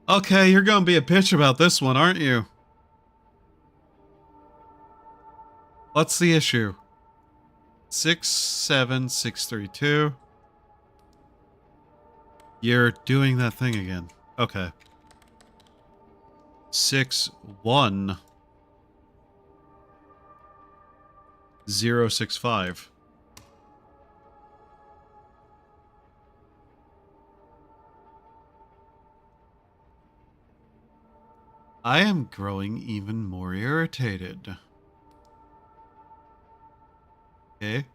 Speaker 1: Okay, you're gonna be a bitch about this one, aren't you? What's the issue? 67632. You're doing that thing again. Okay. 61065. I am growing even more irritated. Okay.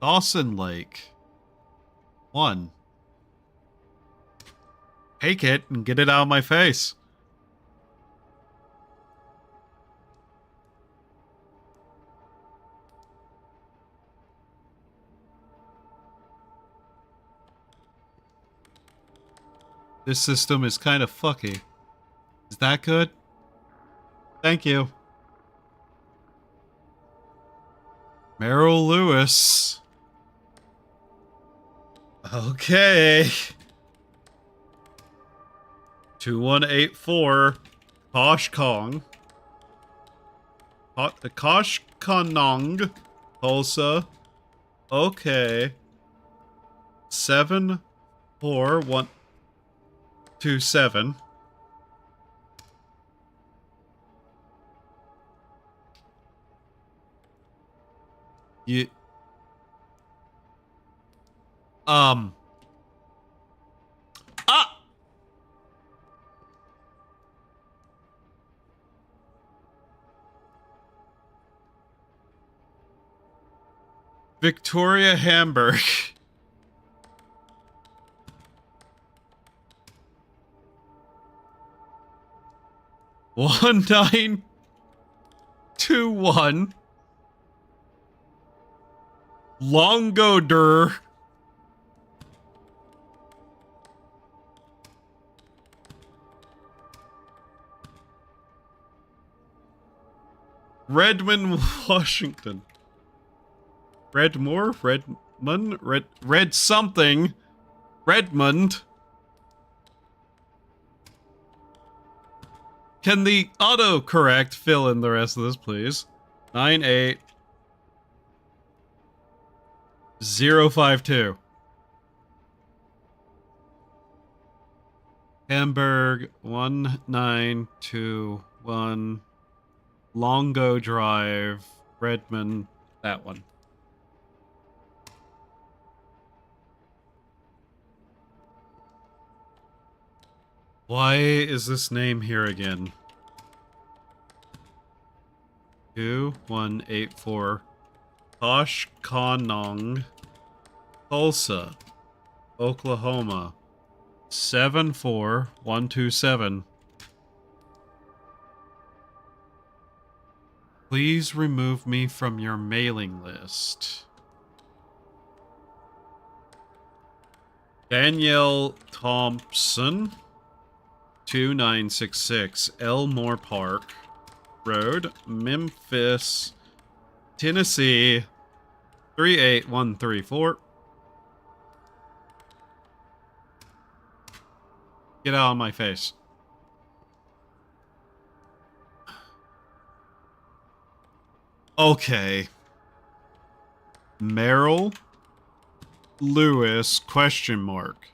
Speaker 1: Dawson Lake. 1. Take it and get it out of my face. This system is kind of fucky. Is that good? Thank you. Merrill Lewis. Okay. 2184. Kosh Kong. Kosh Konong. Tulsa. Okay. 74127. You ah Victoria Hamburg. One 921 Longodur. Redmond, Washington. Redmore? Redmond? Red something. Redmond. Can the autocorrect fill in the rest of this, please? 98052. Hamburg 1921 Longo Drive, Redmond, that one. Why is this name here again? 2184 Kosh Konong, Tulsa, Oklahoma, 74127. Please remove me from your mailing list. Danielle Thompson, 2966 Elmore Park Road, Memphis, Tennessee, 38134. Get out of my face. Okay. Merrill Lewis, question mark.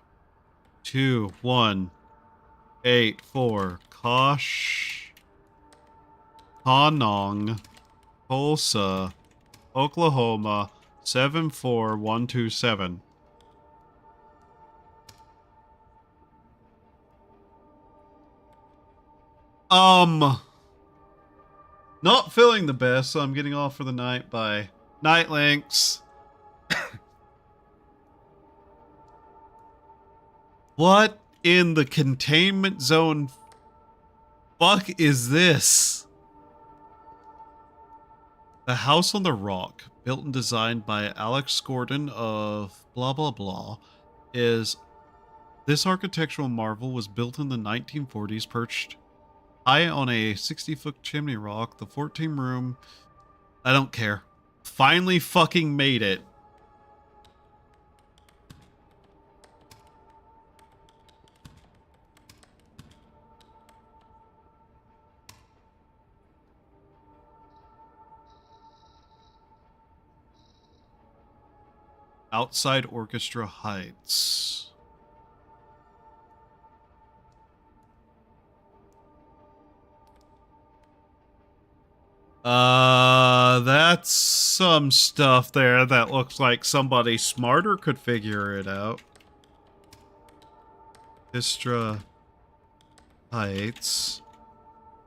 Speaker 1: 2184 Kosh Hanong, Tulsa, Oklahoma, 74127. Not feeling the best, so I'm getting off for the night. Bye. Night, Lynx. What in the containment zone fuck is this? The House on the Rock, built and designed by Alex Gordon of blah blah blah, is this architectural marvel was built in the 1940s, perched high on a 60-foot chimney rock. The 14-room, I don't care, finally fucking made it. Outside Orchestra Heights. That's some stuff there that looks like somebody smarter could figure it out. Orchestra Heights.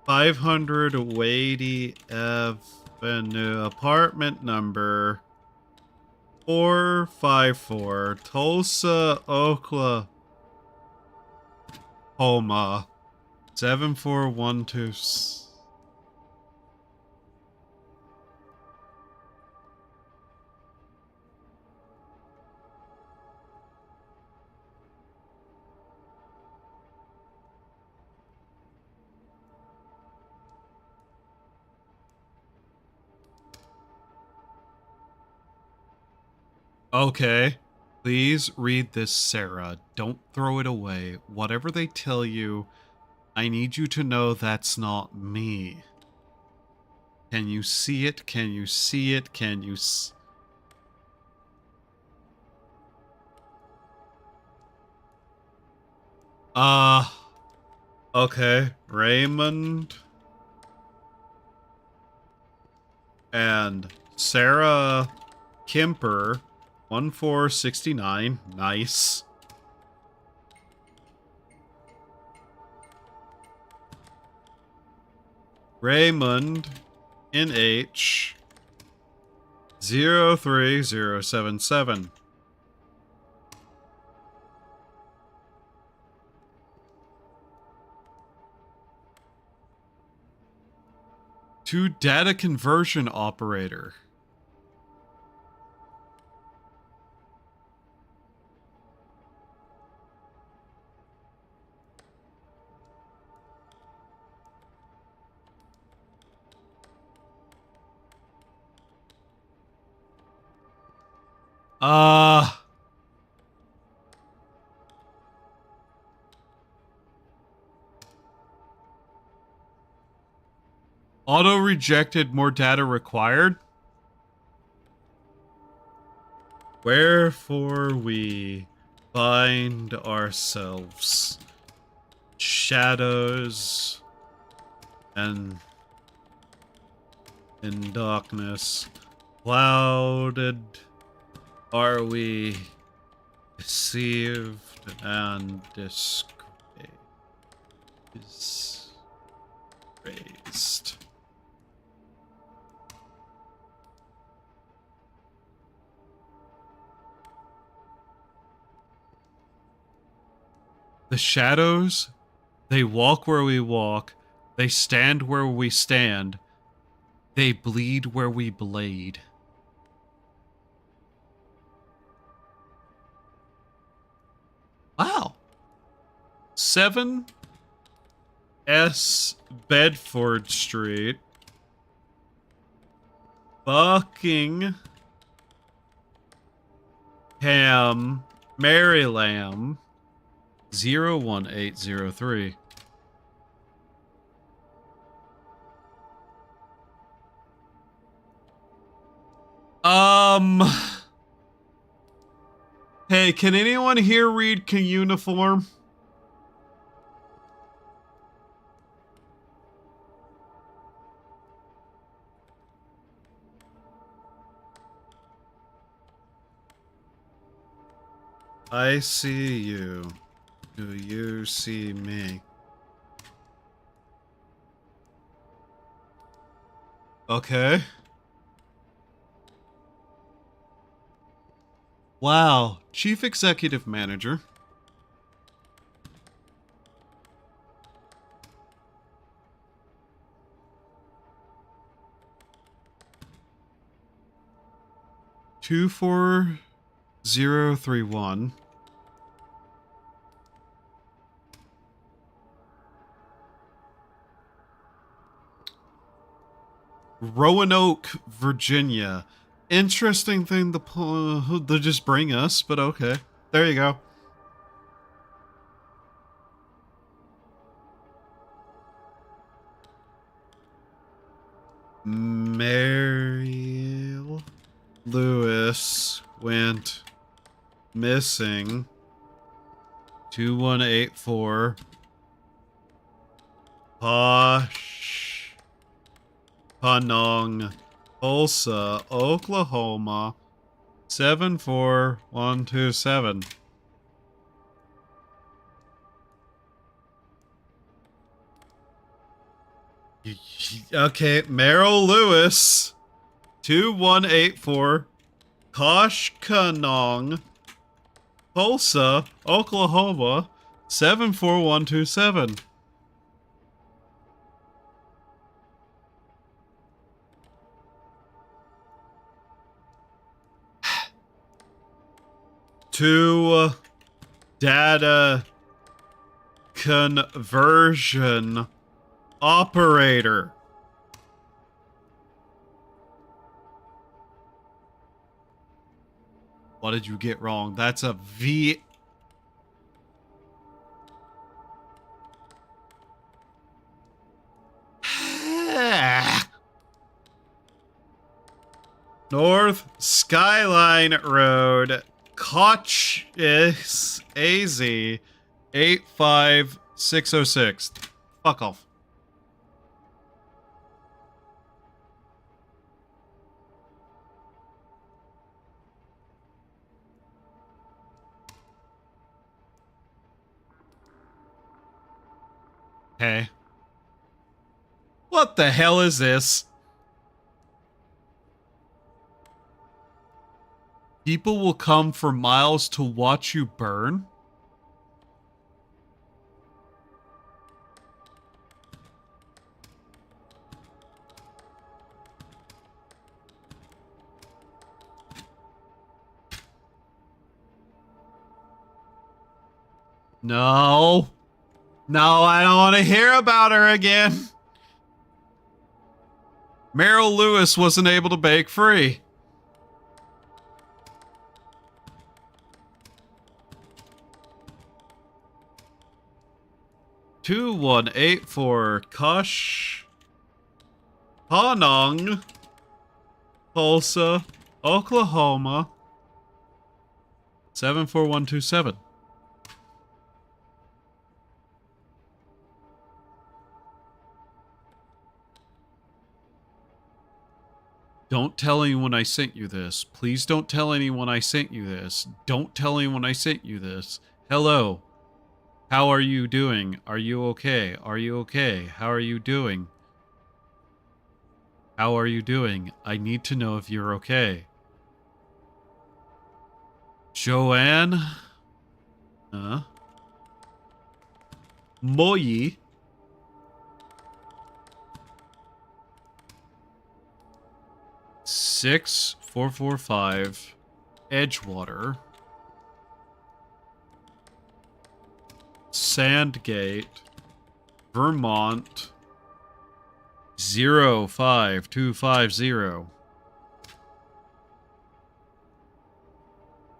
Speaker 1: 500 Wadey Avenue, apartment number 454, Tulsa, Oklahoma, 74126. Okay. Please read this, Sarah. Don't throw it away. Whatever they tell you, I need you to know that's not me. Can you see it? Can you see it? Can you okay. Raymond and Sarah Kemper, 1469. Nice. Raymond NH 03077. To data conversion operator. Auto rejected, more data required. Wherefore we bind ourselves, shadows and in darkness, clouded are we, deceived and disgraced. The shadows, they walk where we walk. They stand where we stand. They bleed where we blade. Wow. 7 S Bedford Street. Buckingham, Maryland, 01803. Hey, can anyone here read cuneiform? I see you. Do you see me? Okay. Wow. Chief Executive Manager. Two 4031. Roanoke, Virginia. Interesting thing to just bring us, but okay. There you go. Mariel Lewis went missing. 2184. Panong, Tulsa, Oklahoma, 74127. Okay, Merrill Lewis, 2184, Koshkonong, Tulsa, Oklahoma, 74127. To data conversion operator. What did you get wrong? That's a V. North Skyline Road, Koch is AZ 85606. Fuck off. Hey. What the hell is this? People will come for miles to watch you burn? No. No, I don't want to hear about her again. Merrill Lewis wasn't able to bake free. Two 184 Kush Hanong, Tulsa, Oklahoma, 74127. Don't tell anyone I sent you this. Please don't tell anyone I sent you this. Don't tell anyone I sent you this. Hello. How are you doing? Are you okay? Are you okay? How are you doing? How are you doing? I need to know if you're okay. Joanne? Huh? Moyi. Six 445 Edgewater. Sandgate, Vermont 05250.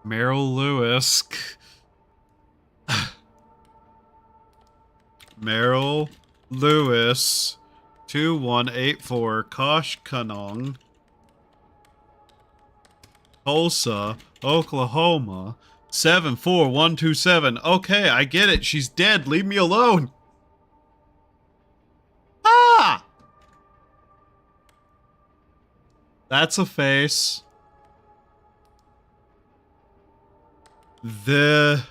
Speaker 1: Merrill Lewis. Merrill Lewis 2184 Koshkonong, Tulsa, Oklahoma 74127. Okay, I get it. She's dead. Leave me alone. Ah! That's a face. The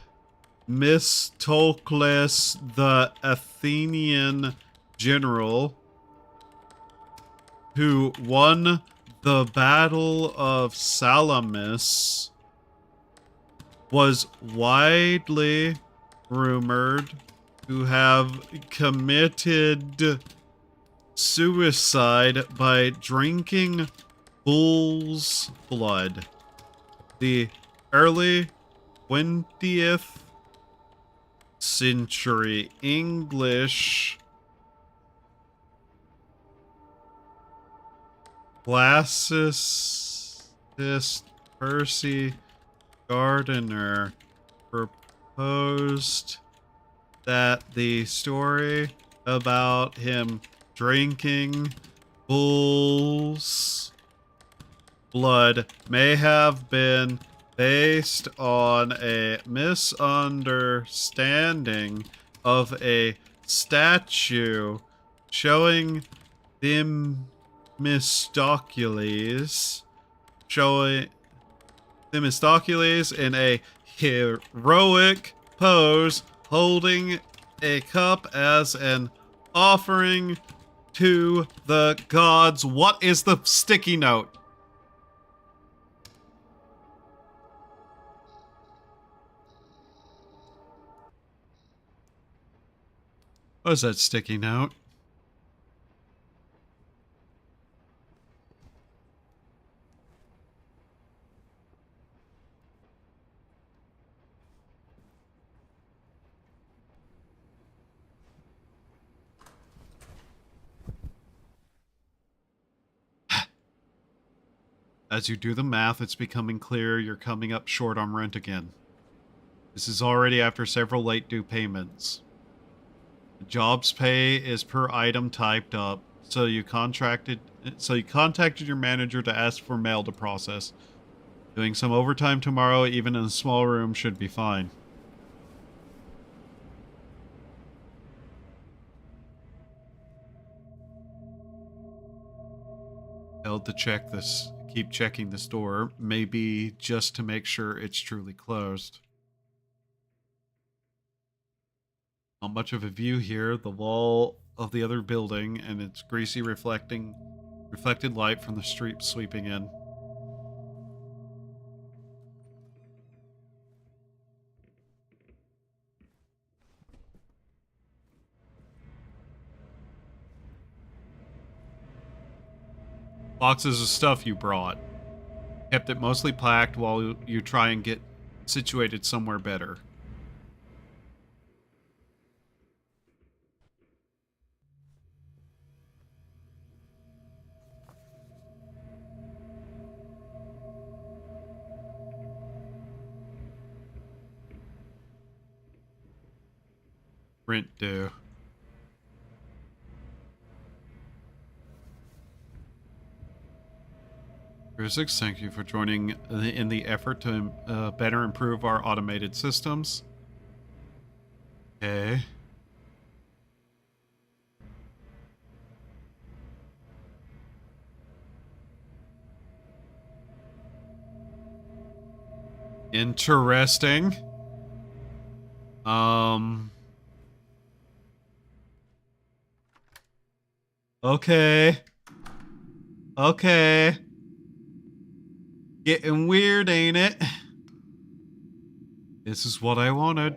Speaker 1: Mistocles, the Athenian general who won the Battle of Salamis, was widely rumored to have committed suicide by drinking bull's blood. The early 20th century English classicist Percy Gardiner proposed that the story about him drinking bull's blood may have been based on a misunderstanding of a statue showing Themistocles in a heroic pose holding a cup as an offering to the gods. What is the sticky note? What is that sticky note? As you do the math, it's becoming clear you're coming up short on rent again. This is already after several late due payments. The job's pay is per item typed up, so you contacted your manager to ask for mail to process. Doing some overtime tomorrow, even in a small room, should be fine. Held to check this. Keep checking this door, maybe just to make sure it's truly closed. Not much of a view here. The wall of the other building and its greasy reflected light from the street sweeping in. Boxes of stuff you brought. Kept it mostly packed while you try and get situated somewhere better. Rent due. Grizzix, thank you for joining in the effort to better improve our automated systems. Okay. Interesting. Okay. Okay. Getting weird, ain't it? This is what I wanted.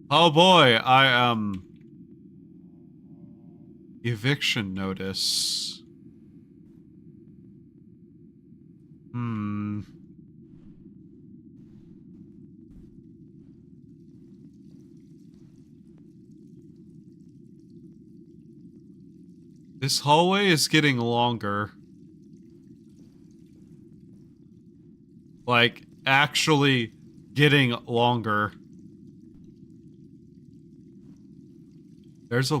Speaker 1: Oh boy, eviction notice. Hmm. This hallway is getting longer. Like, actually getting longer. There's a...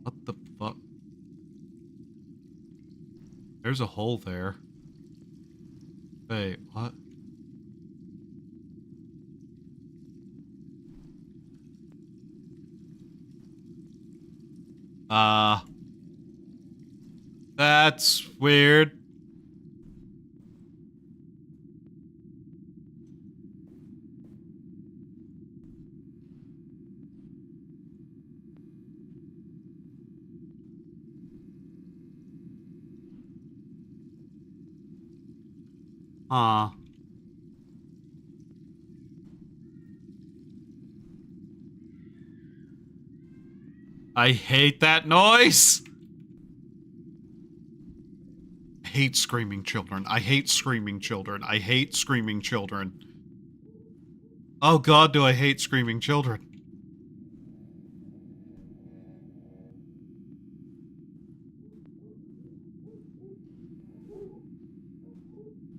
Speaker 1: What the fuck? There's a hole there. Wait, what? That's weird. Huh. I hate that noise! I hate screaming children. I hate screaming children. I hate screaming children. Oh god, do I hate screaming children.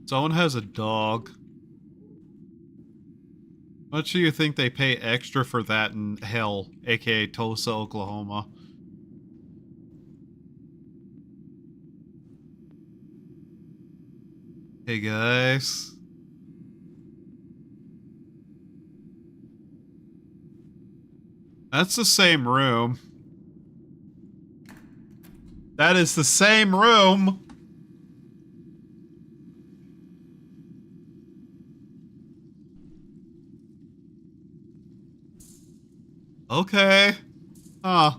Speaker 1: Someone has a dog. How much do you think they pay extra for that in hell, aka Tulsa, Oklahoma? Hey guys. That's the same room. That is the same room! Okay. Huh.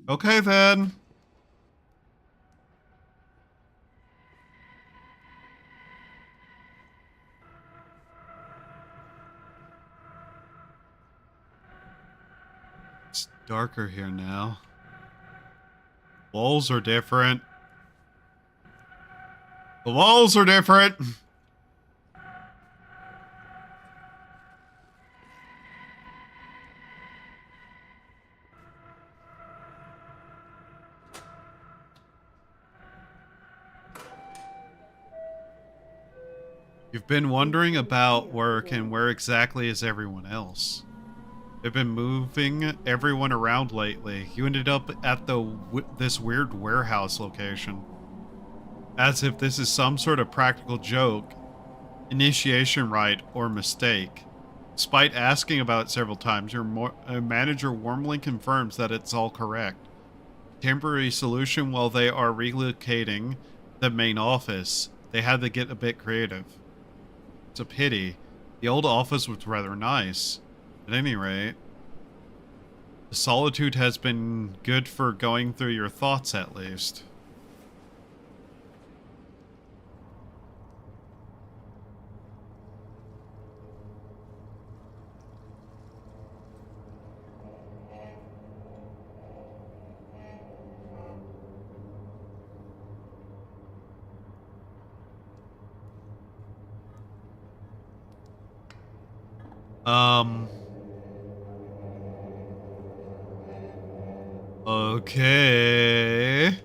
Speaker 1: Okay then. It's darker here now. Walls are different. The walls are different. You've been wondering about work and where exactly is everyone else. They've been moving everyone around lately. You ended up at this weird warehouse location. As if this is some sort of practical joke, initiation rite, or mistake. Despite asking about it several times, your manager warmly confirms that it's all correct. Temporary solution while they are relocating the main office. They had to get a bit creative. It's a pity. The old office was rather nice. At any rate, the solitude has been good for going through your thoughts at least. Okay.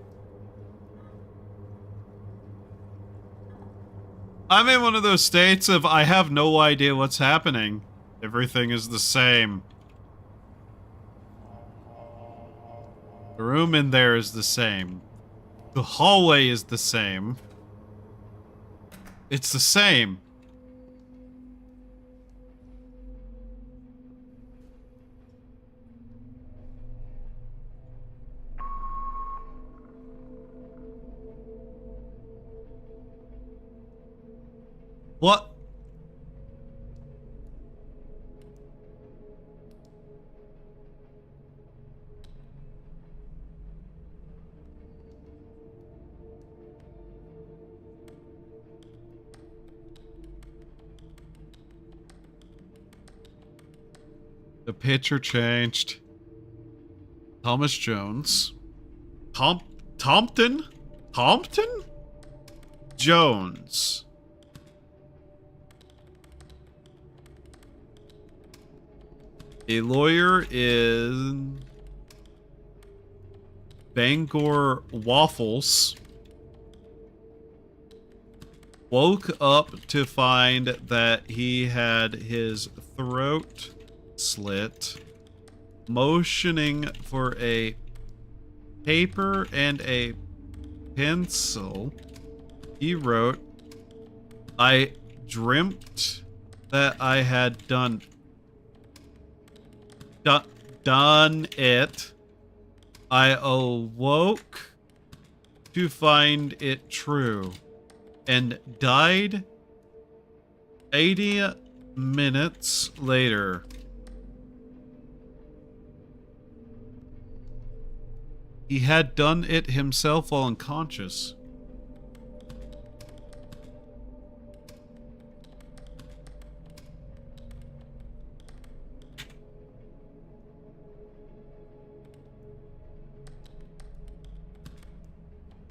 Speaker 1: I'm in one of those states of I have no idea what's happening. Everything is the same. The room in there is the same. The hallway is the same. It's the same. What? The picture changed. Thomas Jones. Tompton? Tompton? Jones. A lawyer in Bangor Waffles woke up to find that he had his throat slit, motioning for a paper and a pencil. He wrote, "I dreamt that I had done it. I awoke to find it true and died 80 minutes later." He had done it himself while unconscious.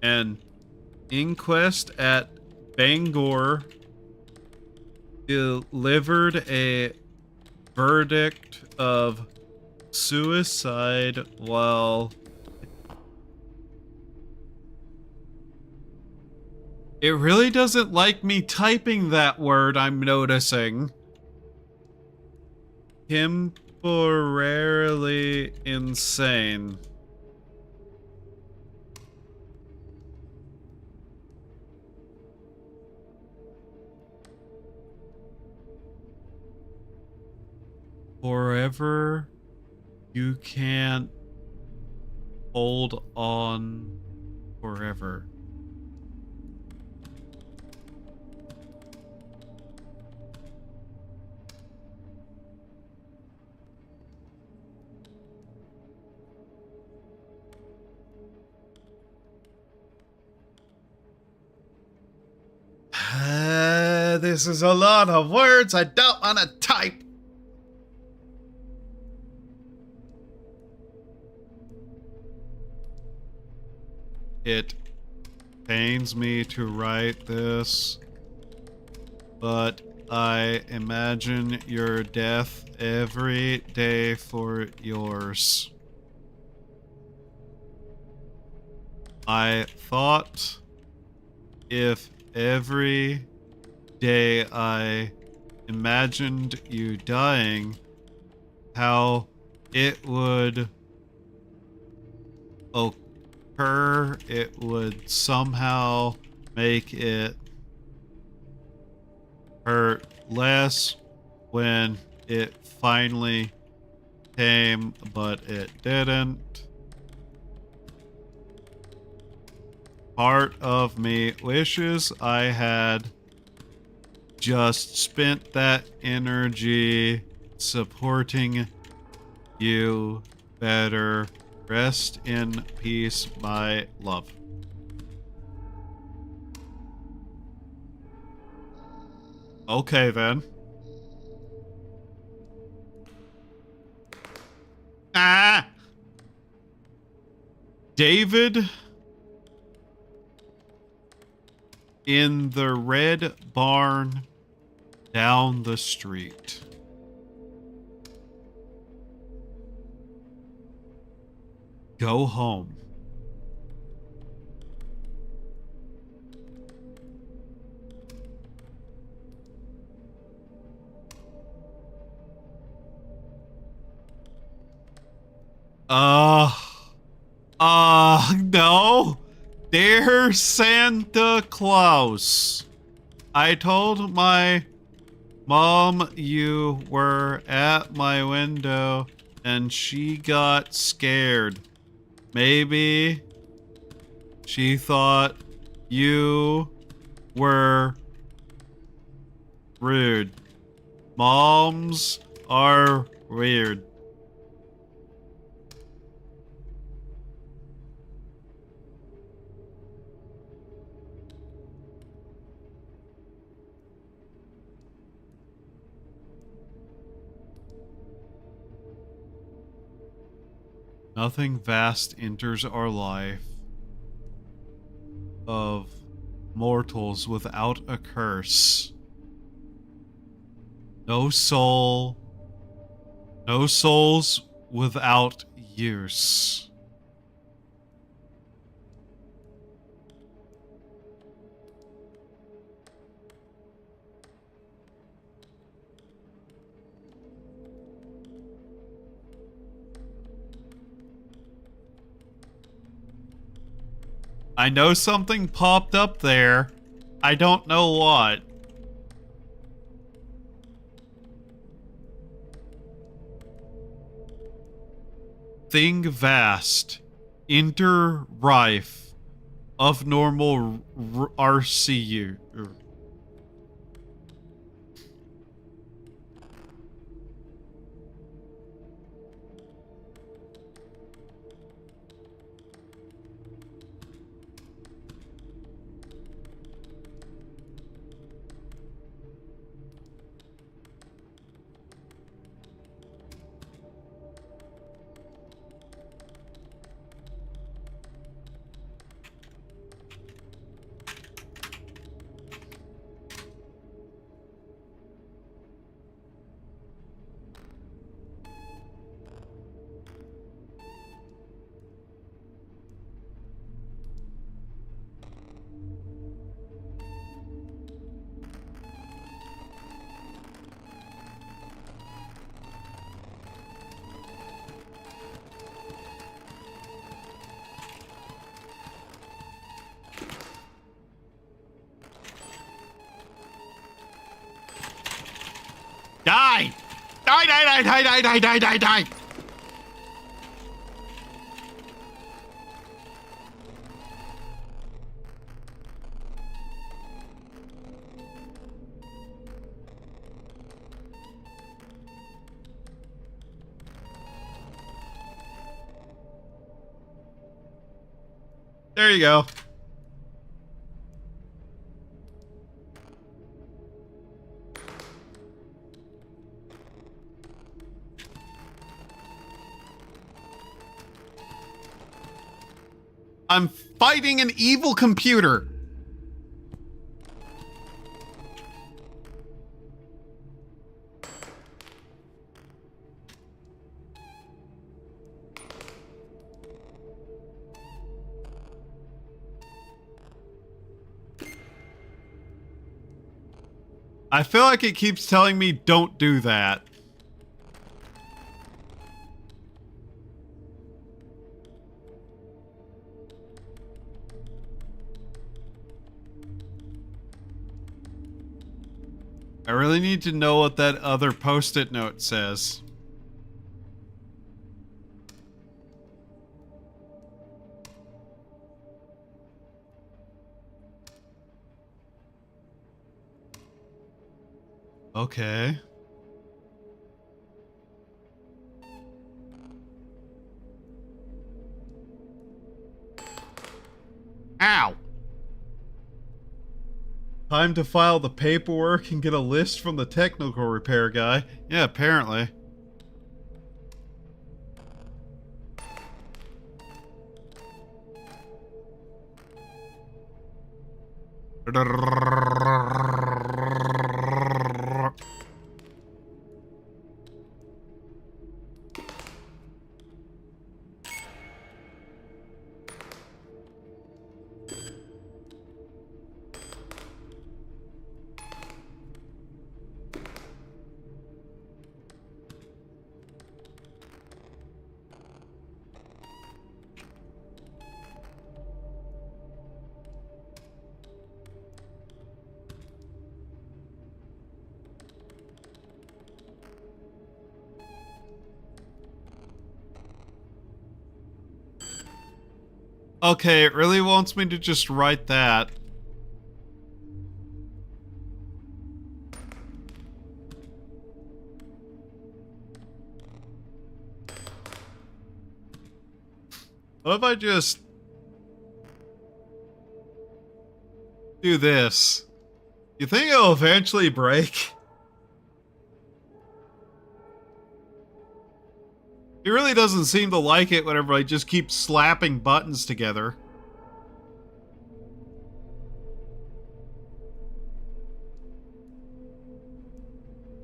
Speaker 1: An inquest at Bangor delivered a verdict of suicide while it really doesn't like me typing that word, I'm noticing. Temporarily insane. Forever, you can't hold on forever. This is a lot of words I don't want to type. It pains me to write this, but I imagine your death every day for yours. I thought if every day I imagined you dying, how it would occur, it would somehow make it hurt less when it finally came, but it didn't. Part of me wishes I had just spent that energy supporting you better. Rest in peace, my love. Okay, then. Ah! David in the red barn down the street. Go home. No. Dear Santa Claus, I told my mom you were at my window and she got scared. Maybe she thought you were rude. Moms are weird. Nothing vast enters our life of mortals without a curse. No soul, no souls without use. I know something popped up there. I don't know what. Thing vast, inter rife, of normal RCU. Die! Die, die, die, die, die, die, die, die, die! There you go. I'm fighting an evil computer. I feel like it keeps telling me don't do that. I really need to know what that other post-it note says. Okay. Ow! Time to file the paperwork and get a list from the technical repair guy. Yeah, apparently. Okay, it really wants me to just write that. What if I just do this? You think it'll eventually break? He really doesn't seem to like it whenever I just keep slapping buttons together.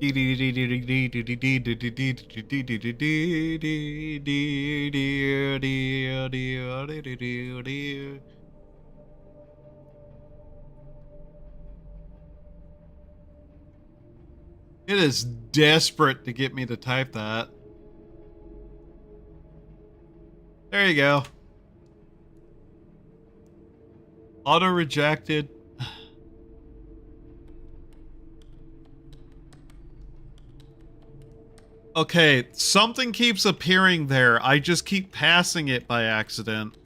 Speaker 1: It is desperate to get me to type that. There you go. Auto rejected. Okay, something keeps appearing there. I just keep passing it by accident.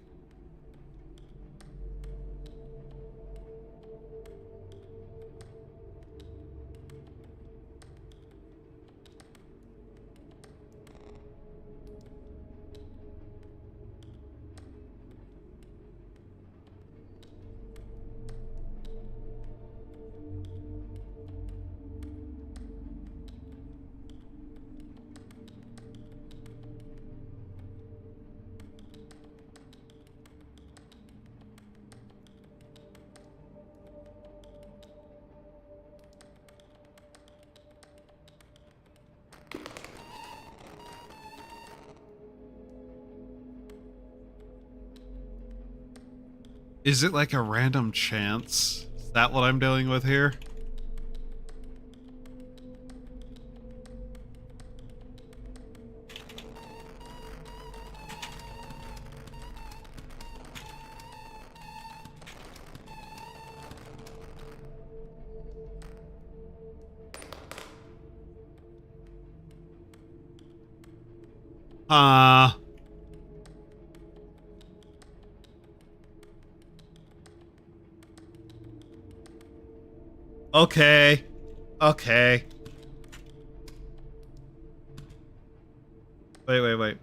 Speaker 1: Is it like a random chance? Is that what I'm dealing with here? Okay. Okay. Wait.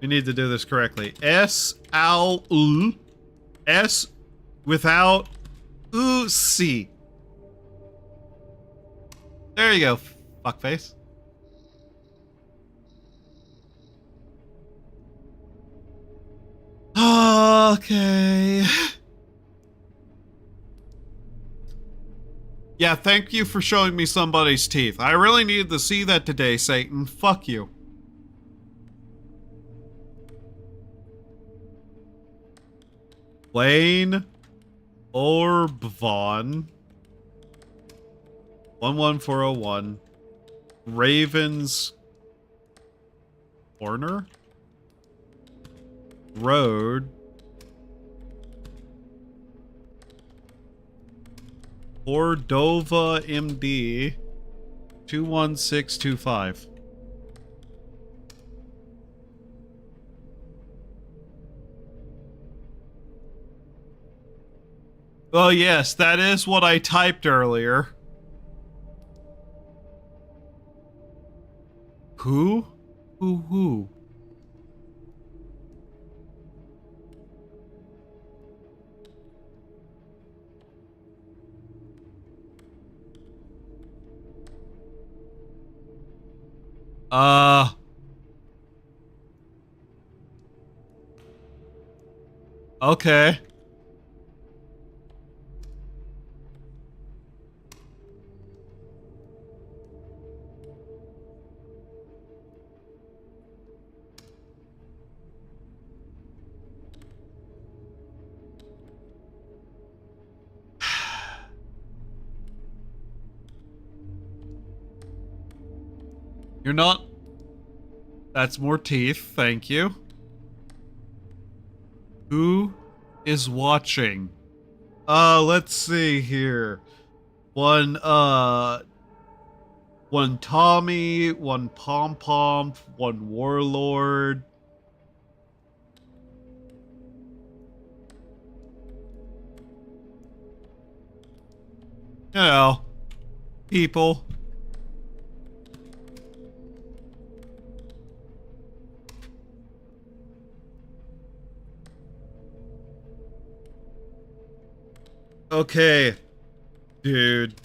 Speaker 1: We need to do this correctly. S-L-U. S without U-C. There you go, fuckface. Okay. Yeah, thank you for showing me somebody's teeth. I really needed to see that today, Satan. Fuck you. Lane Orbvon 11401 Ravens Corner Road Cordova MD 21625. Oh yes, that is what I typed earlier. Who? Who? Okay. You're not... That's more teeth, thank you. Who is watching? Let's see here. One Tommy, one Pom Pom, one Warlord. You know, people. Okay, dude.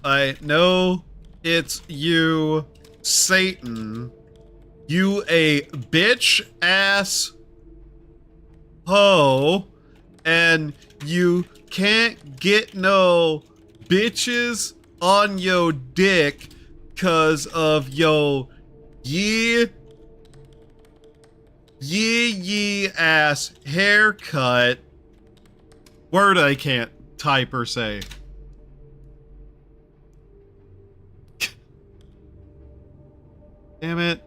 Speaker 1: I know it's you, Satan, You a bitch ass hoe, and you can't get no bitches on yo dick cause of yo ye ass haircut. Word I can't type or say. Damn it.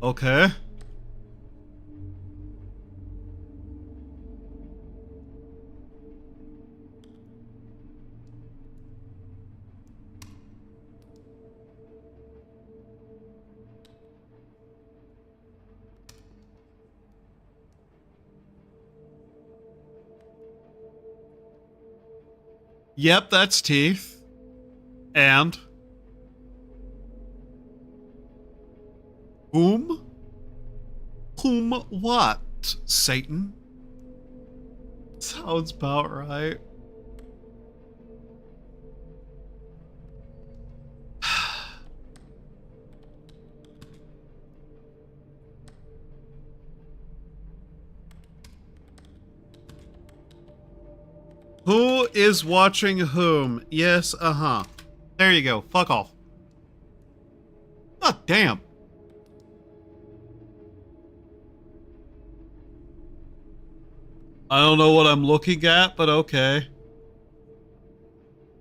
Speaker 1: Okay. Yep, that's teeth. And whom? Whom what, Satan? Sounds about right. Who is watching whom? Yes, uh-huh. There you go. Fuck off. God damn. I don't know what I'm looking at, but okay.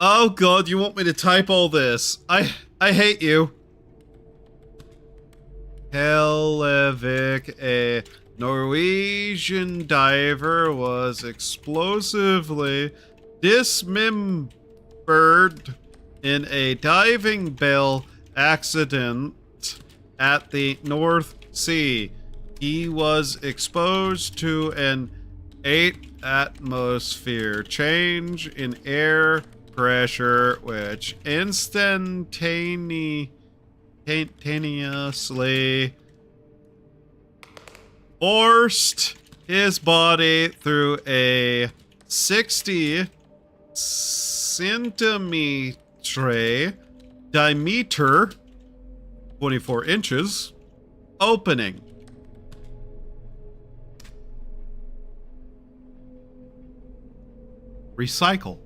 Speaker 1: Oh god, you want me to type all this? I hate you. Helvik, a Norwegian diver, was explosively dismembered in a diving bell accident at the North Sea. He was exposed to an 8-atmosphere change in air pressure, which instantaneously forced his body through a 60 centimeter diameter, 24 inches, opening. Recycle.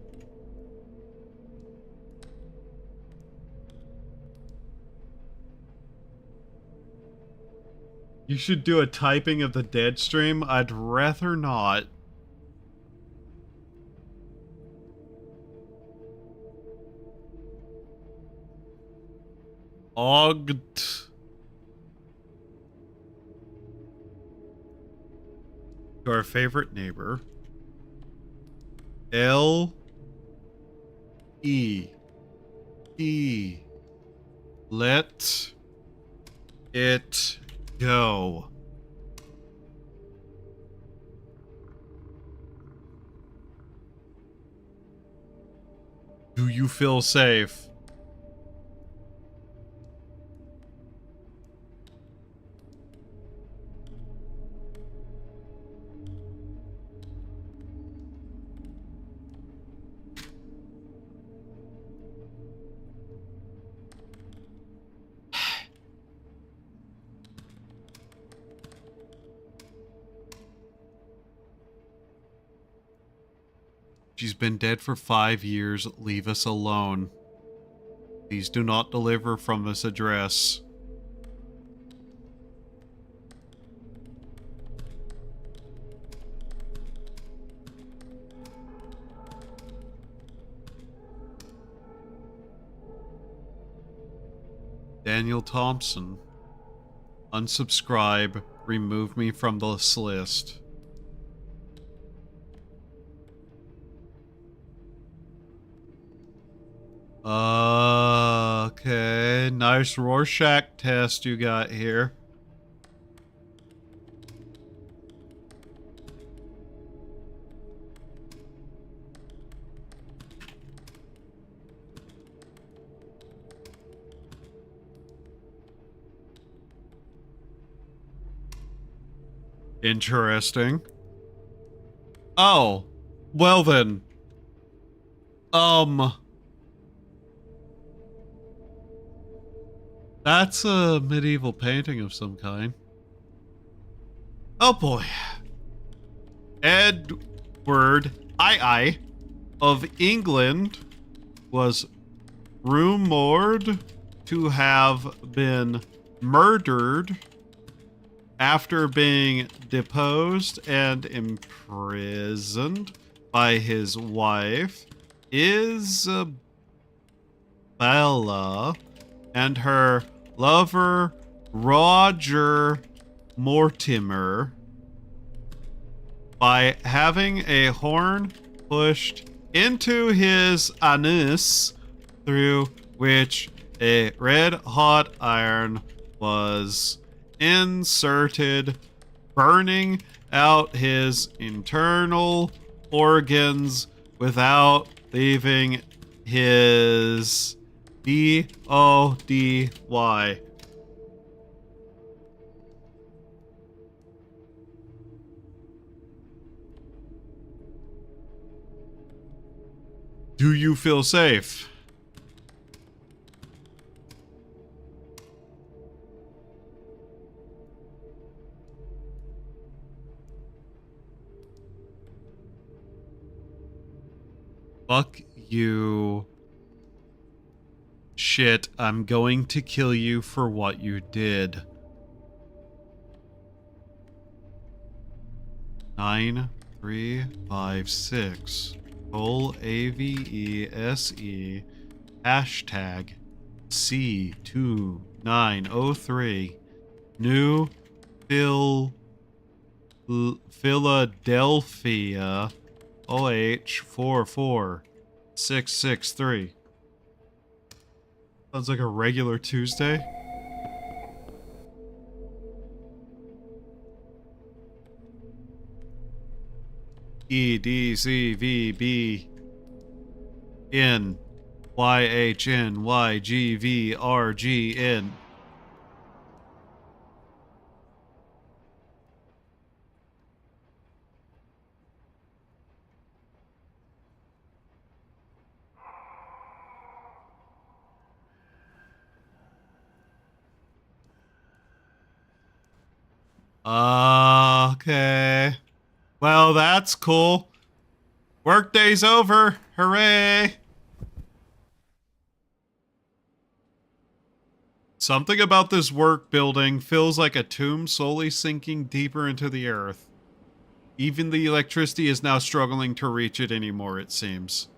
Speaker 1: You should do a typing of the dead stream. I'd rather not. Ogged. To our favorite neighbor. L E E. Let it go. Do you feel safe? She's been dead for 5 years. Leave us alone. Please do not deliver from this address. Daniel Thompson. Unsubscribe. Remove me from this list. Okay, nice Rorschach test you got here. Interesting. Oh, Well then. That's a medieval painting of some kind. Oh boy. Edward I of England was rumored to have been murdered after being deposed and imprisoned by his wife, Isabella, and her lover, Roger Mortimer, by having a horn pushed into his anus, through which a red-hot iron was inserted, burning out his internal organs without leaving his body. Do you feel safe? Fuck you. Shit, I'm going to kill you for what you did. 9356. Full AVESE. Hashtag C2903. New Philadelphia. OH44663. Sounds like a regular Tuesday. EDCVBNYHNYGVRGN. Okay. Well, that's cool. Workday's over. Hooray. Something about this work building feels like a tomb slowly sinking deeper into the earth. Even the electricity is now struggling to reach it anymore, it seems.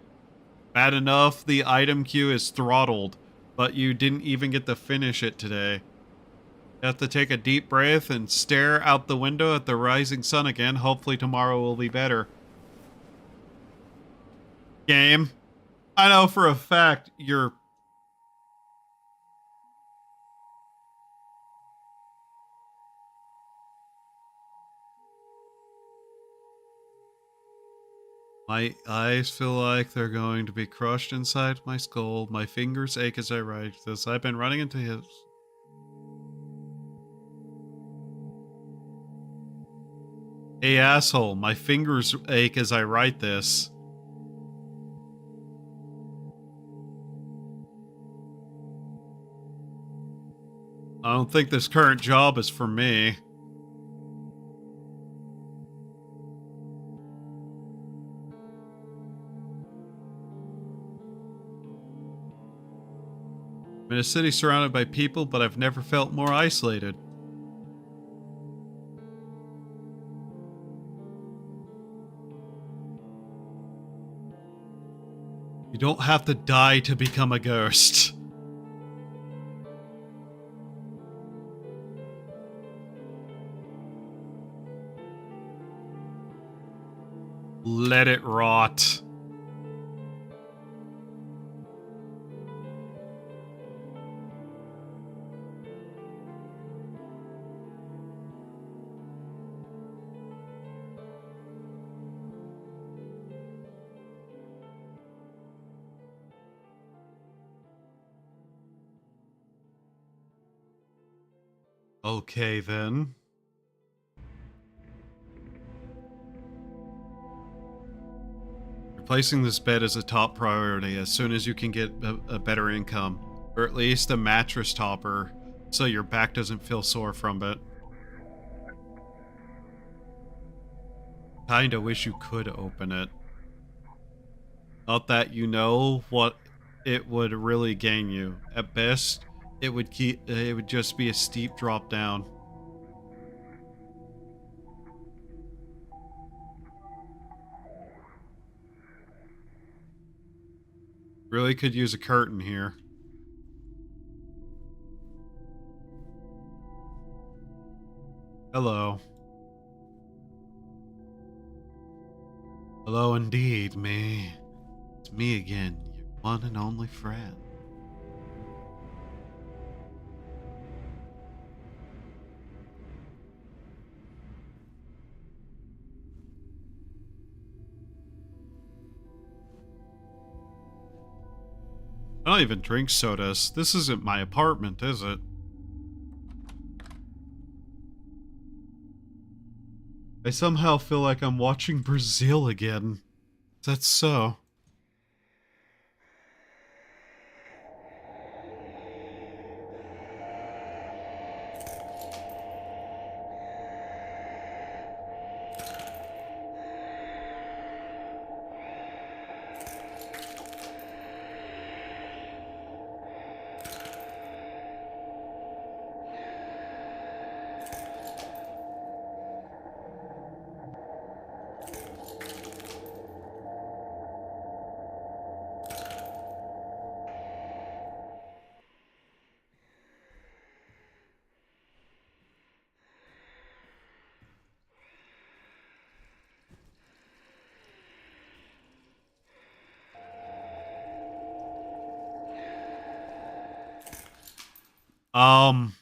Speaker 1: Bad enough the item queue is throttled, but you didn't even get to finish it today. You have to take a deep breath and stare out the window at the rising sun again. Hopefully tomorrow will be better. Game. I know for a fact you're... My eyes feel like they're going to be crushed inside my skull. My fingers ache as I write this. I've been running into his... Hey asshole, my fingers ache as I write this. I don't think this current job is for me. I'm in a city surrounded by people, but I've never felt more isolated. You don't have to die to become a ghost. Let it rot. Okay, then. Replacing this bed is a top priority as soon as you can get a better income, or at least a mattress topper, so your back doesn't feel sore from it. Kinda wish you could open it. Not that you know what it would really gain you. At best, it would just be a steep drop down. Really could use a curtain here. Hello. Hello indeed, me. It's me again, your one and only friend. I don't even drink sodas. This isn't my apartment, is it? I somehow feel like I'm watching Brazil again. Is that so? Um...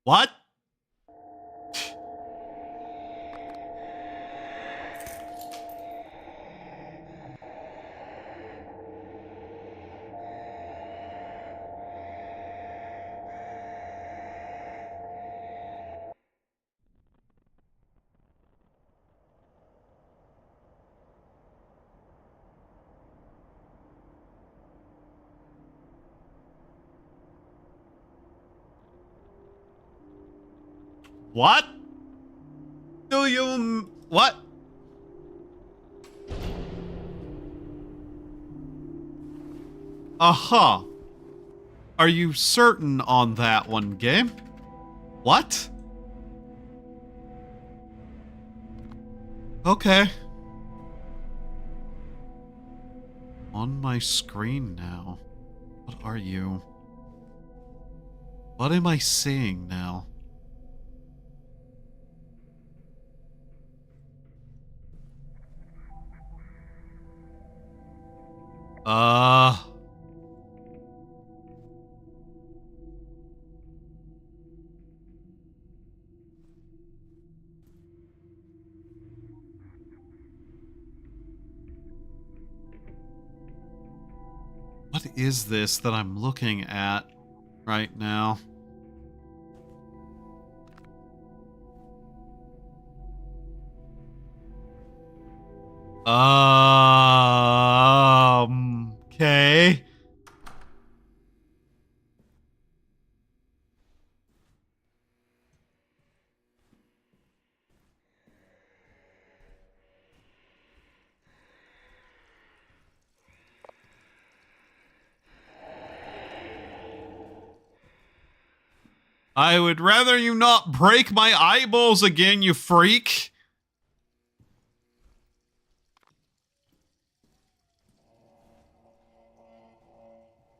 Speaker 1: What? What? Do you... What? Uh-huh. Are you certain on that one, game? What? Okay. On my screen now. What are you? What am I seeing now? What is this that I'm looking at right now? Okay. I would rather you not break my eyeballs again, you freak.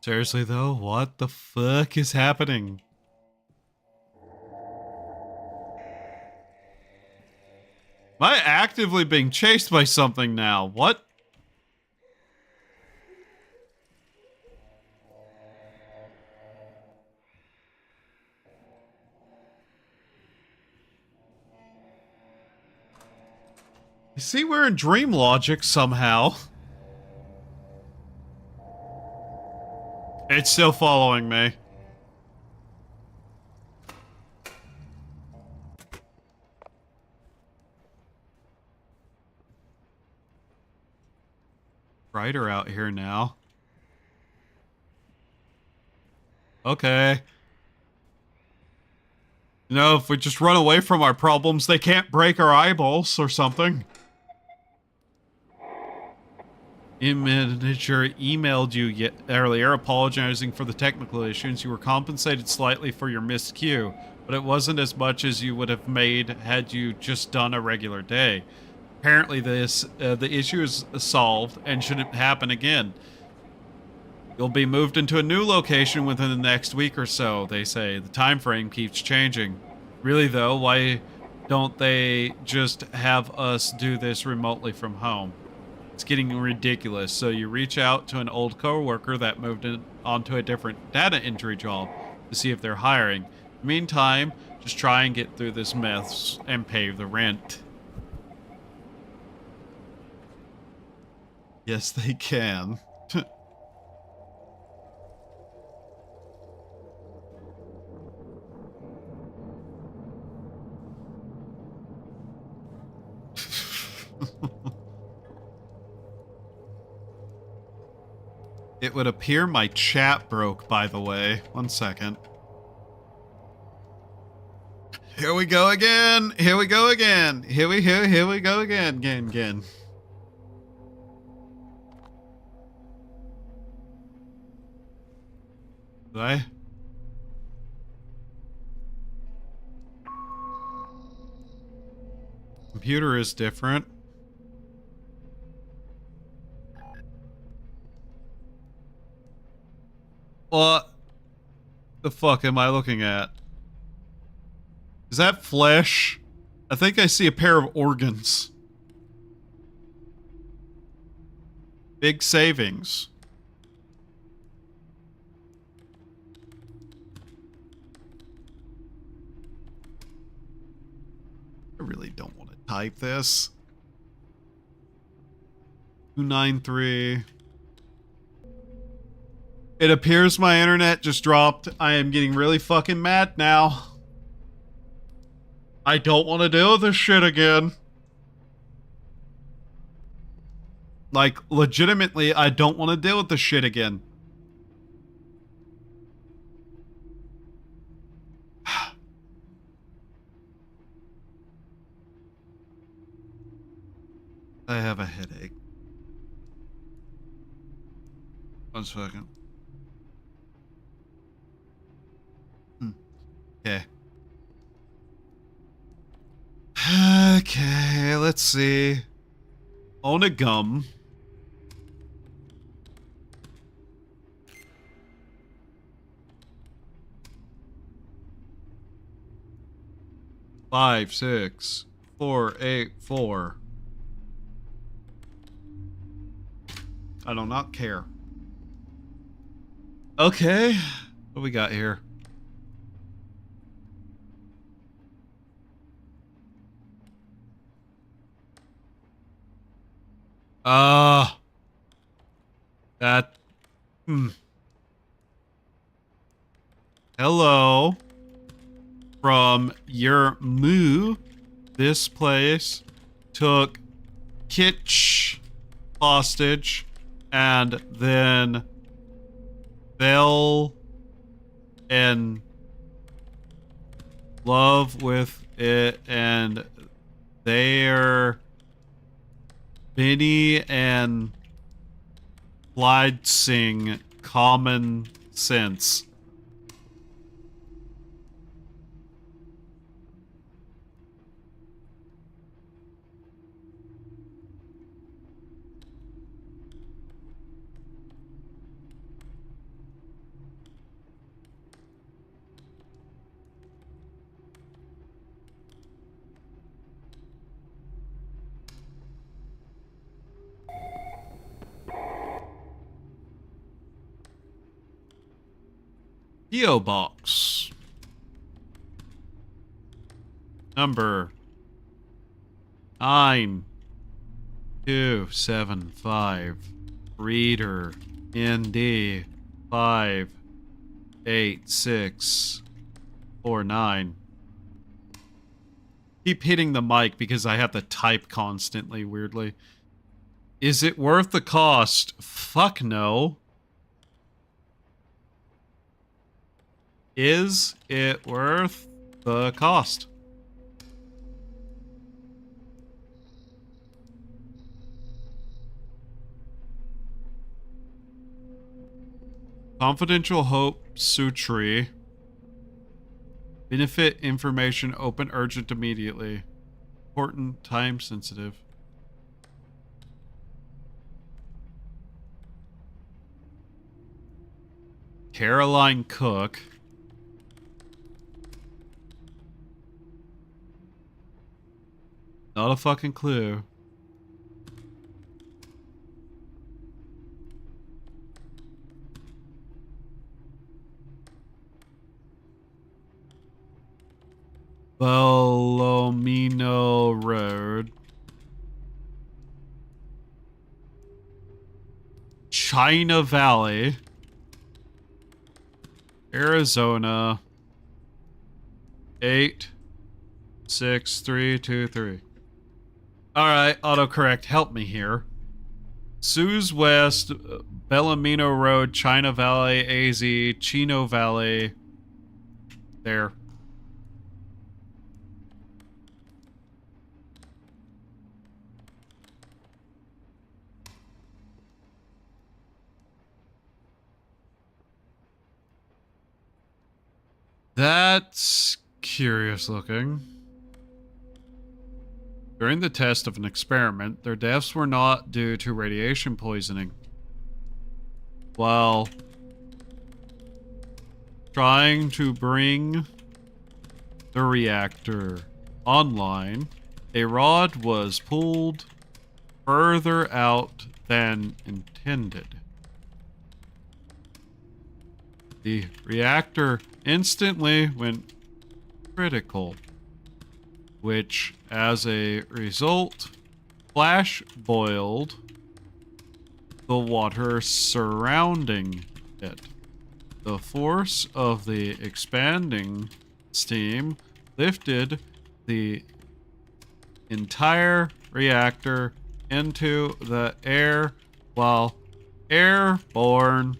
Speaker 1: Seriously though, what the fuck is happening? Am I actively being chased by something now? What? I see we're in dream logic somehow. It's still following me. Brighter out here now. Okay. You know, if we just run away from our problems, they can't break our eyeballs or something. Manager emailed you earlier apologizing for the technical issues. You were compensated slightly for your missed queue, but it wasn't as much as you would have made had you just done a regular day. Apparently the issue is solved and shouldn't happen again. You'll be moved into a new location within the next week or so, they say. The time frame keeps changing. Really though, why don't they just have us do this remotely from home? It's getting ridiculous. So you reach out to an old coworker that moved onto a different data entry job to see if they're hiring. Meantime, just try and get through this mess and pay the rent. Yes, they can. It would appear my chat broke, by the way. 1 second. Here we go again. Here we go again. Here we go again. Again. Did I? Computer is different. What the fuck am I looking at? Is that flesh? I think I see a pair of organs. Big savings. I really don't want to type this. 293. It appears my internet just dropped. I am getting really fucking mad now. I don't want to deal with this shit again. Like, legitimately, I don't want to deal with this shit again. I have a headache. 1 second. Okay. Okay, let's see. Onigum. Five, 6, 4, 8, 4. I do not care. Okay. What do we got here? That. Hello. From your moo, this place took Kitsch hostage and then fell in love with it, and they're Benny and Clyde sing common sense. P.O. Box. Number 9275. Reader ND 5, 8, 6, 4, 9. Keep hitting the mic because I have to type constantly, weirdly. Is it worth the cost? Fuck no. Is it worth the cost? Confidential Hope Sutri. Benefit information open urgent immediately. Important, time sensitive. Caroline Cook. Not a fucking clue. Palomino Road. China Valley. Arizona. 86323. Alright, autocorrect, help me here. Sue's West, Bellamino Road, China Valley, AZ, Chino Valley. There. That's curious looking. During the test of an experiment, their deaths were not due to radiation poisoning. While trying to bring the reactor online, a rod was pulled further out than intended. The reactor instantly went critical, which, as a result, flash boiled the water surrounding it. The force of the expanding steam lifted the entire reactor into the air while airborne.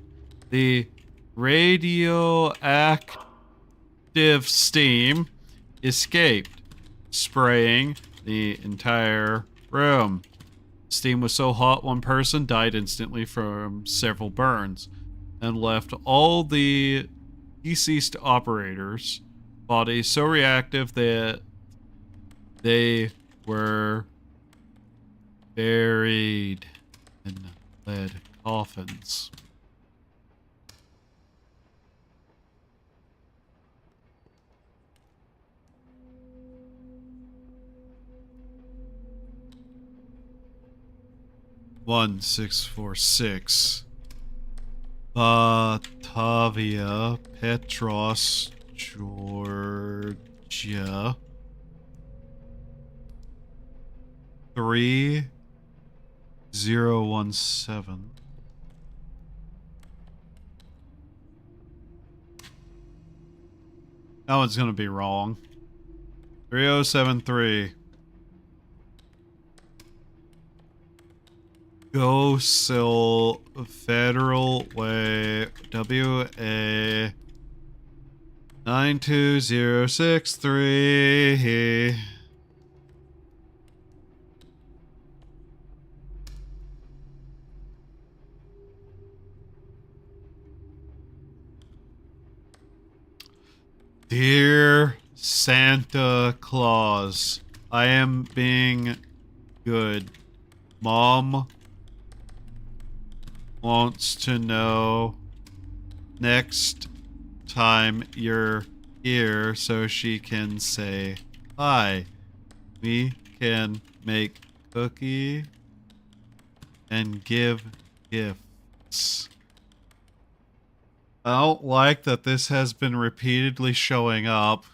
Speaker 1: The radioactive steam escaped, spraying the entire room. Steam was so hot one person died instantly from several burns, and left all the deceased operators' bodies so reactive that they were buried in lead coffins. One 646. Batavia, Petros, Georgia. 3017. That one's gonna be wrong. 3073. Go Sill Federal Way, WA 92063. Dear Santa Claus, I am being good. Mom wants to know next time you're here so she can say hi. We can make cookie and give gifts. I don't like that this has been repeatedly showing up.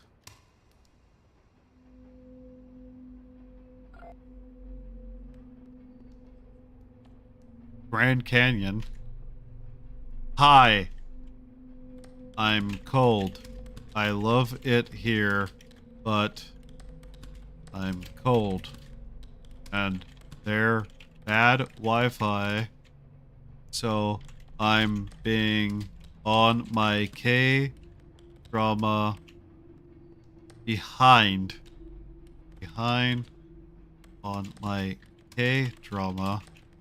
Speaker 1: Grand Canyon. Hi. I'm cold. I love it here, but I'm cold. And they're bad Wi-Fi, so I'm being on my K-drama behind on my K-drama,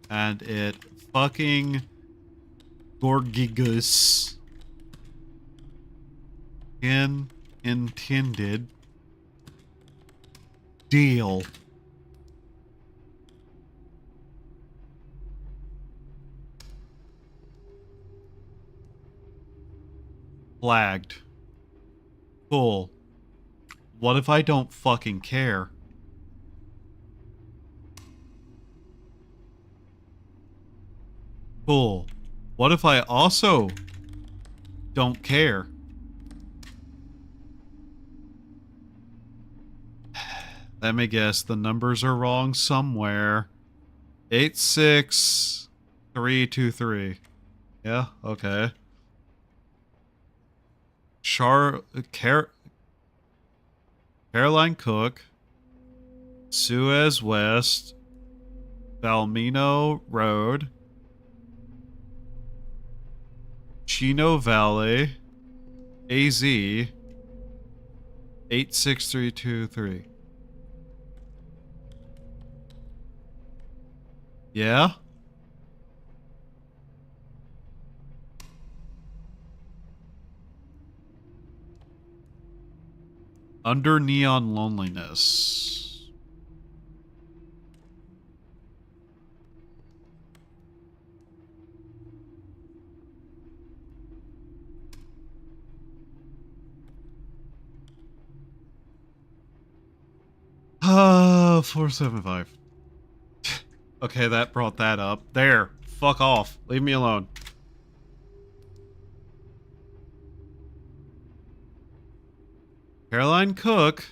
Speaker 1: and it fucking gorgigus intended deal. Flagged. Cool. What if I don't fucking care? Cool. What if I also don't care? Let me guess, the numbers are wrong somewhere. 86323. Yeah, okay. Caroline Cook, Suez West, Balmino Road, Chino Valley, AZ, 86323. Yeah? Under Neon Loneliness. Ah, 475. Okay, that brought that up. There. Fuck off. Leave me alone. Caroline Cook.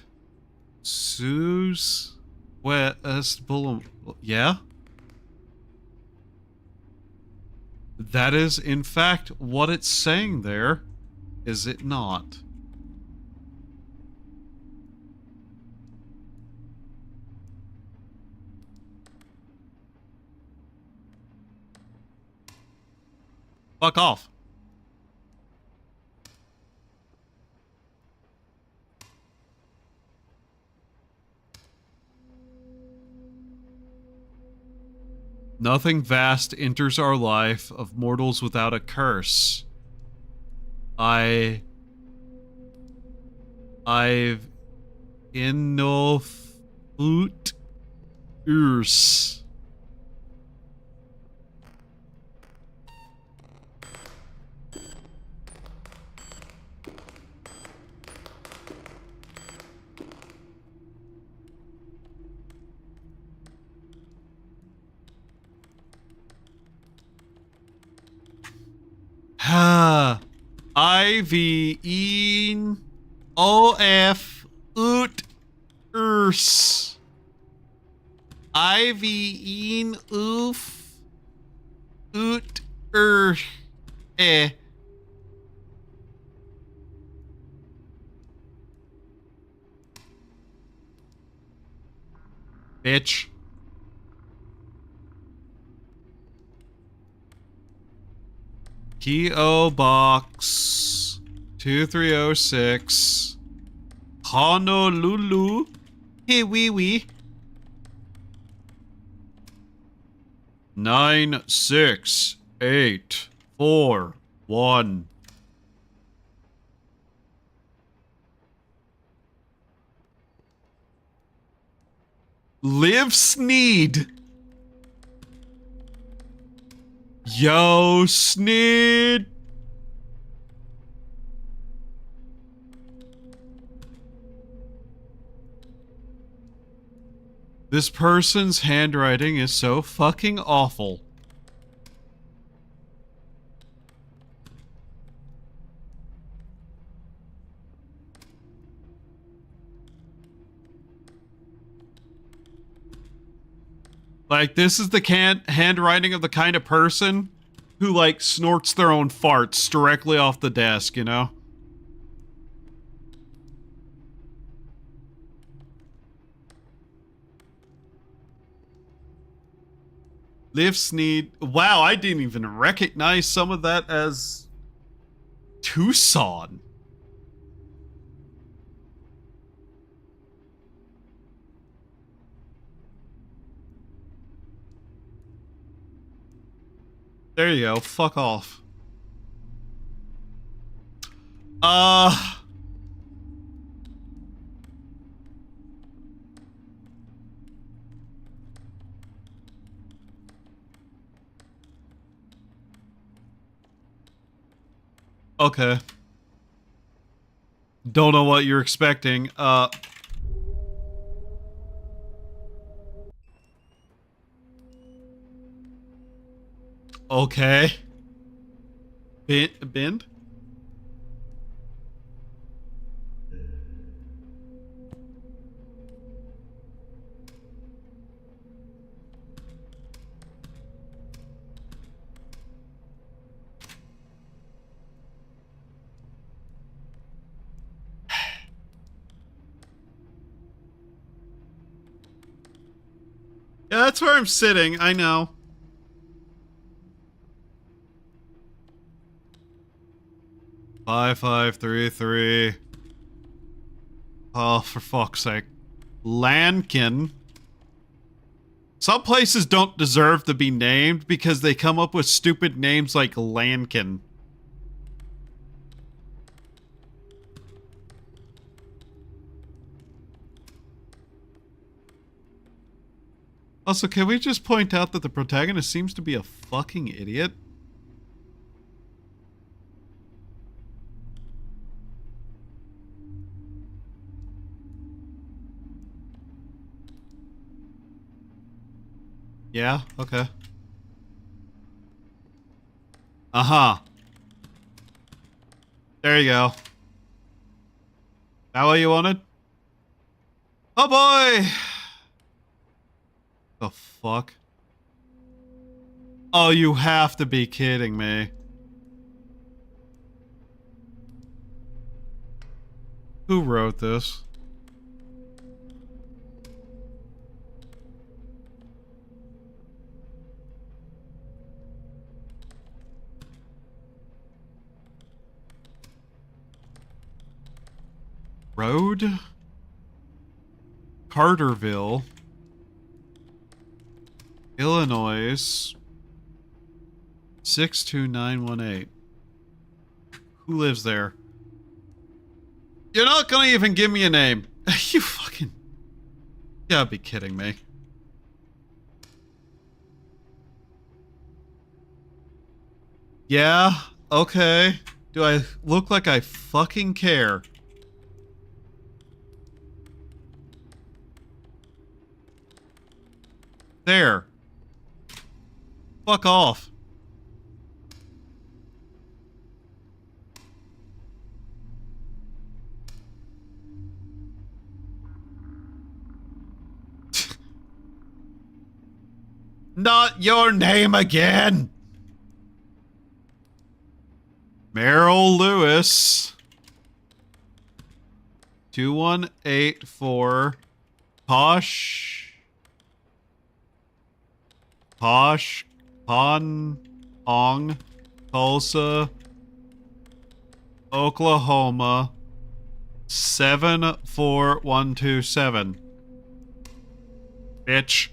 Speaker 1: Sue's West Boulevard. Yeah? That is, in fact, what it's saying there. Is it not? Fuck off. Nothing vast enters our life of mortals without a curse. I've enough ears. IVENOF ut ers. IVENOF ut bitch. P.O. Box 2306 Honolulu. Hey wee wee. 96841. Liv Sneed. Yo, Sneed. This person's handwriting is so fucking awful. Like, this is the handwriting of the kind of person who, like, snorts their own farts directly off the desk, you know? Lifts need... Wow, I didn't even recognize some of that as Tucson. There you go. Fuck off. Okay. Don't know what you're expecting. Okay. Bend? Yeah, that's where I'm sitting. I know. Five, 3, 3. Oh, for fuck's sake. Lankin. Some places don't deserve to be named because they come up with stupid names like Lankin. Also, can we just point out that the protagonist seems to be a fucking idiot? Yeah, okay. Uh-huh. There you go. That what you wanted? Oh boy! The fuck? Oh, you have to be kidding me. Who wrote this? Road? Carterville, Illinois, 62918. Who lives there? You're not gonna even give me a name. You fucking... You gotta be kidding me. Yeah, okay. Do I look like I fucking care? There. Fuck off. Not your name again! Merrill Lewis. 2184. Posh, Ong, Tulsa, Oklahoma, 74127. Bitch.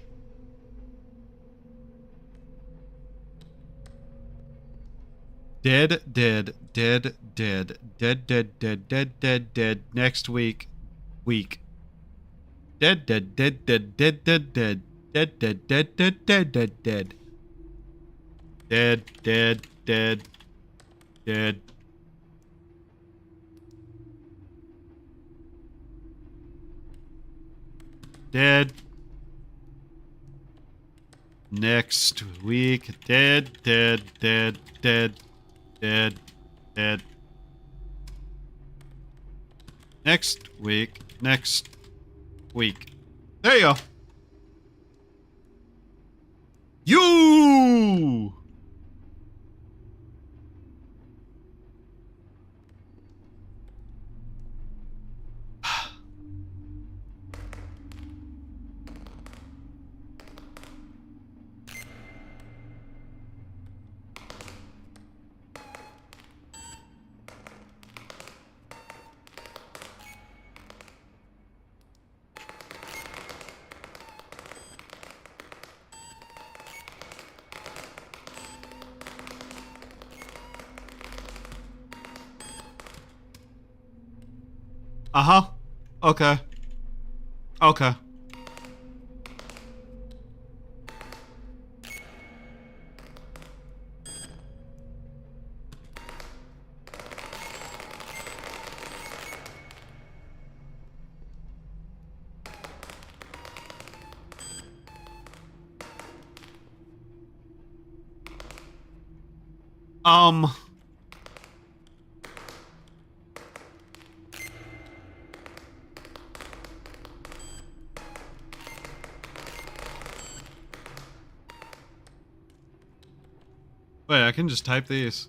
Speaker 1: Dead. Next week. Dead. Dead. Next week. Dead. Next week. There you go. You! Uh-huh. Okay. Okay. Um... Wait, I can just type these.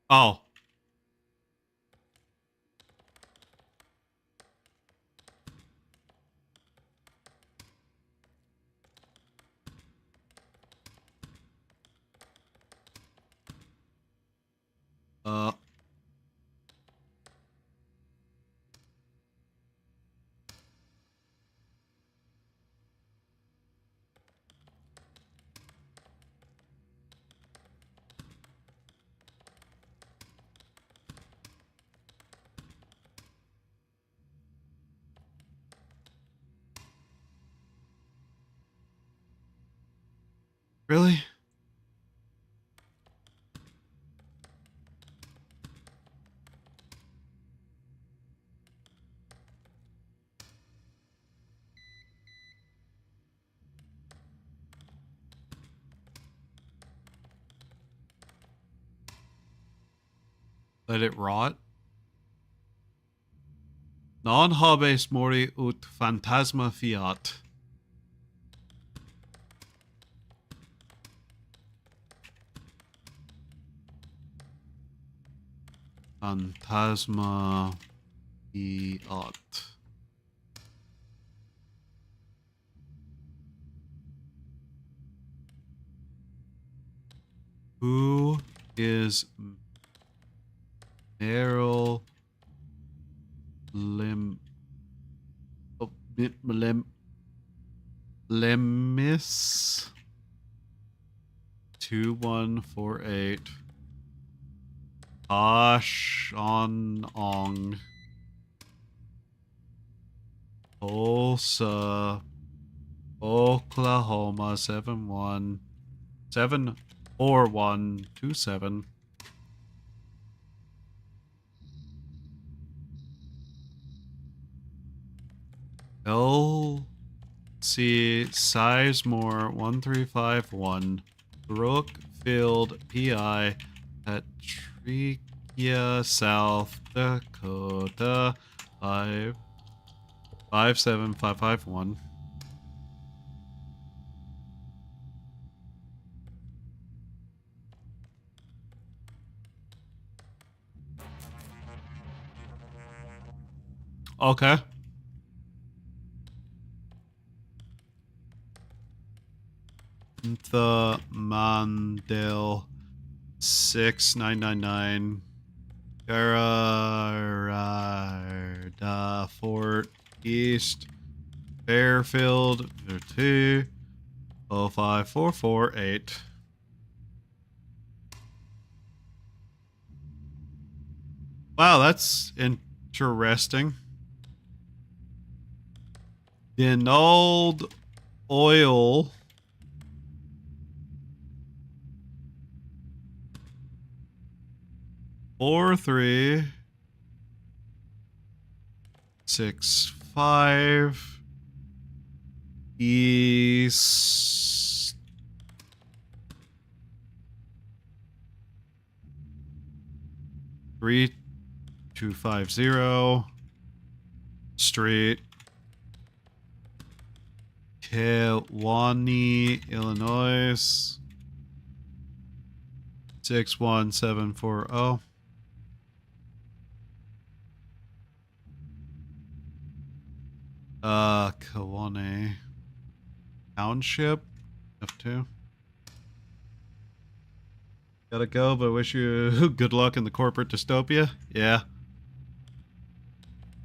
Speaker 1: Oh. Uh. Really? Let it rot? Non habes mori ut phantasma fiat. Phantasma fiat. Who is Meryl Lemis 2148 Ash on Ong Tulsa, Oklahoma 74127. LC Sizemore 1351 Brookfield PI at Tricia, South Dakota 57551. Okay. The Mandel 6999 Garada Fort East Fairfield 205448. Wow, that's interesting. Denold Oil 4365 East 3250 Street, Kewanee, Illinois 61740. Kewanee Township F2. Gotta go, but wish you good luck in the corporate dystopia. Yeah.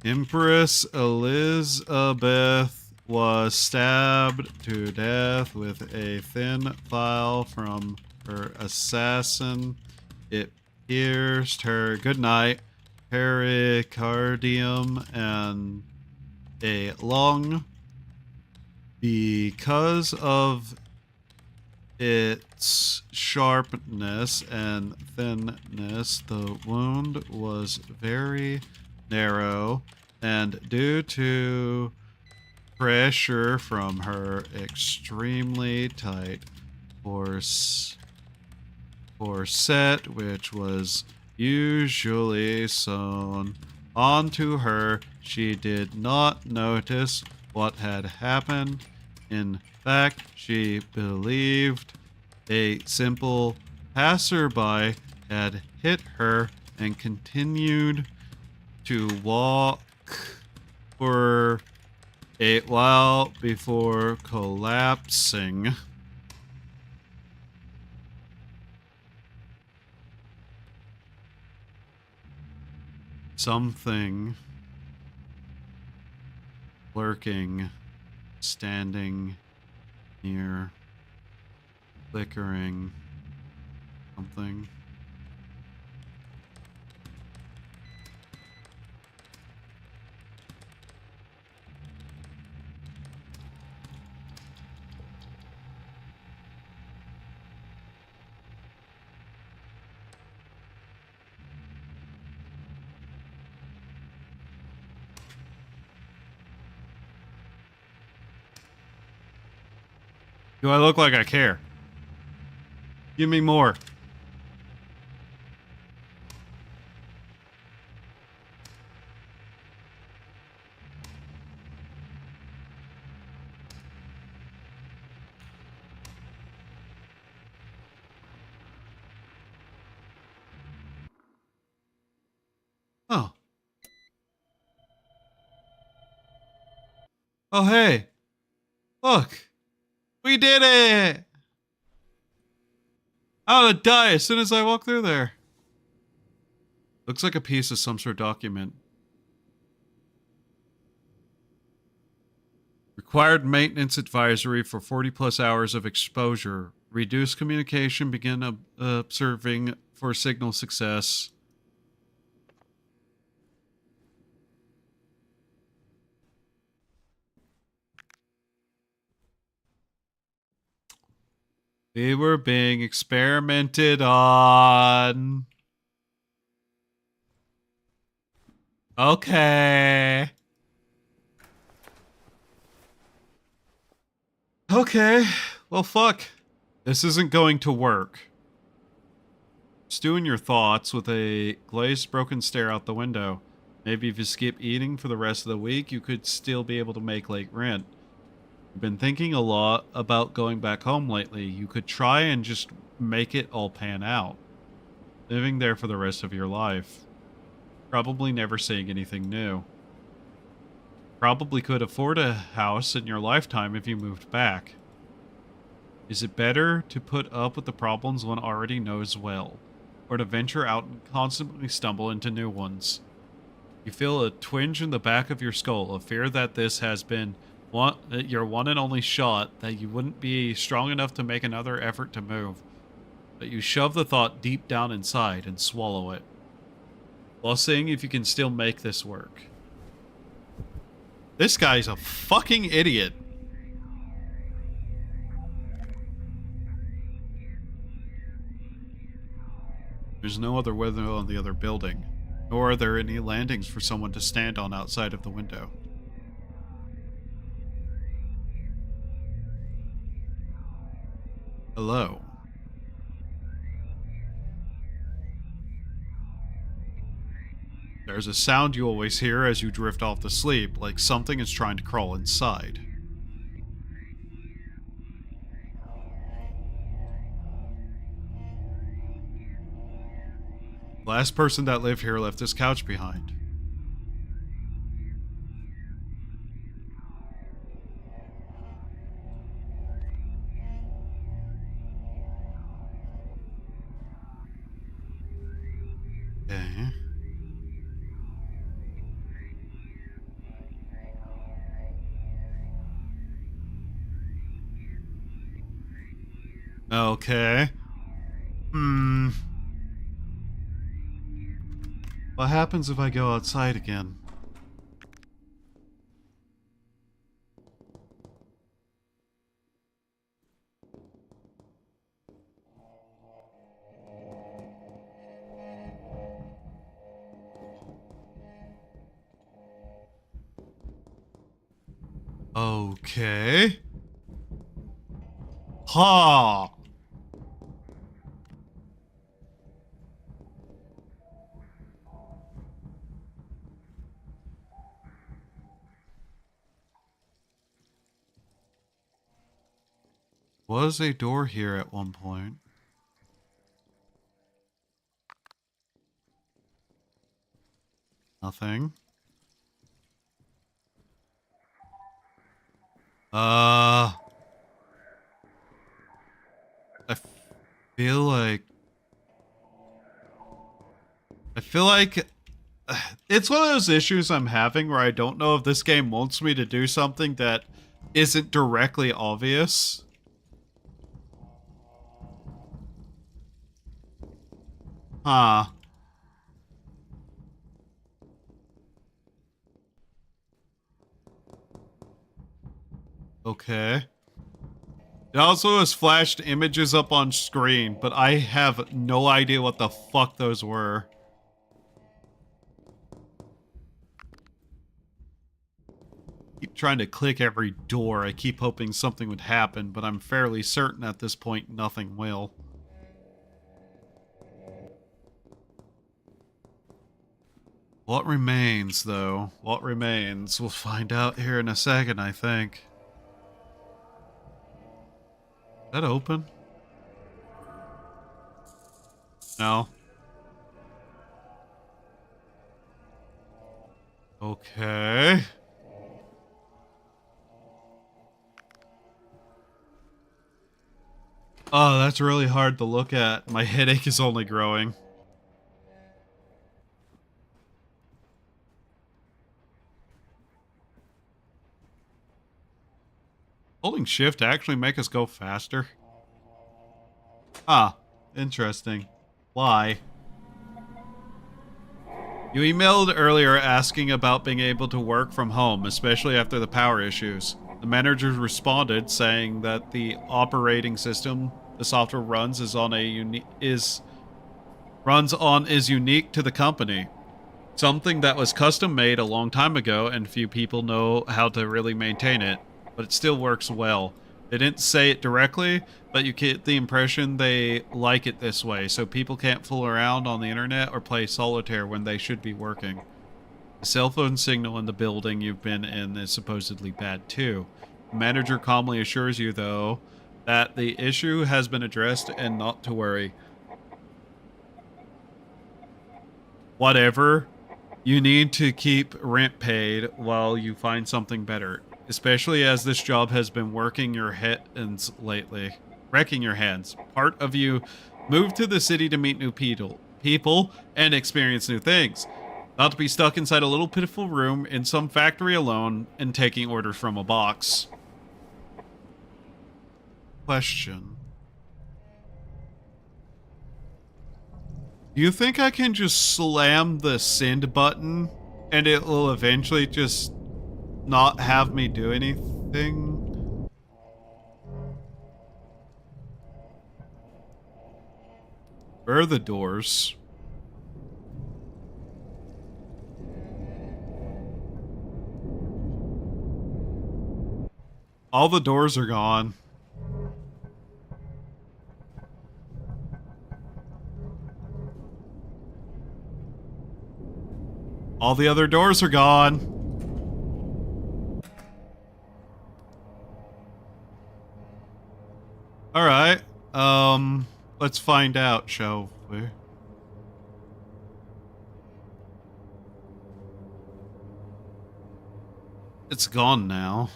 Speaker 1: Empress Elizabeth was stabbed to death with a thin file from her assassin. It pierced her goodnight pericardium and a lung. Because of its sharpness and thinness, the wound was very narrow, and due to pressure from her extremely tight corset, which was usually sewn onto her, she did not notice what had happened. In fact, she believed a simple passerby had hit her and continued to walk for a while before collapsing. Something lurking, standing near, flickering, something. Do I look like I care? Give me more. Oh. Oh, hey. Look. We did it! I'm gonna die as soon as I walk through there. Looks like a piece of some sort of document. Required maintenance advisory for 40 plus hours of exposure. Reduce communication, begin observing for signal success. We were being experimented on. Okay. Okay. Well, fuck. This isn't going to work. Stew in your thoughts with a glazed, broken stare out the window. Maybe if you skip eating for the rest of the week, you could still be able to make late rent. You've been thinking a lot about going back home lately. You could try and just make it all pan out. Living there for the rest of your life. Probably never seeing anything new. Probably could afford a house in your lifetime if you moved back. Is it better to put up with the problems one already knows well, or to venture out and constantly stumble into new ones? You feel a twinge in the back of your skull, a fear that this has been your one and only shot, that you wouldn't be strong enough to make another effort to move. But you shove the thought deep down inside and swallow it, while seeing if you can still make this work. This guy's a fucking idiot. There's no other window on the other building, nor are there any landings for someone to stand on outside of the window. Hello. There's a sound you always hear as you drift off to sleep, like something is trying to crawl inside. Last person that lived here left this couch behind. Okay. Okay. Hmm. What happens if I go outside again? Okay. Ha! Was a door here at one point. Nothing. I feel like... I feel like... It's one of those issues I'm having where I don't know if this game wants me to do something that isn't directly obvious. Huh. Okay. It also has flashed images up on screen, but I have no idea what the fuck those were. Keep trying to click every door. I keep hoping something would happen, but I'm fairly certain at this point nothing will. What remains, though? What remains? We'll find out here in a second, I think. Is that open? No. Okay. Oh, that's really hard to look at. My headache is only growing. Holding shift to actually make us go faster? Ah, interesting. Why? You emailed earlier asking about being able to work from home, especially after the power issues. The manager responded saying that the operating system the software runs is unique to the company. Something that was custom made a long time ago and few people know how to really maintain it, but it still works well. They didn't say it directly, but you get the impression they like it this way, so people can't fool around on the internet or play solitaire when they should be working. The cell phone signal in the building you've been in is supposedly bad too. The manager calmly assures you, though, that the issue has been addressed and not to worry. Whatever. You need to keep rent paid while you find something better, especially as this job has been working your hands lately. Wrecking your hands. Part of you moved to the city to meet new people and experience new things. Not to be stuck inside a little pitiful room in some factory alone and taking orders from a box. Question. Do you think I can just slam the send button and it will eventually just not have me do anything? Where are the doors? All the doors are gone. All the other doors are gone. Alright. Let's find out, shall we? It's gone now.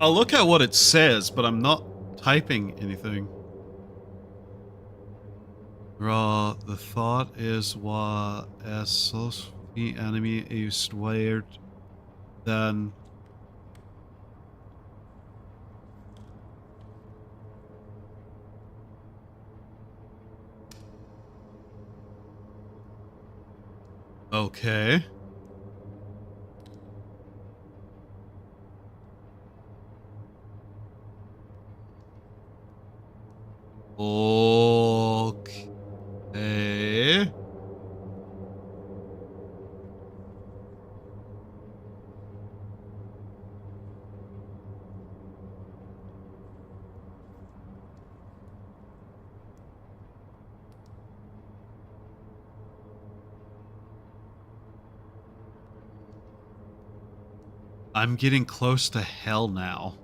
Speaker 1: I'll look at what it says, but I'm not typing anything. Raw, the thought is what as the enemy is wired then okay. Okay. I'm getting close to hell now.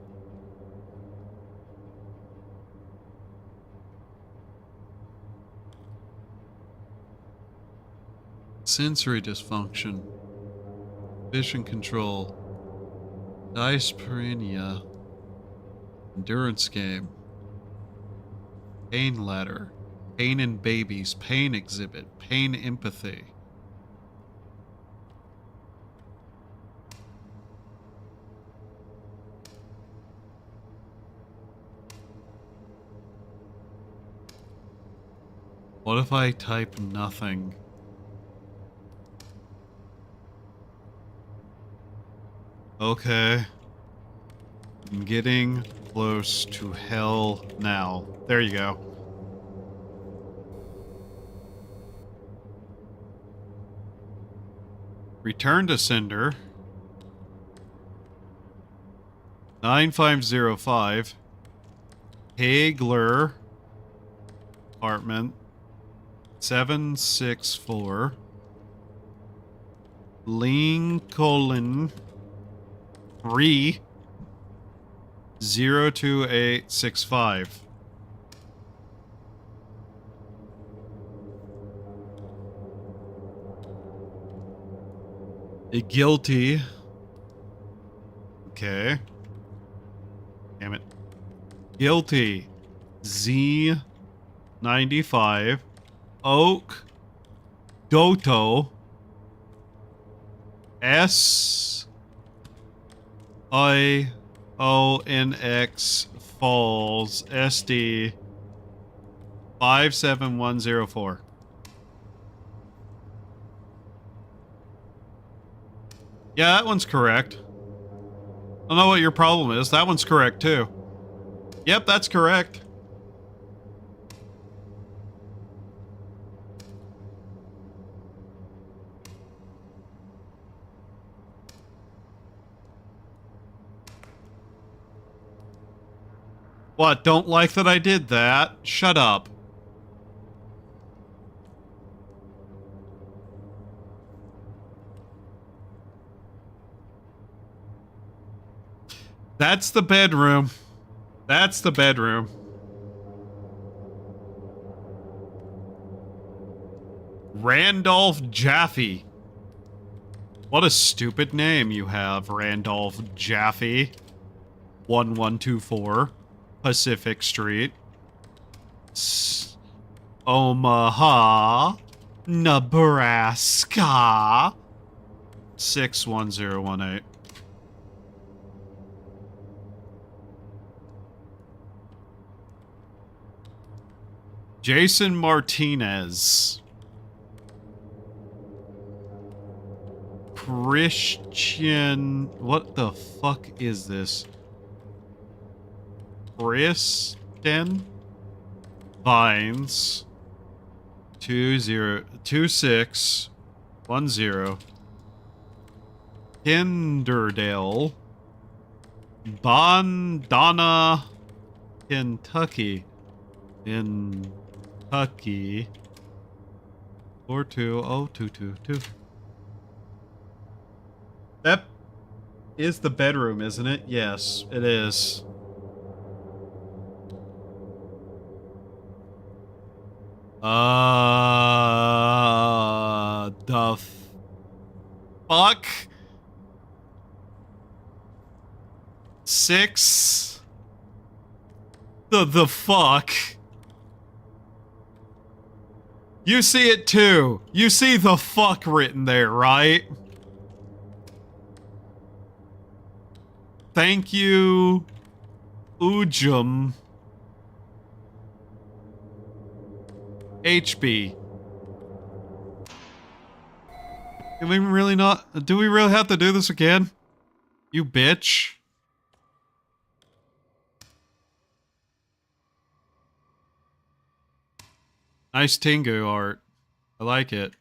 Speaker 1: Sensory dysfunction. Vision control. Dyspareunia. Endurance game. Pain ladder. Pain in babies. Pain exhibit. Pain empathy. What if I type nothing? Okay. I'm getting close to hell now. There you go. Return to sender. 9505. Hagler. Apartment. 764. Lincoln. 02865. Guilty. Okay. Damn it. Guilty. Z95. Oak. Doto. S. IONX Falls SD 57104. Yeah, that one's correct. I don't know what your problem is. That one's correct too. Yep, that's correct. What, don't like that I did that? Shut up. That's the bedroom. That's the bedroom. Randolph Jaffe. What a stupid name you have, Randolph Jaffe. 1124. Pacific Street. Omaha, Nebraska. 61018. Jason Martinez. Christian. What the fuck is this? Kristen Vines 2610 Kinderdale Bondana Kentucky 420222. That is the bedroom, isn't it? Yes, it is. The fuck? 6? The fuck? You see it too. You see the fuck written there, right? Thank you, Ujum. HB. Can we really not? Do we really have to do this again? You bitch. Nice Tengu art. I like it.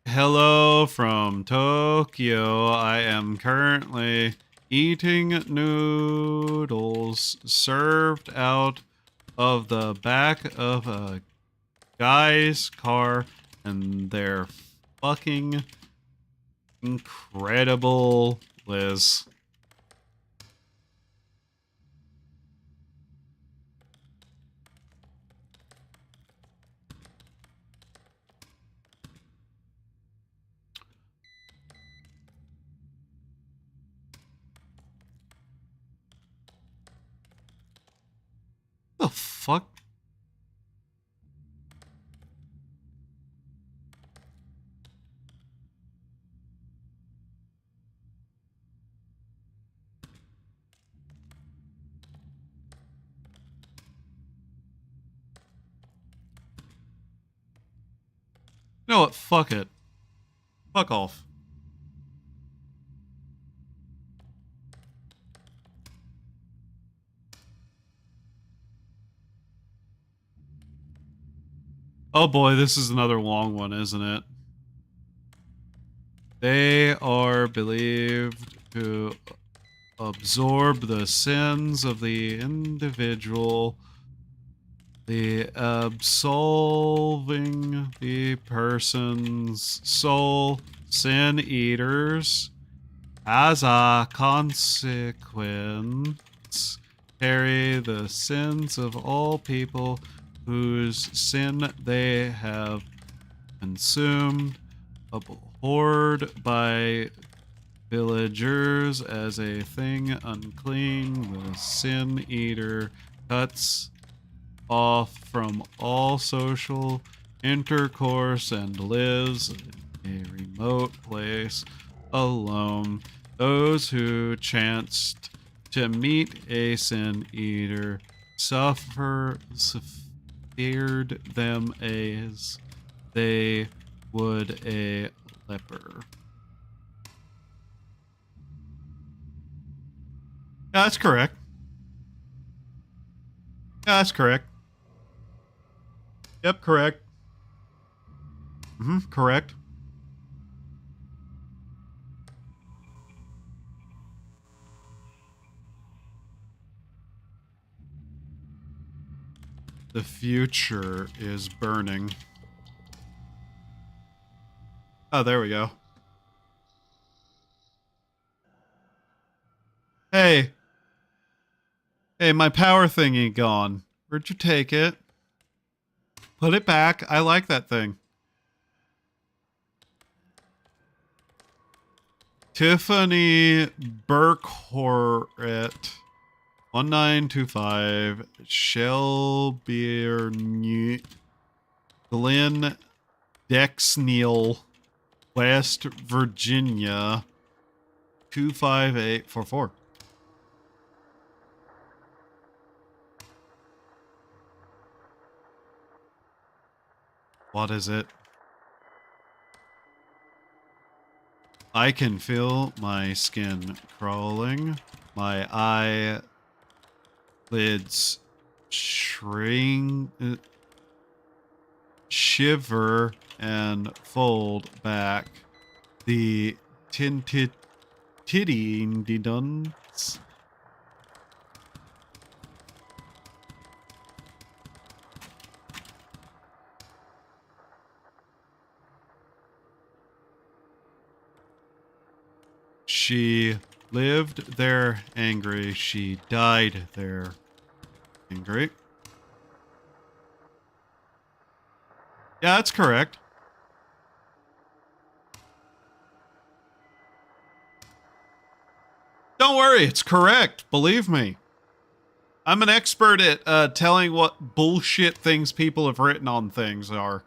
Speaker 1: Hello from Tokyo. I am currently eating noodles served out of the back of a guy's car, and they're fucking incredible, Liz. The fuck? You know what? Fuck it. Fuck off. Oh boy, this is another long one, isn't it? They are believed to absorb the sins of the individual, the absolving the person's soul, sin eaters, as a consequence, carry the sins of all people whose sin they have consumed, abhorred by villagers as a thing unclean. The sin eater cuts off from all social intercourse and lives in a remote place alone. Those who chanced to meet a sin eater feared them as they would a leper. Yeah, that's correct. Yeah, that's correct. Yep, correct. Correct. The future is burning. Oh, there we go. Hey. Hey, my power thingy gone. Where'd you take it? Put it back. I like that thing. Tiffany Burkhorret. 1925. Shelby Glenn Dexneal, West Virginia. 25844. What is it? I can feel my skin crawling. My eyelids shrink, shiver, and fold back. The tinted titty duns. She lived there angry. She died there angry. Yeah, that's correct. Don't worry, it's correct. Believe me. I'm an expert at telling what bullshit things people have written on things are.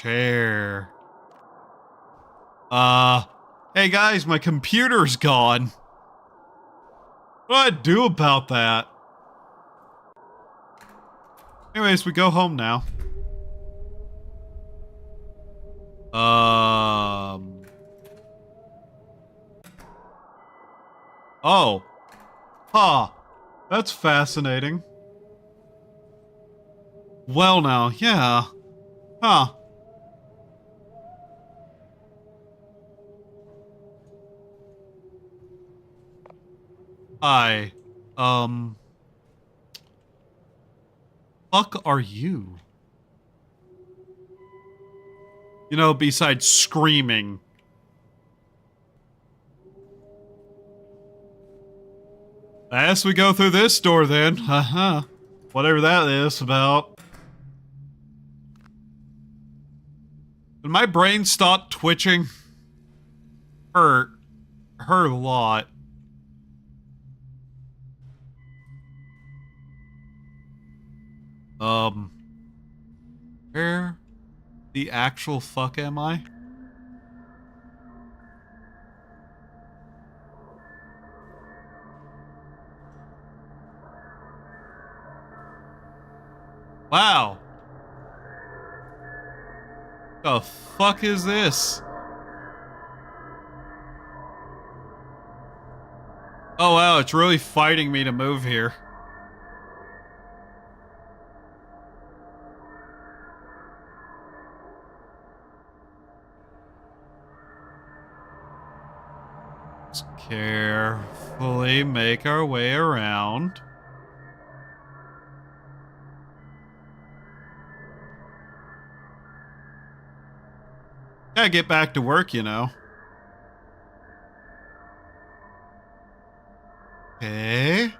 Speaker 1: chair. Hey guys, my computer's gone. What do I do about that? Anyways, we go home now. Oh. Huh. That's fascinating. Well now, yeah. Huh. Hi. Fuck are you? You know, besides screaming. I guess we go through this door then. Haha. Whatever that is about. Did my brain stop twitching? Hurt a lot. Where the actual fuck am I? Wow. The fuck is this? Oh wow, it's really fighting me to move here. Let's carefully make our way around. Gotta get back to work, you know. Okay.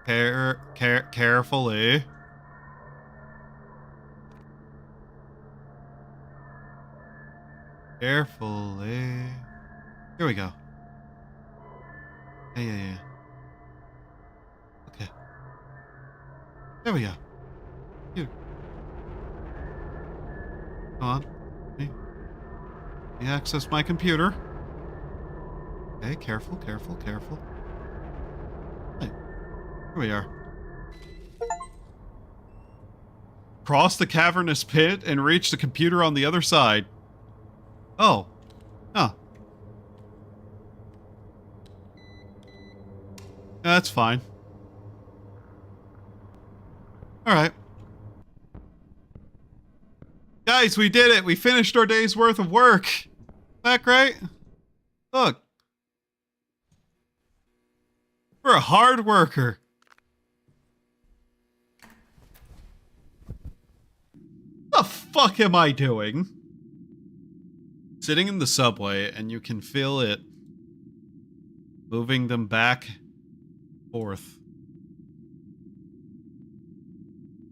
Speaker 1: Carefully. Carefully. Here we go. Yeah. Okay. There we go. Here. Come on. Let me access my computer. Okay, careful. Hey, here we are. Cross the cavernous pit and reach the computer on the other side. Oh. Huh. Yeah, that's fine. Alright. Guys, we did it! We finished our day's worth of work! Back right? Look. We're a hard worker. What the fuck am I doing? Sitting in the subway and you can feel it moving them back and forth.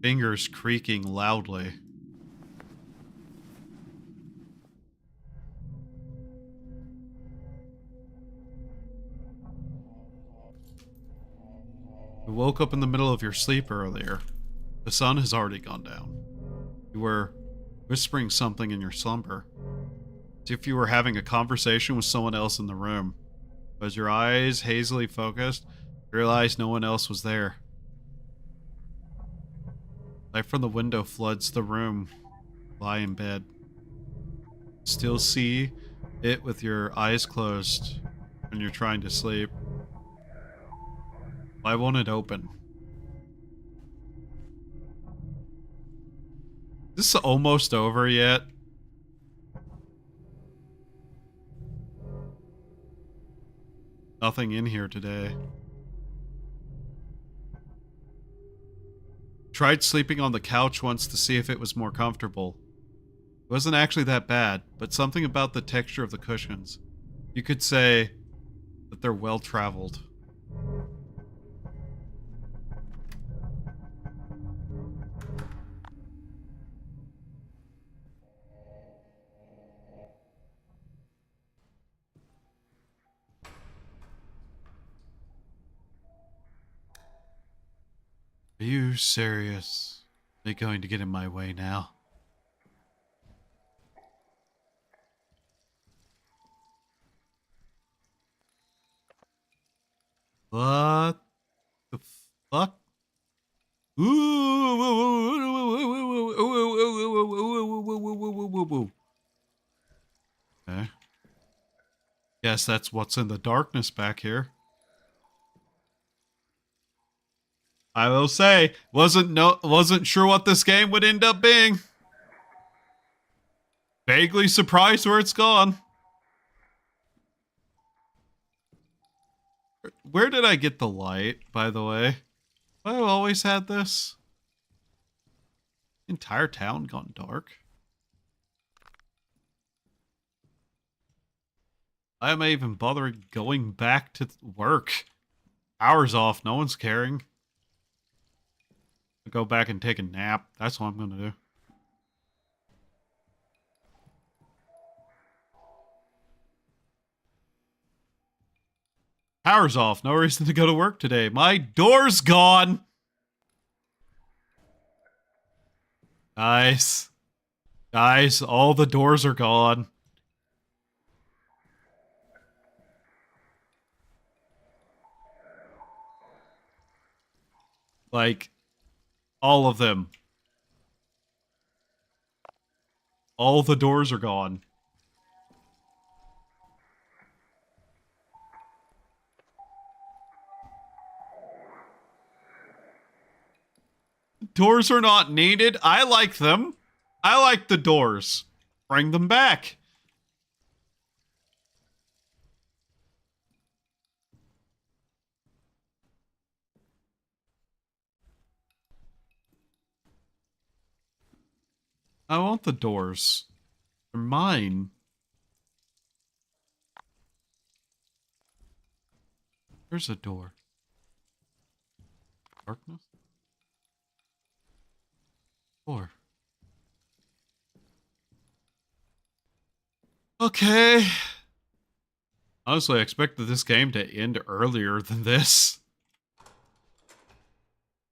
Speaker 1: Fingers creaking loudly. You woke up in the middle of your sleep earlier. The sun has already gone down. You were whispering something in your slumber, as if you were having a conversation with someone else in the room. As your eyes hazily focused, you realized no one else was there. Light from the window floods the room. Lie in bed. Still see it with your eyes closed when you're trying to sleep. Why won't it open? Is this almost over yet? Nothing in here today. Tried sleeping on the couch once to see if it was more comfortable. It wasn't actually that bad, but something about the texture of the cushions. You could say that they're well traveled. Are you serious? Are you going to get in my way now? What the fuck? Okay. Guess that's what's in the darkness back here. I will say, wasn't sure what this game would end up being. Vaguely surprised where it's gone. Where did I get the light, by the way? Have I always had this? Entire town gone dark? Why am I even bothering going back to work? Hours off, no one's caring. I'll go back and take a nap. That's what I'm gonna do. Power's off, no reason to go to work today. My door's gone! Guys. Guys, all the doors are gone. Like, all of them. All the doors are gone. Doors are not needed. I like them. I like the doors. Bring them back. I want the doors. They're mine. There's a door. Darkness? Door. Okay. Honestly, I expected this game to end earlier than this.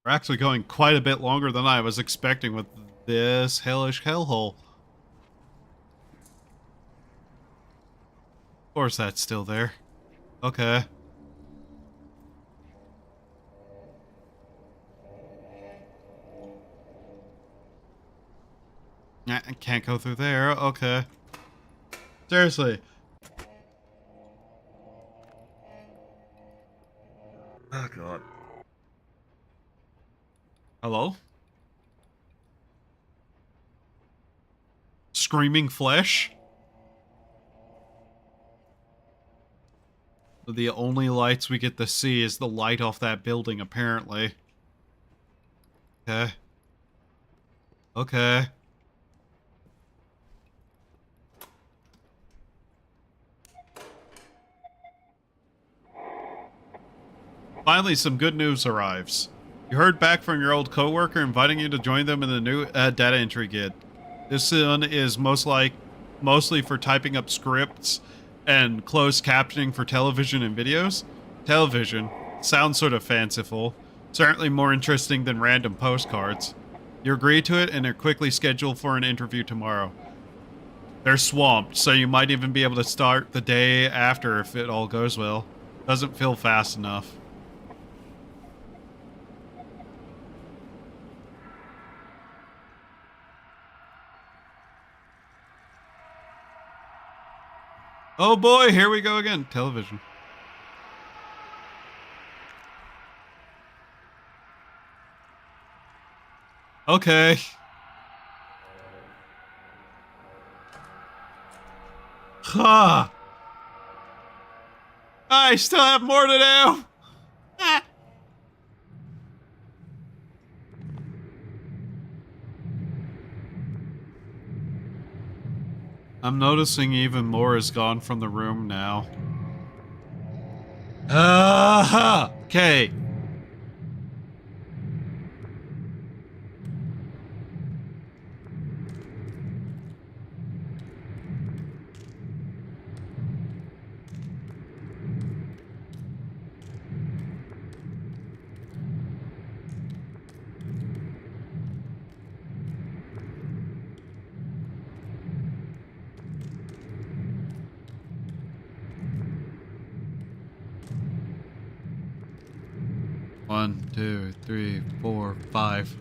Speaker 1: We're actually going quite a bit longer than I was expecting with this hellish hellhole. Of course that's still there. Okay. I can't go through there. Okay. Seriously.
Speaker 4: Oh, God.
Speaker 1: Hello? Screaming flesh? The only lights we get to see is the light off that building, apparently. Okay. Okay. Finally, some good news arrives. You heard back from your old coworker inviting you to join them in the new data entry gig. This one is mostly for typing up scripts and closed captioning for television and videos. Television sounds sort of fanciful. Certainly more interesting than random postcards. You agree to it and are quickly scheduled for an interview tomorrow. They're swamped, so you might even be able to start the day after if it all goes well. Doesn't feel fast enough. Oh boy, here we go again. Television. Okay. Ha! I still have more to do! Ah. I'm noticing even more is gone from the room now. Aha! Okay. 1, 2, 3, 4, 5.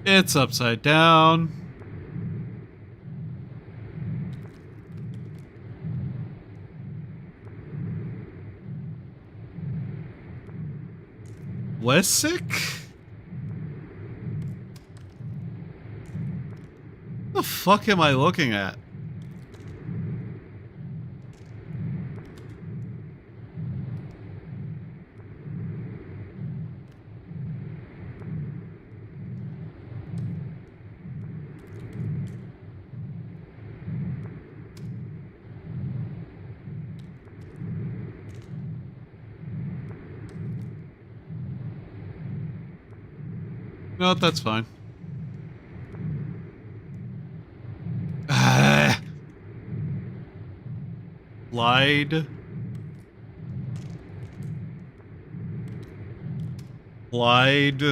Speaker 1: It's upside down. Wessick? What the fuck am I looking at? No, that's fine. Lied. Lied.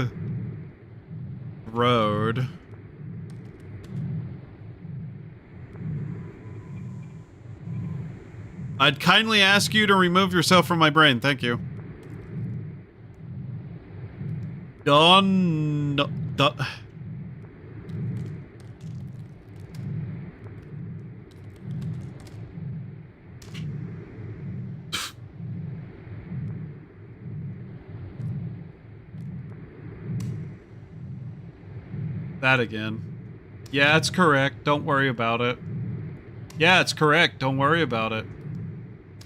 Speaker 1: Road. I'd kindly ask you to remove yourself from my brain. Thank you. Done. That again. Yeah, it's correct. Don't worry about it. Yeah, it's correct. Don't worry about it.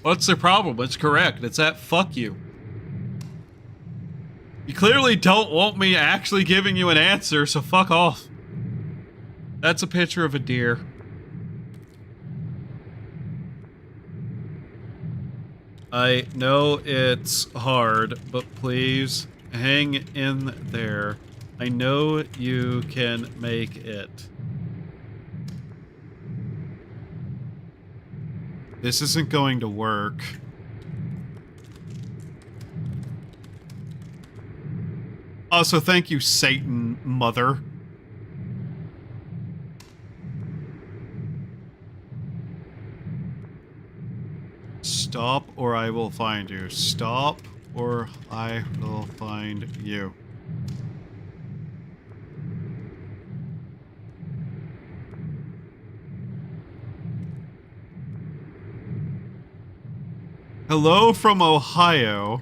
Speaker 1: What's the problem? It's correct. It's that fuck you. You clearly don't want me actually giving you an answer, so fuck off. That's a picture of a deer. I know it's hard, but please hang in there. I know you can make it. This isn't going to work. Also, thank you, Satan Mother. Stop or I will find you. Stop or I will find you. Hello from Ohio.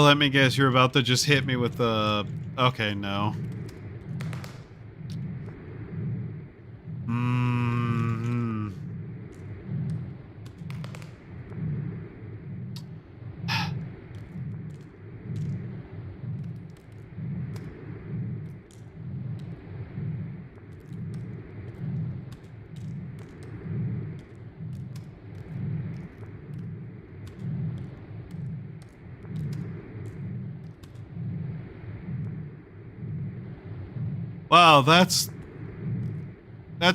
Speaker 1: Let me guess, you're about to just hit me with the... Okay, no. Wow, that's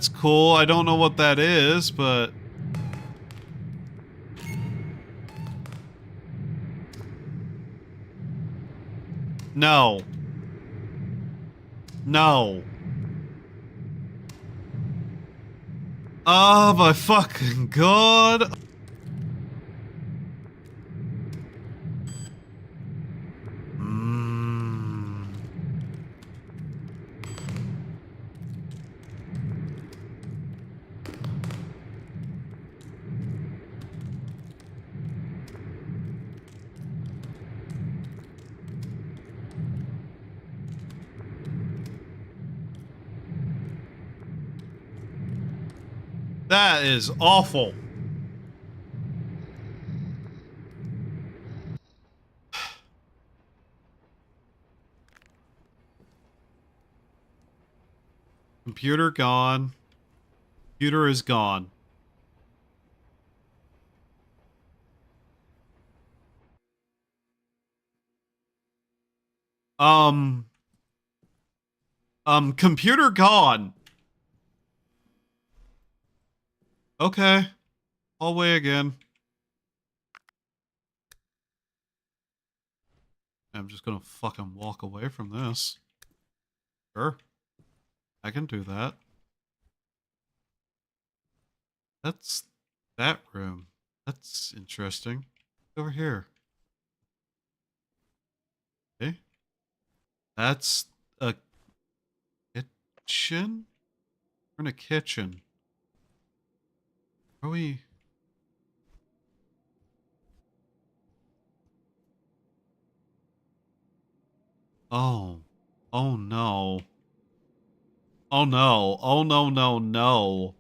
Speaker 1: cool. I don't know what that is, but... No. No. Oh my fucking god. That is awful. Computer gone. Computer is gone. Computer gone. Okay. Hallway again. I'm just gonna fucking walk away from this. Sure. I can do that. That's that room. That's interesting. Over here. Okay. That's a kitchen? We're in a kitchen. Are we? Oh. Oh no. Oh no. Oh no, no, no.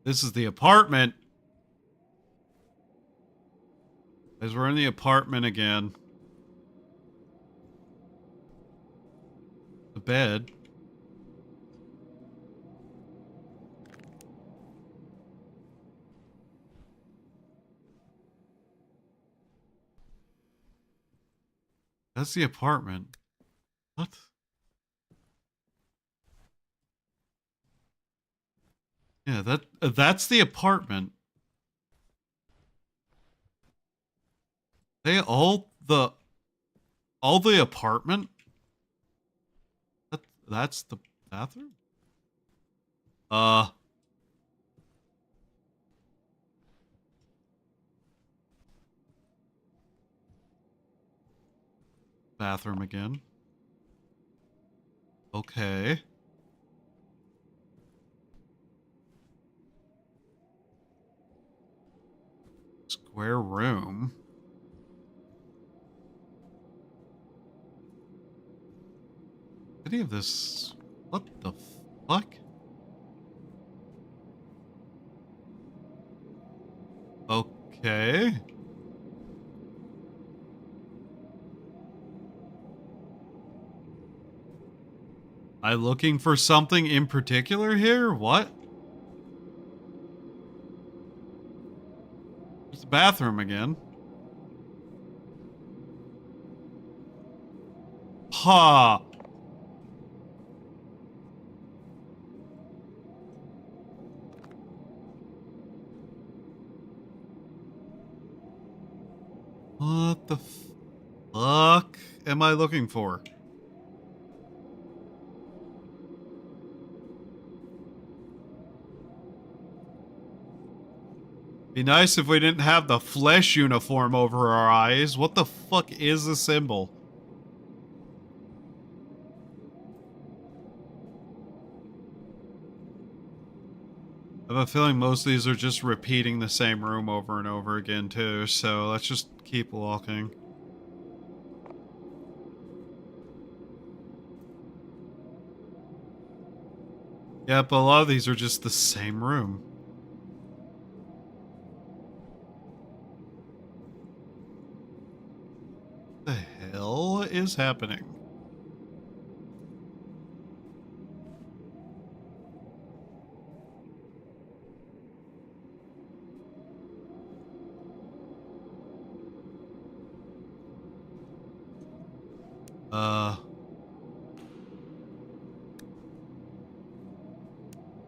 Speaker 1: This is the apartment. As we're in the apartment again. The bed. That's the apartment. What? Yeah, that's the apartment. They all the apartment? That's the bathroom? Bathroom again. Okay. Square room. Any of this? What the fuck? Okay. I looking for something in particular here? What? It's the bathroom again. Ha! Huh. What the fuck am I looking for? Be nice if we didn't have the flesh uniform over our eyes. What the fuck is the symbol? I have a feeling most of these are just repeating the same room over and over again too, so let's just keep walking. Yep, a lot of these are just the same room. What the hell is happening?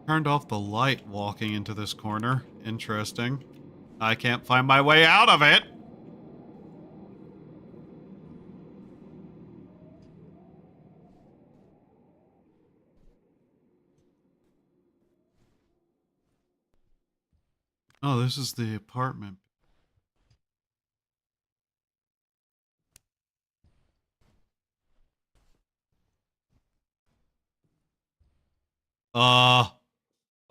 Speaker 1: Turned off the light walking into this corner. Interesting. I can't find my way out of it! Oh, this is the apartment.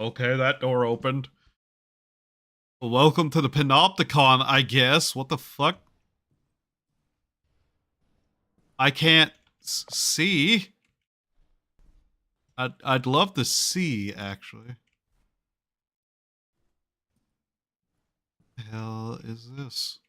Speaker 1: Okay, that door opened. Well, welcome to the Panopticon, I guess. What the fuck? I can't see. I'd love to see, actually. The hell is this?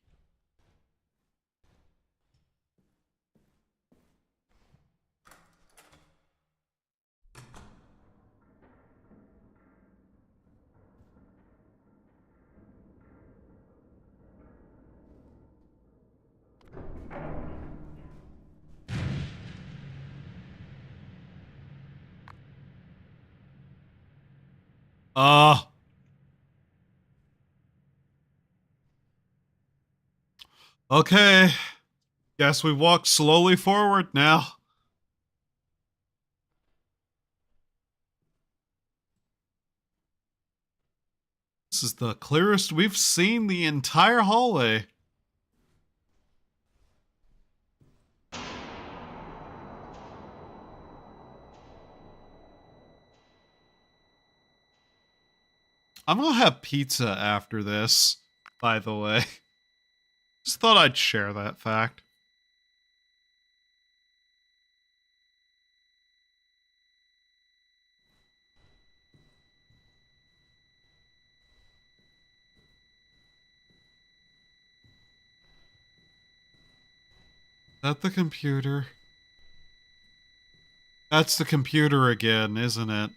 Speaker 1: Okay. Guess we walk slowly forward now. This is the clearest we've seen the entire hallway. I'm gonna have pizza after this, by the way. Just thought I'd share that fact. Is that the computer? That's the computer again, isn't it?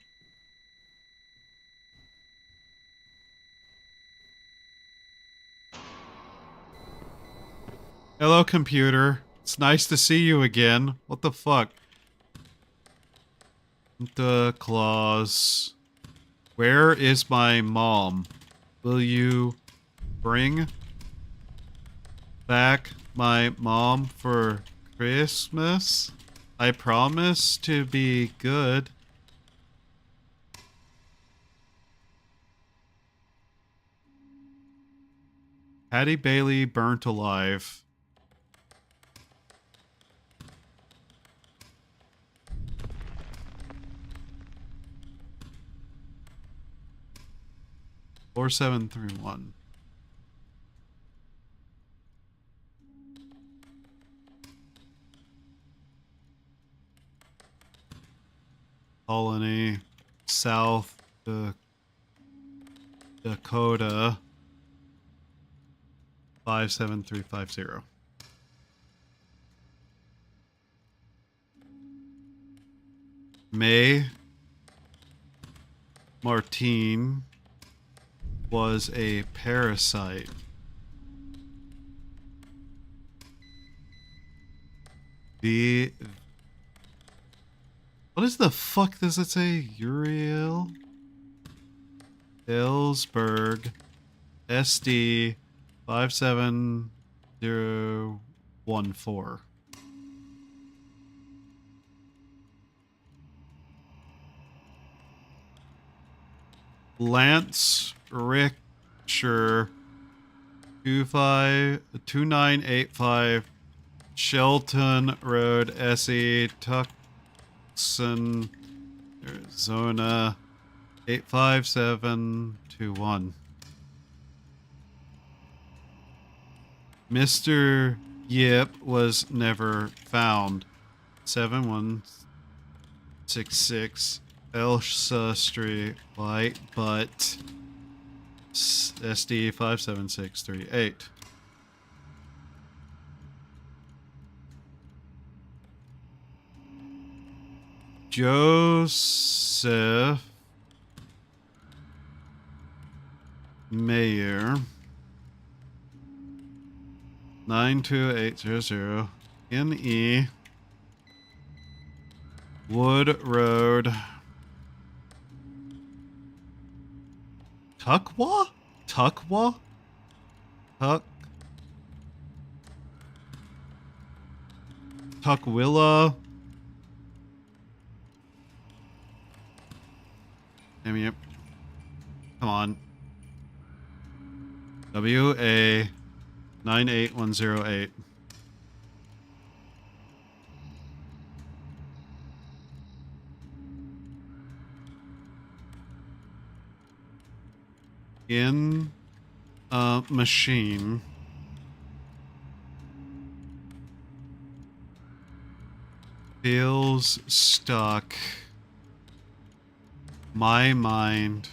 Speaker 1: Hello, computer. It's nice to see you again. What the fuck? The claws. Where is my mom? Will you bring back my mom for Christmas? I promise to be good. Hattie Bailey burnt alive. Four, 7, 3, 1. Colony, South Dakota, 57350. May Martine was a parasite. What is the fuck does it say? Uriel Ellsberg SD 57014. Lance Richter 2985 Shelton Road, SE, Tucson, Arizona 85721. Mr. Yip was never found. 7166 Elsa Street, White Butt, SD 57638. Joseph Mayer 92800 NE Wood Road Tuckwah? Tuckwah? Tuckwilla? Yep. Come on. WA 98108. In a machine. Feels stuck. My mind.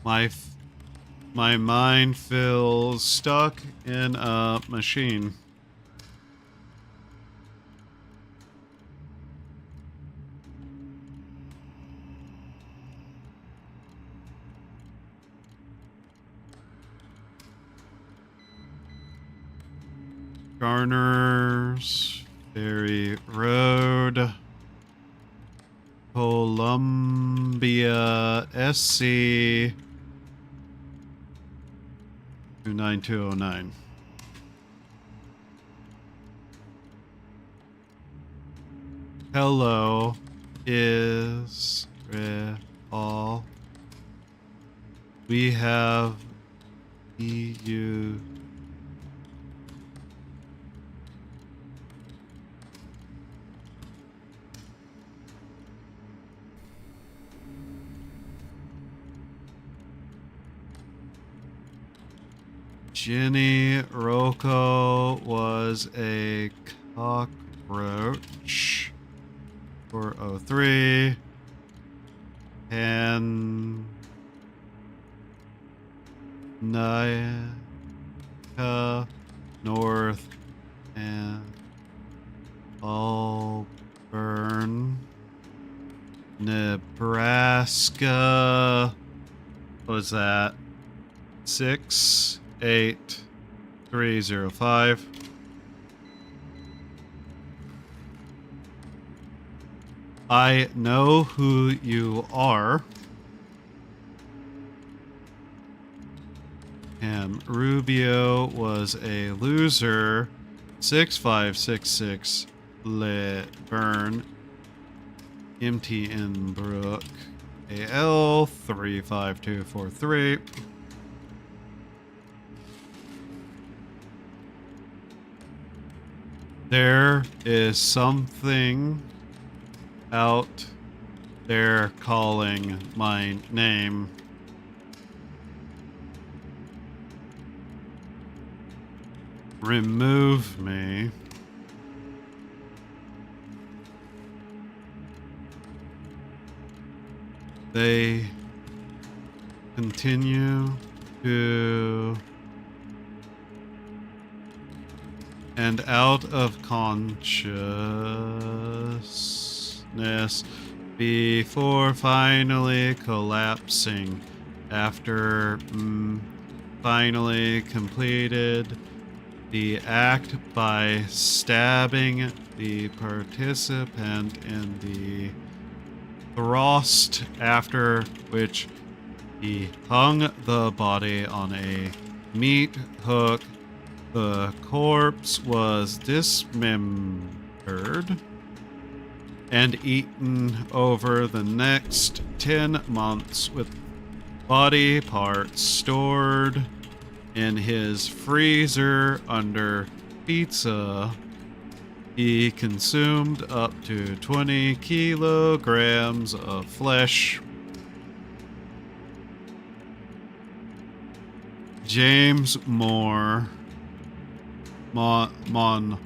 Speaker 1: My mind feels stuck in a machine. Garners, Ferry Road, Columbia SC 29209. Hello, Israel. We have EU. Jenny Rocco was a cockroach. 403. And Nika North and Auburn, Nebraska. What was that? 68305. I know who you are. And Rubio was a loser. 6566 Burn. MTN Brook. AL 35243. There is something out there calling my name. Remove me. They continue to and out of consciousness before finally collapsing after finally completed the act by stabbing the participant in the thrust, after which he hung the body on a meat hook. The corpse was dismembered and eaten over the next 10 months with body parts stored in his freezer under pizza. He consumed up to 20 kilograms of flesh. James Moore, Monroe,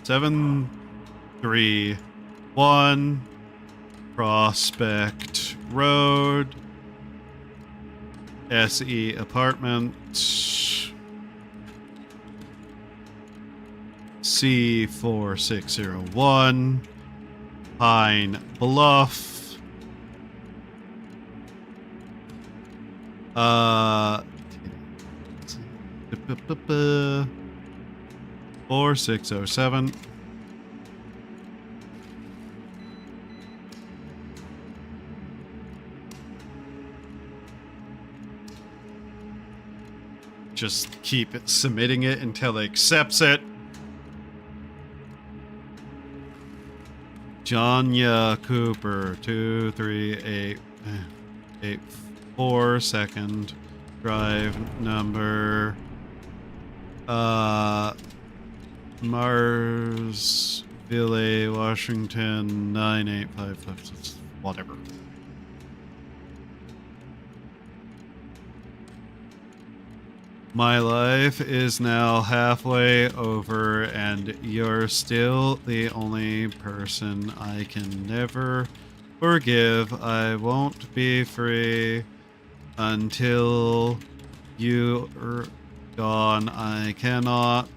Speaker 1: 731 Prospect Road, SE Apartment, C4601, Pine Bluff, 4607. Just keep it, submitting it until it accepts it. Janya Cooper, 23884 second drive number. Marsville, Washington, 98556, whatever. My life is now halfway over, and you're still the only person I can never forgive. I won't be free until you're gone. I cannot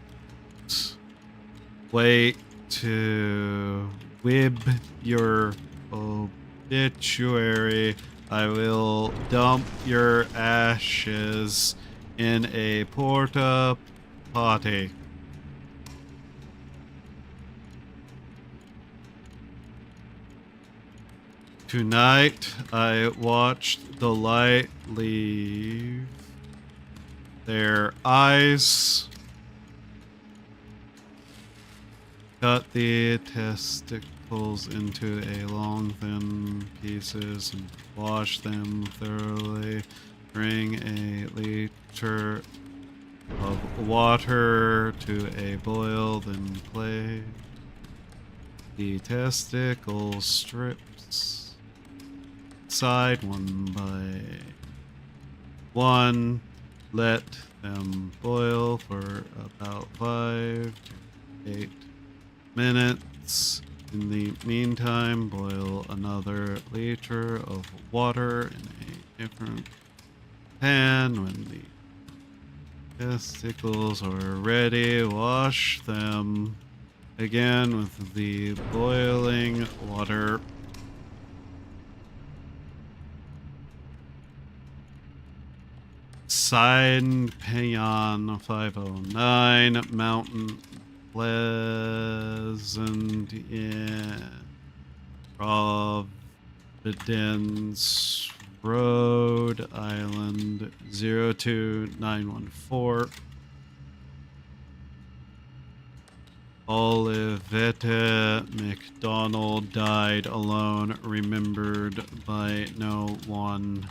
Speaker 1: wait to wib your obituary. I will dump your ashes in a porta party. Tonight, I watched the light leave their eyes, cut the testicles into a long, thin pieces, and wash them thoroughly. Bring a liter of water to a boil, then place the testicle strips side one by one. Let them boil for about 5 to 8 minutes. In the meantime, boil another liter of water in a different pan. When the testicles are ready, wash them again with the boiling water. Sign Payan 509 Mountain Pleasant, yeah. Providence, Rhode Island 02914. Olivetta McDonald died alone, remembered by no one.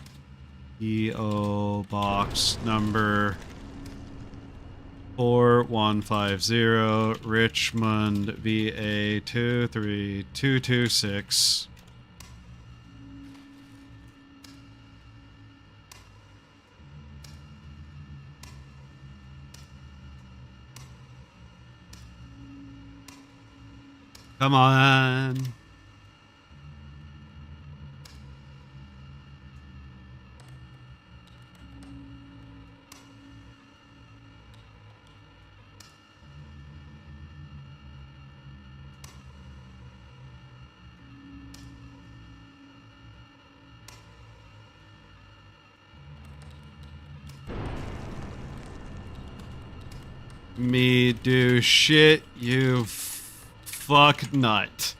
Speaker 1: PO Box number 4150, Richmond, VA 23226. Come on. Me do shit, you fuck nut.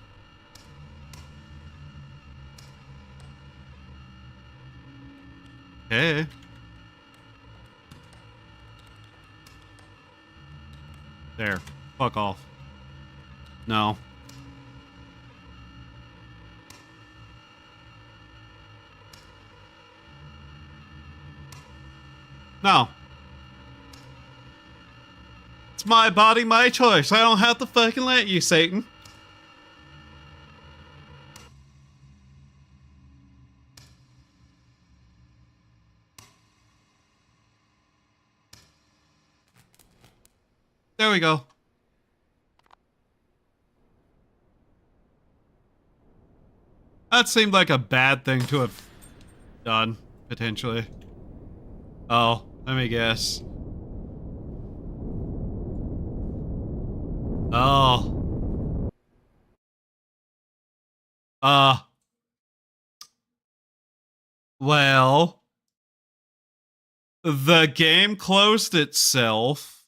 Speaker 1: Okay. There. Fuck off. No. No. It's my body, my choice. I don't have to fucking let you, Satan. There we go. That seemed like a bad thing to have done, potentially. Oh, let me guess. Oh. Well, the game closed itself.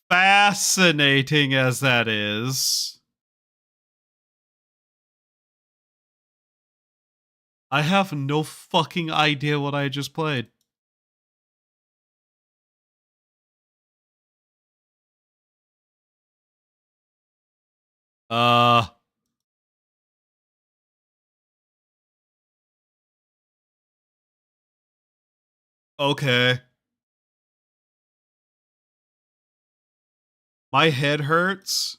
Speaker 1: Fascinating as that is. I have no fucking idea what I just played. Okay. My head hurts.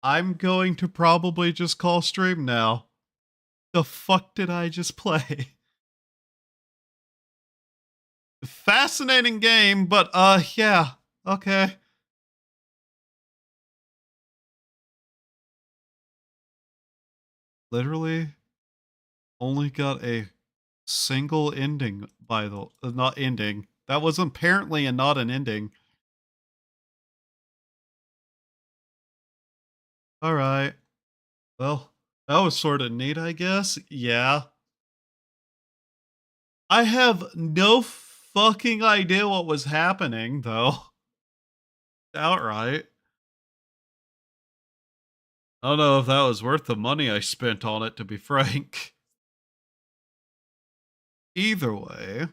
Speaker 1: I'm going to probably just call stream now. The fuck did I just play? Fascinating game, but yeah. Okay. Literally only got a single ending by the not ending. That was apparently not an ending. All right. Well, that was sort of neat, I guess. Yeah. I have no fucking idea what was happening, though. Outright. I don't know if that was worth the money I spent on it, to be frank. Either way,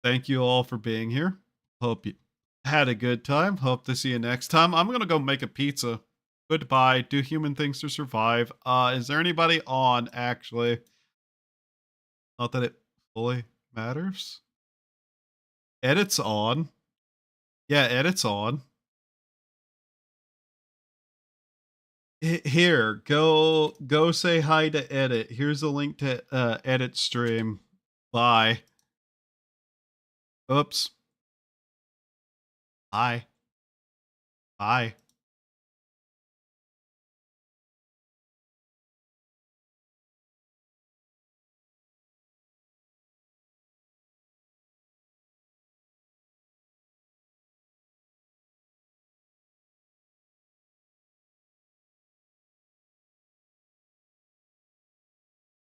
Speaker 1: thank you all for being here. Hope you had a good time. Hope to see you next time. I'm gonna go make a pizza. Goodbye. Do human things to survive. Is there anybody on, actually? Not that it fully matters. Edit's on. Yeah, edit's on. Here, go say hi to edit. Here's a link to edit stream. Bye. Oops. Bye. Bye.